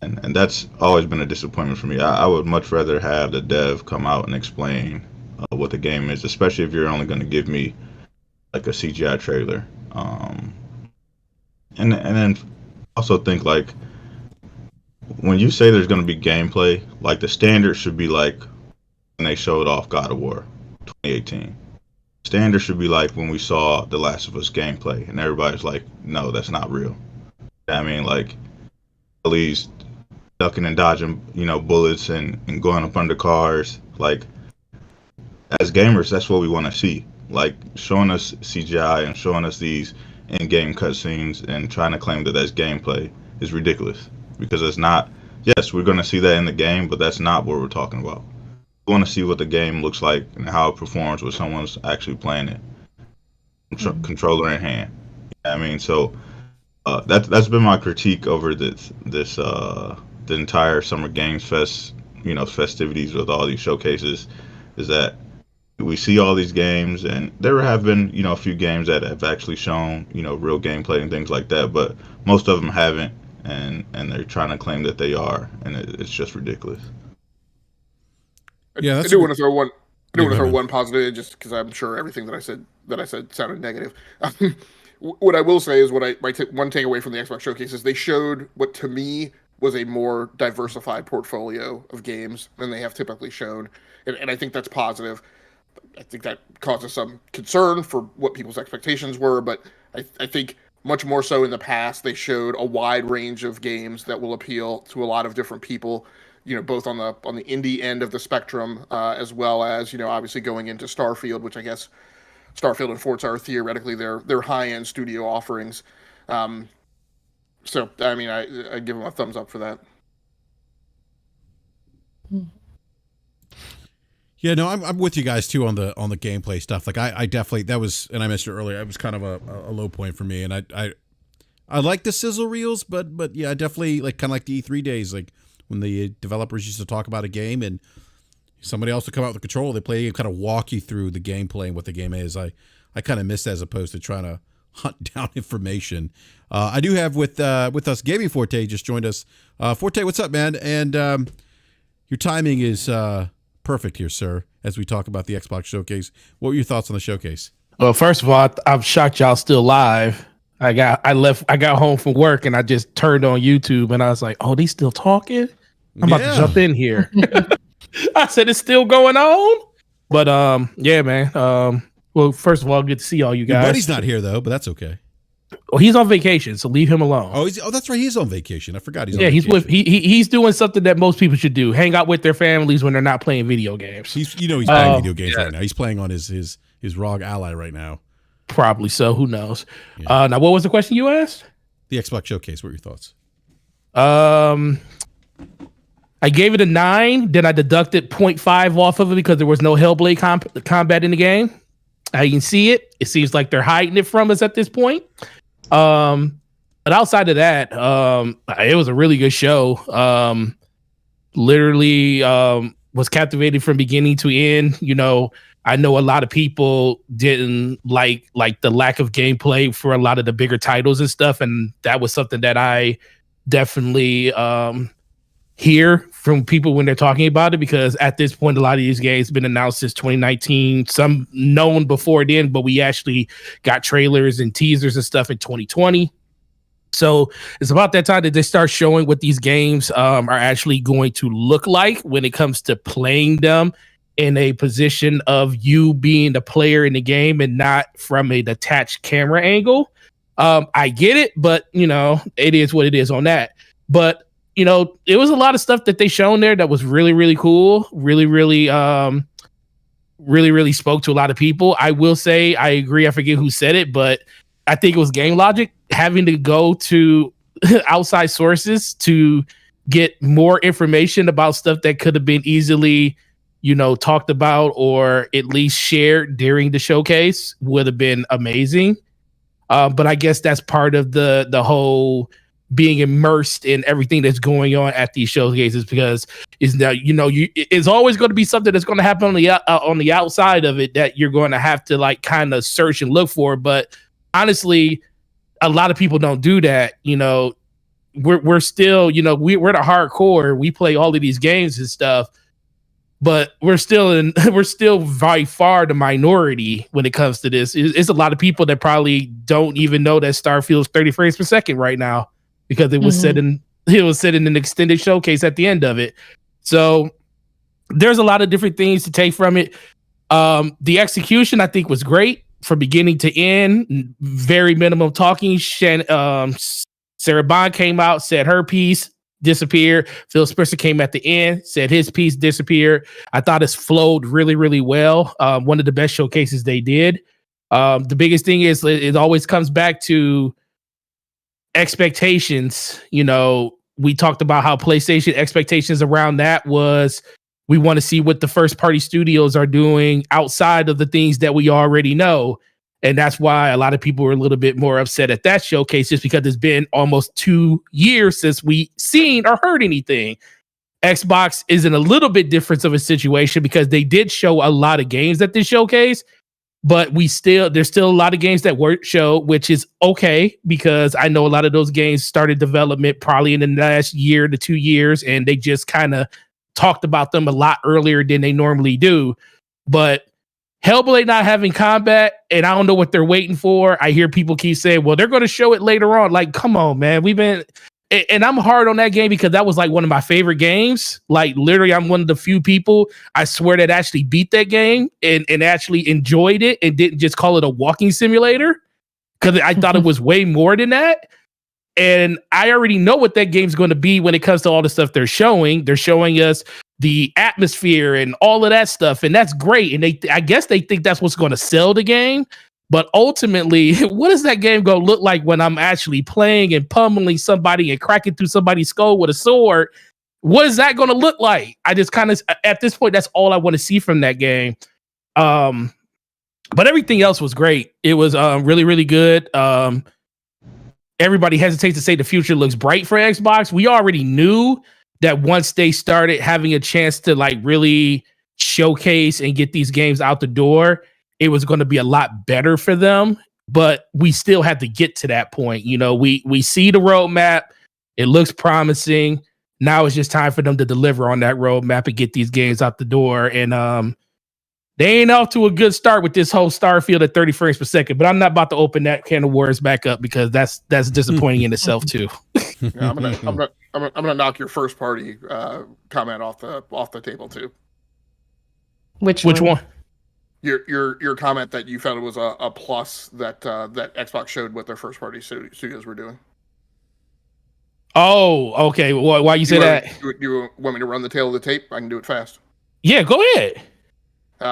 And that's always been a disappointment for me. I would much rather have the dev come out and explain what the game is, especially if you're only going to give me like a CGI trailer. And then also think like when you say there's going to be gameplay, like the standard should be like when they showed off God of War 2018. Standard should be like when we saw The Last of Us gameplay and everybody's like, no, that's not real. Like at least ducking and dodging, bullets and going up under cars. Like, as gamers, that's what we want to see. Like, showing us CGI and showing us these in-game cutscenes and trying to claim that that's gameplay is ridiculous, because it's not. Yes, we're going to see that in the game, but that's not what we're talking about. We want to see what the game looks like and how it performs when someone's actually playing it, controller in hand. I mean, so that's been my critique over the entire Summer Games Fest, festivities with all these showcases, is that we see all these games, and there have been, a few games that have actually shown, real gameplay and things like that, but most of them haven't, and they're trying to claim that they are, and it's just ridiculous. Yeah, I do want to throw one. I do want to throw one positive, just because I'm sure everything that I said sounded negative. What I will say is, one takeaway from the Xbox showcase is they showed what to me was a more diversified portfolio of games than they have typically shown, and I think that's positive. I think that causes some concern for what people's expectations were, but I think much more so in the past, they showed a wide range of games that will appeal to a lot of different people, both on the indie end of the spectrum, as well as, obviously going into Starfield, which I guess Starfield and Forza are theoretically their high-end studio offerings. So, I mean, I give them a thumbs up for that. Yeah, no, I'm with you guys too on the gameplay stuff. Like, I definitely, that was, and I mentioned it earlier, it was kind of a low point for me, and I like the sizzle reels, but yeah, I definitely kind of like the E3 days, like when the developers used to talk about a game and somebody else would come out with the control, they play, kind of walk you through the gameplay and what the game is. I kind of miss that, as opposed to trying to hunt down information. I do have with us, Gaming Forte just joined us. Forte, what's up, man? And your timing is perfect here, sir, as we talk about the Xbox showcase. What were your thoughts on the showcase? Well, first of all, I'm shocked y'all still live. I got home from work and I just turned on YouTube and I was like, oh, they still talking? I'm about to jump in here. I said, it's still going on? But yeah, man. Well, first of all, good to see all you guys. Your buddy's not here though, but that's okay. Well, he's on vacation, so leave him alone. Oh, that's right. He's on vacation. I forgot he's on vacation. vacation. He's doing something that most people should do: hang out with their families when they're not playing video games. He's playing video games right now. He's playing on his ROG Ally right now. Probably so. Who knows? Yeah. Now, what was the question you asked? The Xbox showcase. What are your thoughts? I gave it a 9. Then I deducted 0.5 off of it because there was no Hellblade combat in the game. I can see it. It seems like they're hiding it from us at this point. But outside of that, it was a really good show. Literally was captivated from beginning to end. I know a lot of people didn't like the lack of gameplay for a lot of the bigger titles and stuff, and that was something that I definitely hear from people when they're talking about it, because at this point, a lot of these games have been announced since 2019, some known before then, but we actually got trailers and teasers and stuff in 2020. So it's about that time that they start showing what these games are actually going to look like when it comes to playing them in a position of you being the player in the game and not from a detached camera angle. I get it, but it is what it is on that. But it was a lot of stuff that they shown there that was really, really cool. Really, really, really spoke to a lot of people. I will say, I agree. I forget who said it, but I think it was Game Logic having to go to outside sources to get more information about stuff that could have been easily, talked about or at least shared during the showcase would have been amazing. But I guess that's part of the whole being immersed in everything that's going on at these showcases, because it's always going to be something that's going to happen on the outside of it that you're going to have to kind of search and look for. But honestly, a lot of people don't do that. We're still, we're the hardcore. We play all of these games and stuff, but we're still by far the minority when it comes to this. It's a lot of people that probably don't even know that Starfield's 30 frames per second right now, because it was set in an extended showcase at the end of it. So there's a lot of different things to take from it. The execution, I think, was great from beginning to end. Very minimum talking. Sarah Bond came out, said her piece. disappeared. Phil Spencer came at the end, said his piece, disappeared. I thought it's flowed really, really well. One of the best showcases they did. The biggest thing is it always comes back to expectations. You know, we talked about how PlayStation expectations around that was we want to see what the first party studios are doing outside of the things that we already know. And that's why a lot of people were a little bit more upset at that showcase, just because it's been almost 2 years since we seen or heard anything. Xbox is in a little bit different of a situation because they did show a lot of games at this showcase, but there's still a lot of games that weren't showed, which is okay, because I know a lot of those games started development probably in the last year to 2 years, and they just kind of talked about them a lot earlier than they normally do. But Hellblade not having combat, and I don't know what they're waiting for. I hear people keep saying, well, they're going to show it later on. Like, come on, man. And I'm hard on that game because that was like one of my favorite games. Like, literally, I'm one of the few people, I swear, that actually beat that game and actually enjoyed it and didn't just call it a walking simulator, because I thought it was way more than that. And I already know what that game's going to be when it comes to all the stuff they're showing. They're showing us the atmosphere and all of that stuff, and that's great. And I guess they think that's what's going to sell the game. But ultimately, what is that game going to look like when I'm actually playing and pummeling somebody and cracking through somebody's skull with a sword? What is that going to look like? I just kind of, at this point, that's all I want to see from that game. But everything else was great. It was really, really good. Everybody hesitates to say the future looks bright for Xbox. We already knew that once they started having a chance to like really showcase and get these games out the door, it was going to be a lot better for them. But we still had to get to that point. You know, we see the roadmap. It looks promising. Now it's just time for them to deliver on that roadmap and get these games out the door. And they ain't off to a good start with this whole Starfield at 30 frames per second. But I'm not about to open that can of worms back up, because that's disappointing in itself too. Yeah, I'm gonna knock your first party comment off the table too. Which one? Your comment that you felt it was a plus that that Xbox showed what their first party studios were doing. Oh, okay. Why you say that? You want me to run the tail of the tape? I can do it fast. Yeah, go ahead.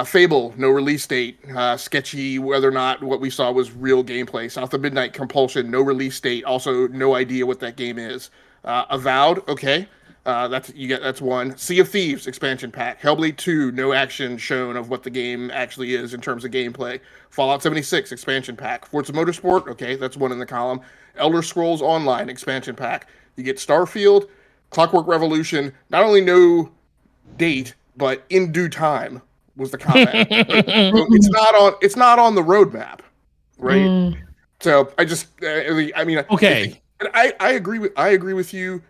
Fable, no release date. Sketchy whether or not what we saw was real gameplay. South of Midnight, Compulsion, no release date. Also, no idea what that game is. Avowed, okay. That's one. Sea of Thieves expansion pack. Hellblade 2, no action shown of what the game actually is in terms of gameplay. Fallout 76 expansion pack. Forza Motorsport, okay, that's one in the column. Elder Scrolls Online expansion pack. You get Starfield, Clockwork Revolution. Not only no date, but in due time was the comment. It's not on the roadmap, right? So I mean, okay. I agree with you.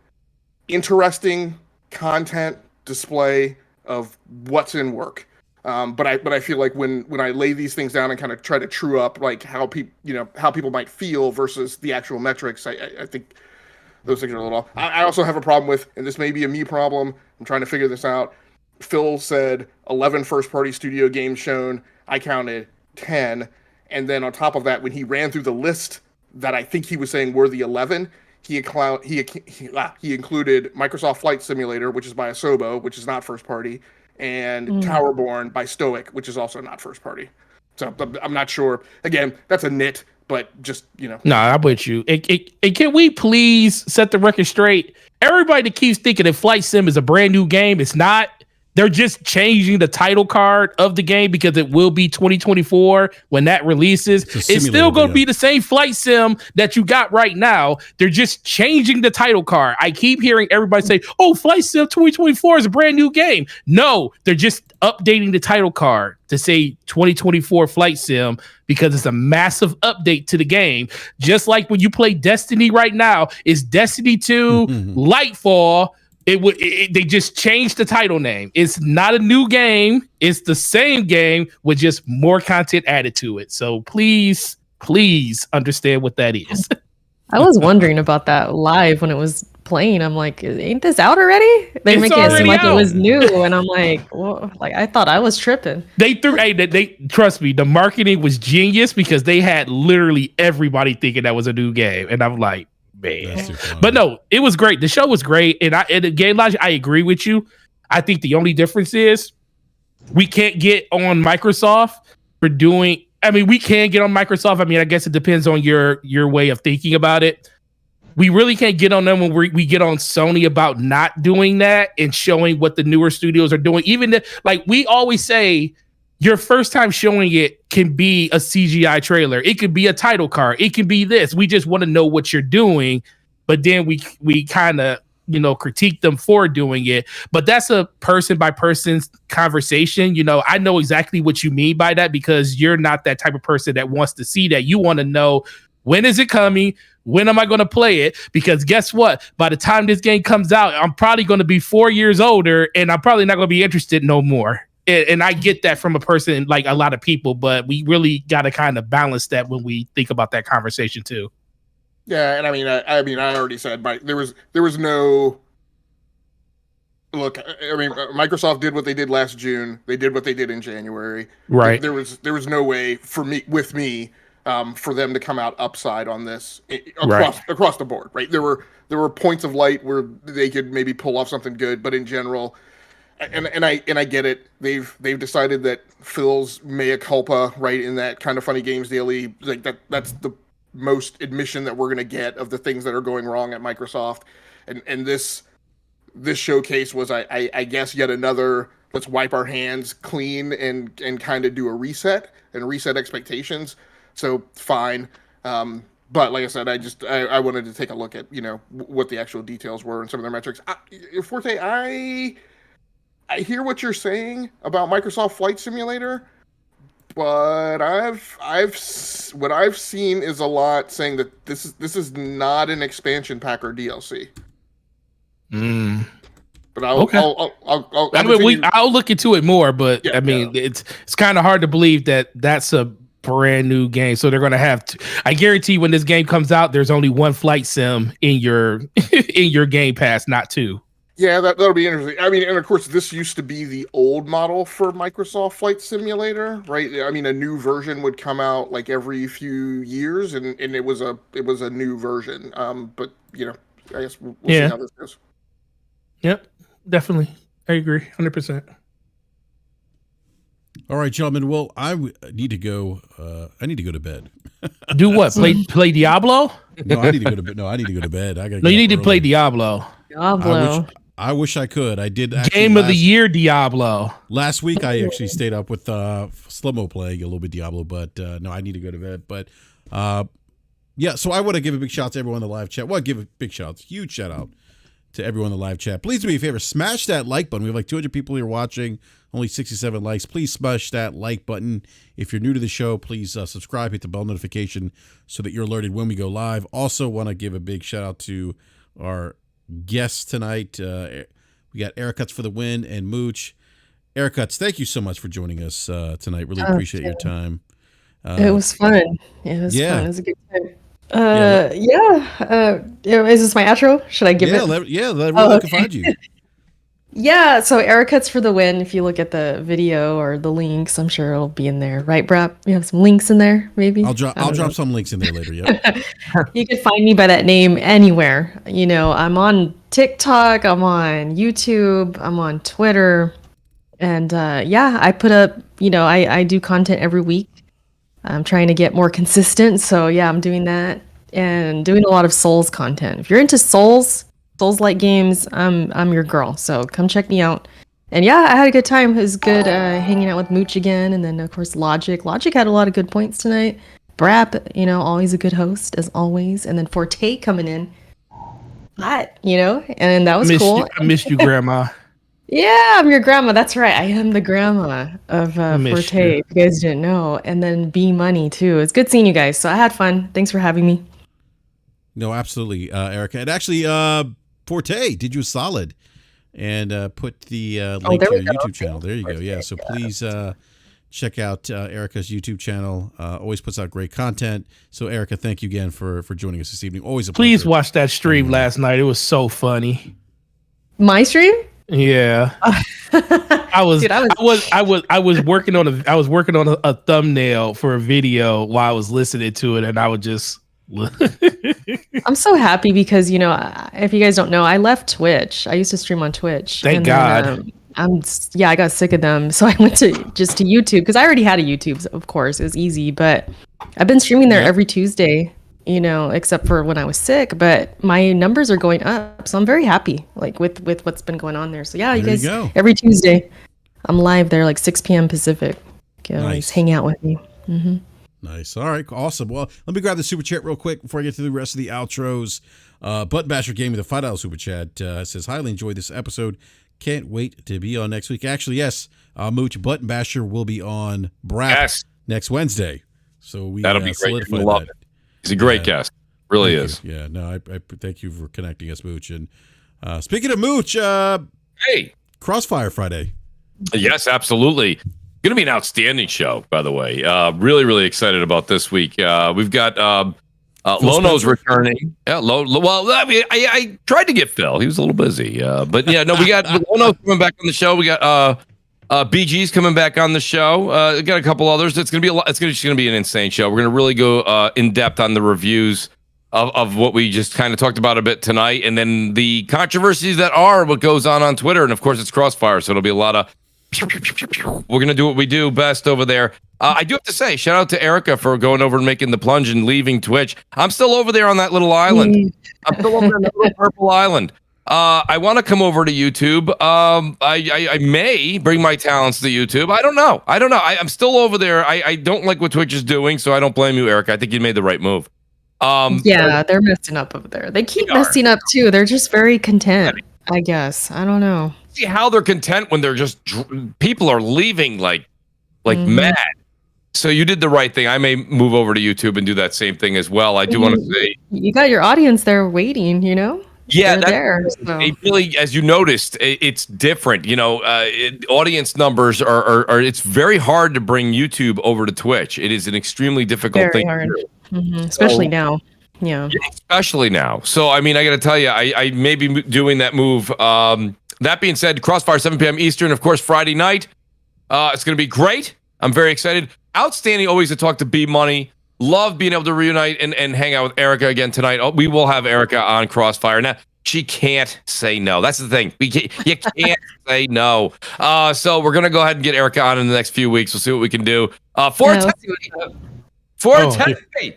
Interesting content display of what's in work. But I feel like when I lay these things down and kind of try to true up like how people might feel versus the actual metrics, I think those things are a little off. I also have a problem with, and this may be a me problem, I'm trying to figure this out. Phil said 11 first-party studio games shown. I counted 10. And then on top of that, when he ran through the list that I think he was saying were the 11, he included Microsoft Flight Simulator, which is by Asobo, which is not first-party, and Towerborn by Stoic, which is also not first-party. So I'm not sure. Again, that's a nit, but just, No, I'm with you. Can we please set the record straight? Everybody that keeps thinking that Flight Sim is a brand new game, it's not. They're just changing the title card of the game because it will be 2024 when that releases. It's still going to be the same flight sim that you got right now. They're just changing the title card. I keep hearing everybody say, oh, Flight Sim 2024 is a brand new game. No, they're just updating the title card to say 2024 Flight Sim because it's a massive update to the game. Just like when you play Destiny right now, it's Destiny 2 Lightfall. They just changed the title name. It's not a new game. It's the same game with just more content added to it. So please understand what that is. I was wondering about that live when it was playing. I'm like, ain't this out already? They make it seem like it was new, and I'm like, well, like I thought I was tripping. They trust me. The marketing was genius because they had literally everybody thinking that was a new game, and I'm like, man. But no, it was great. The show was great, and the game logic, I agree with you. I think the only difference is we can't get on Microsoft for doing. I mean, we can get on Microsoft. I mean, I guess it depends on your way of thinking about it. We really can't get on them when we get on Sony about not doing that and showing what the newer studios are doing. Even like we always say, your first time showing it can be a CGI trailer. It could be a title card. It can be this. We just want to know what you're doing. But then we kind of, critique them for doing it. But that's a person by person conversation. I know exactly what you mean by that because you're not that type of person that wants to see that. You want to know, when is it coming? When am I going to play it? Because guess what? By the time this game comes out, I'm probably going to be 4 years older and I'm probably not going to be interested no more. And I get that from a person like a lot of people, but we really got to kind of balance that when we think about that conversation too. Yeah, and I already said, there was no look. I mean, Microsoft did what they did last June. They did what they did in January. Right. There was no way for me for them to come out upside on this across the board. Right. There were points of light where they could maybe pull off something good, but in general. And I get it. They've decided that Phil's mea culpa, right, in that kind of funny games daily, like that's the most admission that we're gonna get of the things that are going wrong at Microsoft. And this showcase was I guess yet another let's wipe our hands clean and kind of do a reset and reset expectations. So fine. But like I said, I wanted to take a look at, what the actual details were and some of their metrics. Forte, I hear what you're saying about Microsoft Flight Simulator, but what I've seen is a lot saying that this is not an expansion pack or DLC. But I'll look into it more. But yeah, it's kind of hard to believe that that's a brand new game. So they're going to have to. I guarantee when this game comes out, there's only one flight sim in your Game Pass, not two. Yeah, that'll be interesting. I mean, and of course, this used to be the old model for Microsoft Flight Simulator, right? I mean, a new version would come out like every few years, and it was a new version. But I guess we'll see how this goes. Yep, definitely, I agree, 100%. All right, gentlemen. Well, I need to go. I need to go to bed. Do what? Play Diablo? No, I need to go to bed. No, I need to go to bed. I gotta. No, you need to play Diablo. I wish I could. I did. Game of the year, Diablo. Last week, I actually stayed up with Slow-Mo playing a little bit Diablo, but no, I need to go to bed. But yeah, so I want to give a big shout out to everyone in the live chat. Well, give a big shout out, huge shout out to everyone in the live chat. Please do me a favor, smash that like button. We have like 200 people here watching, only 67 likes. Please smash that like button. If you're new to the show, please subscribe, hit the bell notification so that you're alerted when we go live. Also want to give a big shout out to our guests tonight. We got Ericuts for the win and Mooch. Ericuts, thank you so much for joining us tonight. Really appreciate your time. It was fun. It was fun. It was a good time. Is this my outro? Should I give it? Let everyone can find you. Yeah, so Ericuts for the win. If you look at the video or the links, I'm sure it'll be in there, right, Brap? You have some links in there, maybe. I'll drop some links in there later. Yeah. You can find me by that name anywhere. I'm on TikTok, I'm on YouTube, I'm on Twitter, and I put up. I do content every week. I'm trying to get more consistent, so yeah, I'm doing that and doing a lot of Souls content. If you're into Souls-like games, I'm your girl. So come check me out. And yeah, I had a good time. It was good hanging out with Mooch again, and then of course Logic. Logic had a lot of good points tonight. Brap, always a good host as always. And then Forte coming in, hot, and that was cool. I missed you, Grandma. Yeah, I'm your grandma. That's right. I am the grandma of Forte. If you guys didn't know, and then B Money too. It's good seeing you guys. So I had fun. Thanks for having me. No, absolutely, Erica. And actually, Forte did you a solid and put the link to your YouTube channel. There you go. Yeah. So please check out Erica's YouTube channel. Always puts out great content. So Erica, thank you again for joining us this evening. Always a pleasure. Please watch that stream last night. It was so funny. My stream? Yeah. I was working on a thumbnail for a video while I was listening to it, and I was just I'm so happy because, if you guys don't know, I left Twitch. I used to stream on Twitch. Thank God. I got sick of them. So I went to YouTube because I already had a YouTube, of course. It was easy, but I've been streaming there every Tuesday, except for when I was sick, but my numbers are going up. So I'm very happy with what's been going on there. So yeah, you guys, every Tuesday I'm live there, 6 p.m. Pacific. Nice. Hang out with me. Mm-hmm. Nice. All right. Awesome. Well, let me grab the super chat real quick before I get to the rest of the outros. Button Basher gave me the $5 super chat. Says, highly enjoyed this episode. Can't wait to be on next week. Actually, yes, Mooch, Button Basher will be on BRAP next Wednesday. So that'll be great. Love it. He's a great guest. Really is. Yeah. No, I thank you for connecting us, Mooch. And speaking of Mooch, hey, Crossfire Friday. Yes, absolutely. Going to be an outstanding show, by the way. Really, really excited about this week. We've got Lono's returning. Yeah, well, I tried to get Phil. He was a little busy. But yeah, no, we got Lono's coming back on the show. We got BG's coming back on the show. We got a couple others. It's going to be It's just going to be an insane show. We're going to really go in depth on the reviews of what we just kind of talked about a bit tonight, and then the controversies that are what goes on Twitter, and of course it's Crossfire, so it'll be a lot of. We're going to do what we do best over there. I do have to say, shout out to Erica for going over and making the plunge and leaving Twitch. I'm still over there on that little island. I'm still over on that little purple island. I want to come over to YouTube. I may bring my talents to YouTube. I don't know. I'm still over there. I don't like what Twitch is doing, so I don't blame you, Erica. I think you made the right move. They're messing up over there. They keep messing up, too. They're just very content, I guess. I don't know. See how they're content when they're just people are leaving like mad. So you did the right thing. I may move over to YouTube and do that same thing as well. I do want to say you got your audience there waiting. Yeah, they're there. So. It really, as you noticed, it's different. Audience numbers are. It's very hard to bring YouTube over to Twitch. It is an extremely difficult thing to do. Mm-hmm. Especially now. Yeah, especially now. So I mean, I got to tell you, I may be doing that move. That being said, Crossfire 7 p.m. Eastern, of course, Friday night. It's going to be great. I'm very excited. Outstanding always to talk to B Money. Love being able to reunite and hang out with Erica again tonight. We will have Erica on Crossfire. Now, she can't say no. That's the thing. You can't say no. So we're going to go ahead and get Erica on in the next few weeks. We'll see what we can do. Forte.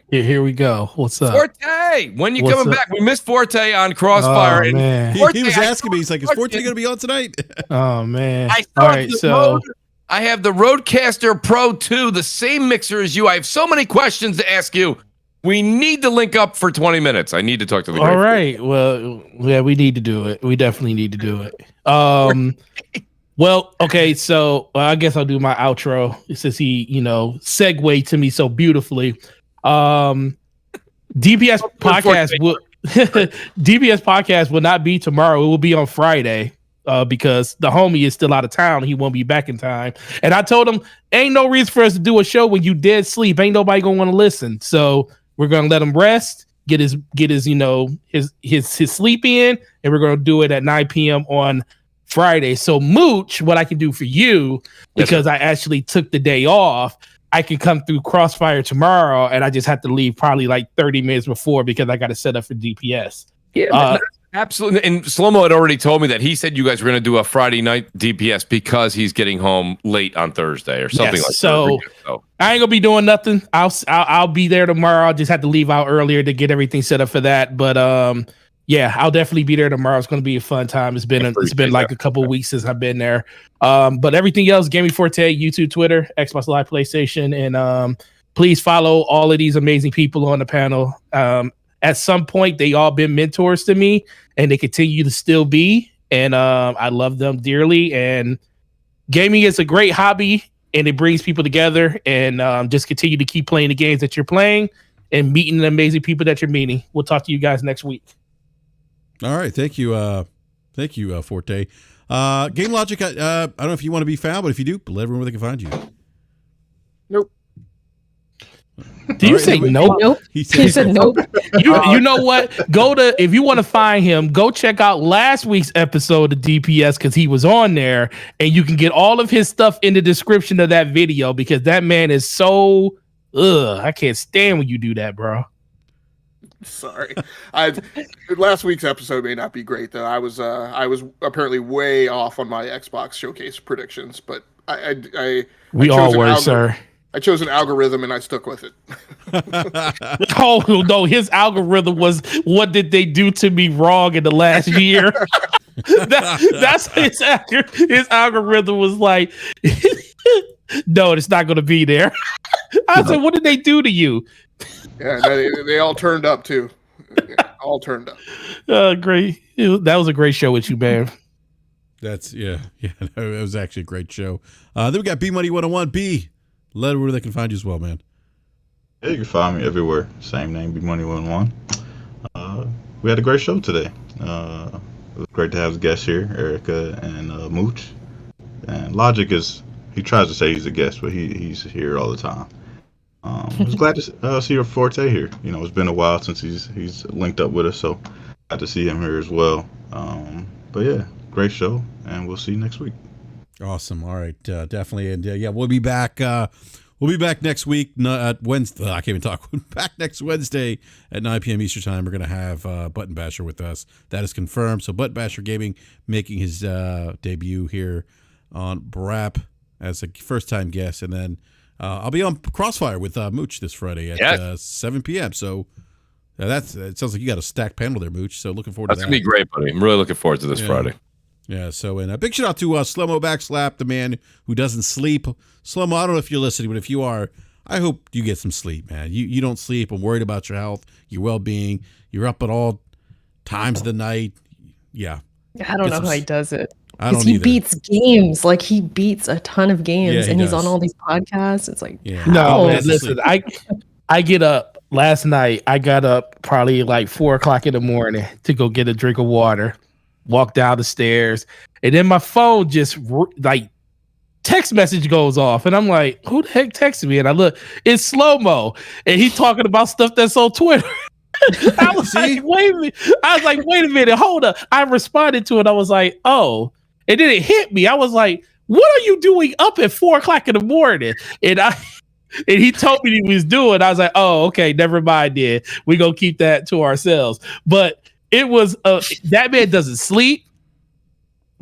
Here we go. What's up? Forte. When you coming back? We missed Forte on Crossfire. Oh, man. He was asking me. He's like, is Forte going to be on tonight? Oh, man. All right, so I have the Rodecaster Pro 2, the same mixer as you. I have so many questions to ask you. We need to link up for 20 minutes. I need to talk to the All right. Well, yeah, we need to do it. We definitely need to do it. Well, okay, so I guess I'll do my outro since he, segued to me so beautifully. DPS podcast will not be tomorrow. It will be on Friday because the homie is still out of town. He won't be back in time. And I told him, ain't no reason for us to do a show when you dead sleep. Ain't nobody gonna want to listen. So we're gonna let him rest, get his his sleep in, and we're gonna do it at 9 p.m. on Friday. So Mooch, what I can do for you, because I actually took the day off, I can come through Crossfire tomorrow, and I just have to leave probably like 30 minutes before because I got to set up for DPS. Yeah, absolutely. And Slow-Mo had already told me that he said you guys were going to do a Friday night DPS because he's getting home late on Thursday or something like that. So I ain't gonna be doing nothing. I'll be there tomorrow. I'll just have to leave out earlier to get everything set up for that. But yeah, I'll definitely be there tomorrow. It's going to be a fun time. It's been like a couple of weeks since I've been there. But everything else, Gaming Forte, YouTube, Twitter, Xbox Live, PlayStation, and please follow all of these amazing people on the panel. At some point, they all been mentors to me, and they continue to still be. And I love them dearly. And gaming is a great hobby, and it brings people together. And just continue to keep playing the games that you're playing and meeting the amazing people that you're meeting. We'll talk to you guys next week. All right, thank you, Forte. Game Logic. I don't know if you want to be found, but if you do, let everyone where they can find you. Nope. Do you say nope? Nope. He said nope. You know what? If you want to find him, go check out last week's episode of DPS because he was on there, and you can get all of his stuff in the description of that video because that man is so. I can't stand when you do that, bro. Sorry. Last week's episode may not be great though. I was apparently way off on my Xbox showcase predictions, but we all were, sir. I chose an algorithm and I stuck with it. Oh no, his algorithm was what did they do to me wrong in the last year? That's his algorithm was like, no, it's not going to be there. I said, what did they do to you? Yeah, they all turned up too. All turned up. Great. That was a great show with you, man. Yeah. It was actually a great show. Then we got B Money 101. B, let them where they can find you as well, man. Yeah, you can find me everywhere. Same name, B Money 101. We had a great show today. It was great to have guests here, Erica and Mooch. And Logic he tries to say he's a guest, but he's here all the time. I was glad to see your Forte here. You know, it's been a while since he's linked up with us, so glad to see him here as well. But yeah, great show, and we'll see you next week. Awesome. All right, definitely, and yeah, we'll be back. We'll be back next week. Wednesday. I can't even talk. Back next Wednesday at 9 p.m. Eastern time. We're gonna have Button Basher with us. That is confirmed. So Button Basher Gaming making his debut here on BRAP as a first-time guest, and then I'll be on Crossfire with Mooch this Friday at 7 p.m. So it sounds like you got a stacked panel there, Mooch. So looking forward to that. That's gonna be great, buddy. I'm really looking forward to this Friday. Yeah. So and a big shout out to Slow-Mo Backslap, the man who doesn't sleep. Slow-Mo, I don't know if you're listening, but if you are, I hope you get some sleep, man. You don't sleep. I'm worried about your health, your well-being. You're up at all times of the night. Yeah. I don't know how he does it. I don't he either. beats games. Like he beats a ton of games, and he's on all these podcasts. It's like, no, man, listen. I get up last night. I got up probably like 4 o'clock in the morning to go get a drink of water, walk down the stairs, and then my phone just like text message goes off, and I'm like, who the heck texted me? And I look, it's Slow-Mo, and he's talking about stuff that's on Twitter. I was like, wait a minute, hold up. I responded to it. I was like, oh. And then it hit me. I was like, what are you doing up at 4 o'clock in the morning? And he told me he was doing. I was like, oh, okay, never mind then. We're going to keep that to ourselves. But it was, that man doesn't sleep,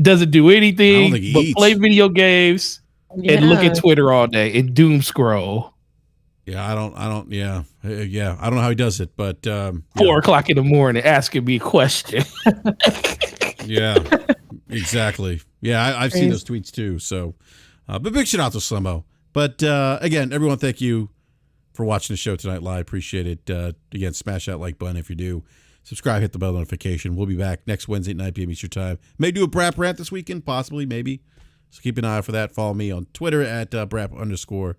doesn't do anything but play video games and look at Twitter all day and doom scroll. Yeah, I don't, yeah. I don't know how he does it, but 4 o'clock in the morning asking me a question. Yeah, exactly. Yeah, I've seen those tweets too. So, but big shout out to Slow-Mo. But again, everyone, thank you for watching the show tonight live. Appreciate it. Again, smash that like button if you do. Subscribe, hit the bell notification. We'll be back next Wednesday at 9 p.m. Eastern time. May do a BRAP rant this weekend, possibly, maybe. So keep an eye out for that. Follow me on Twitter at BRAP_podcast.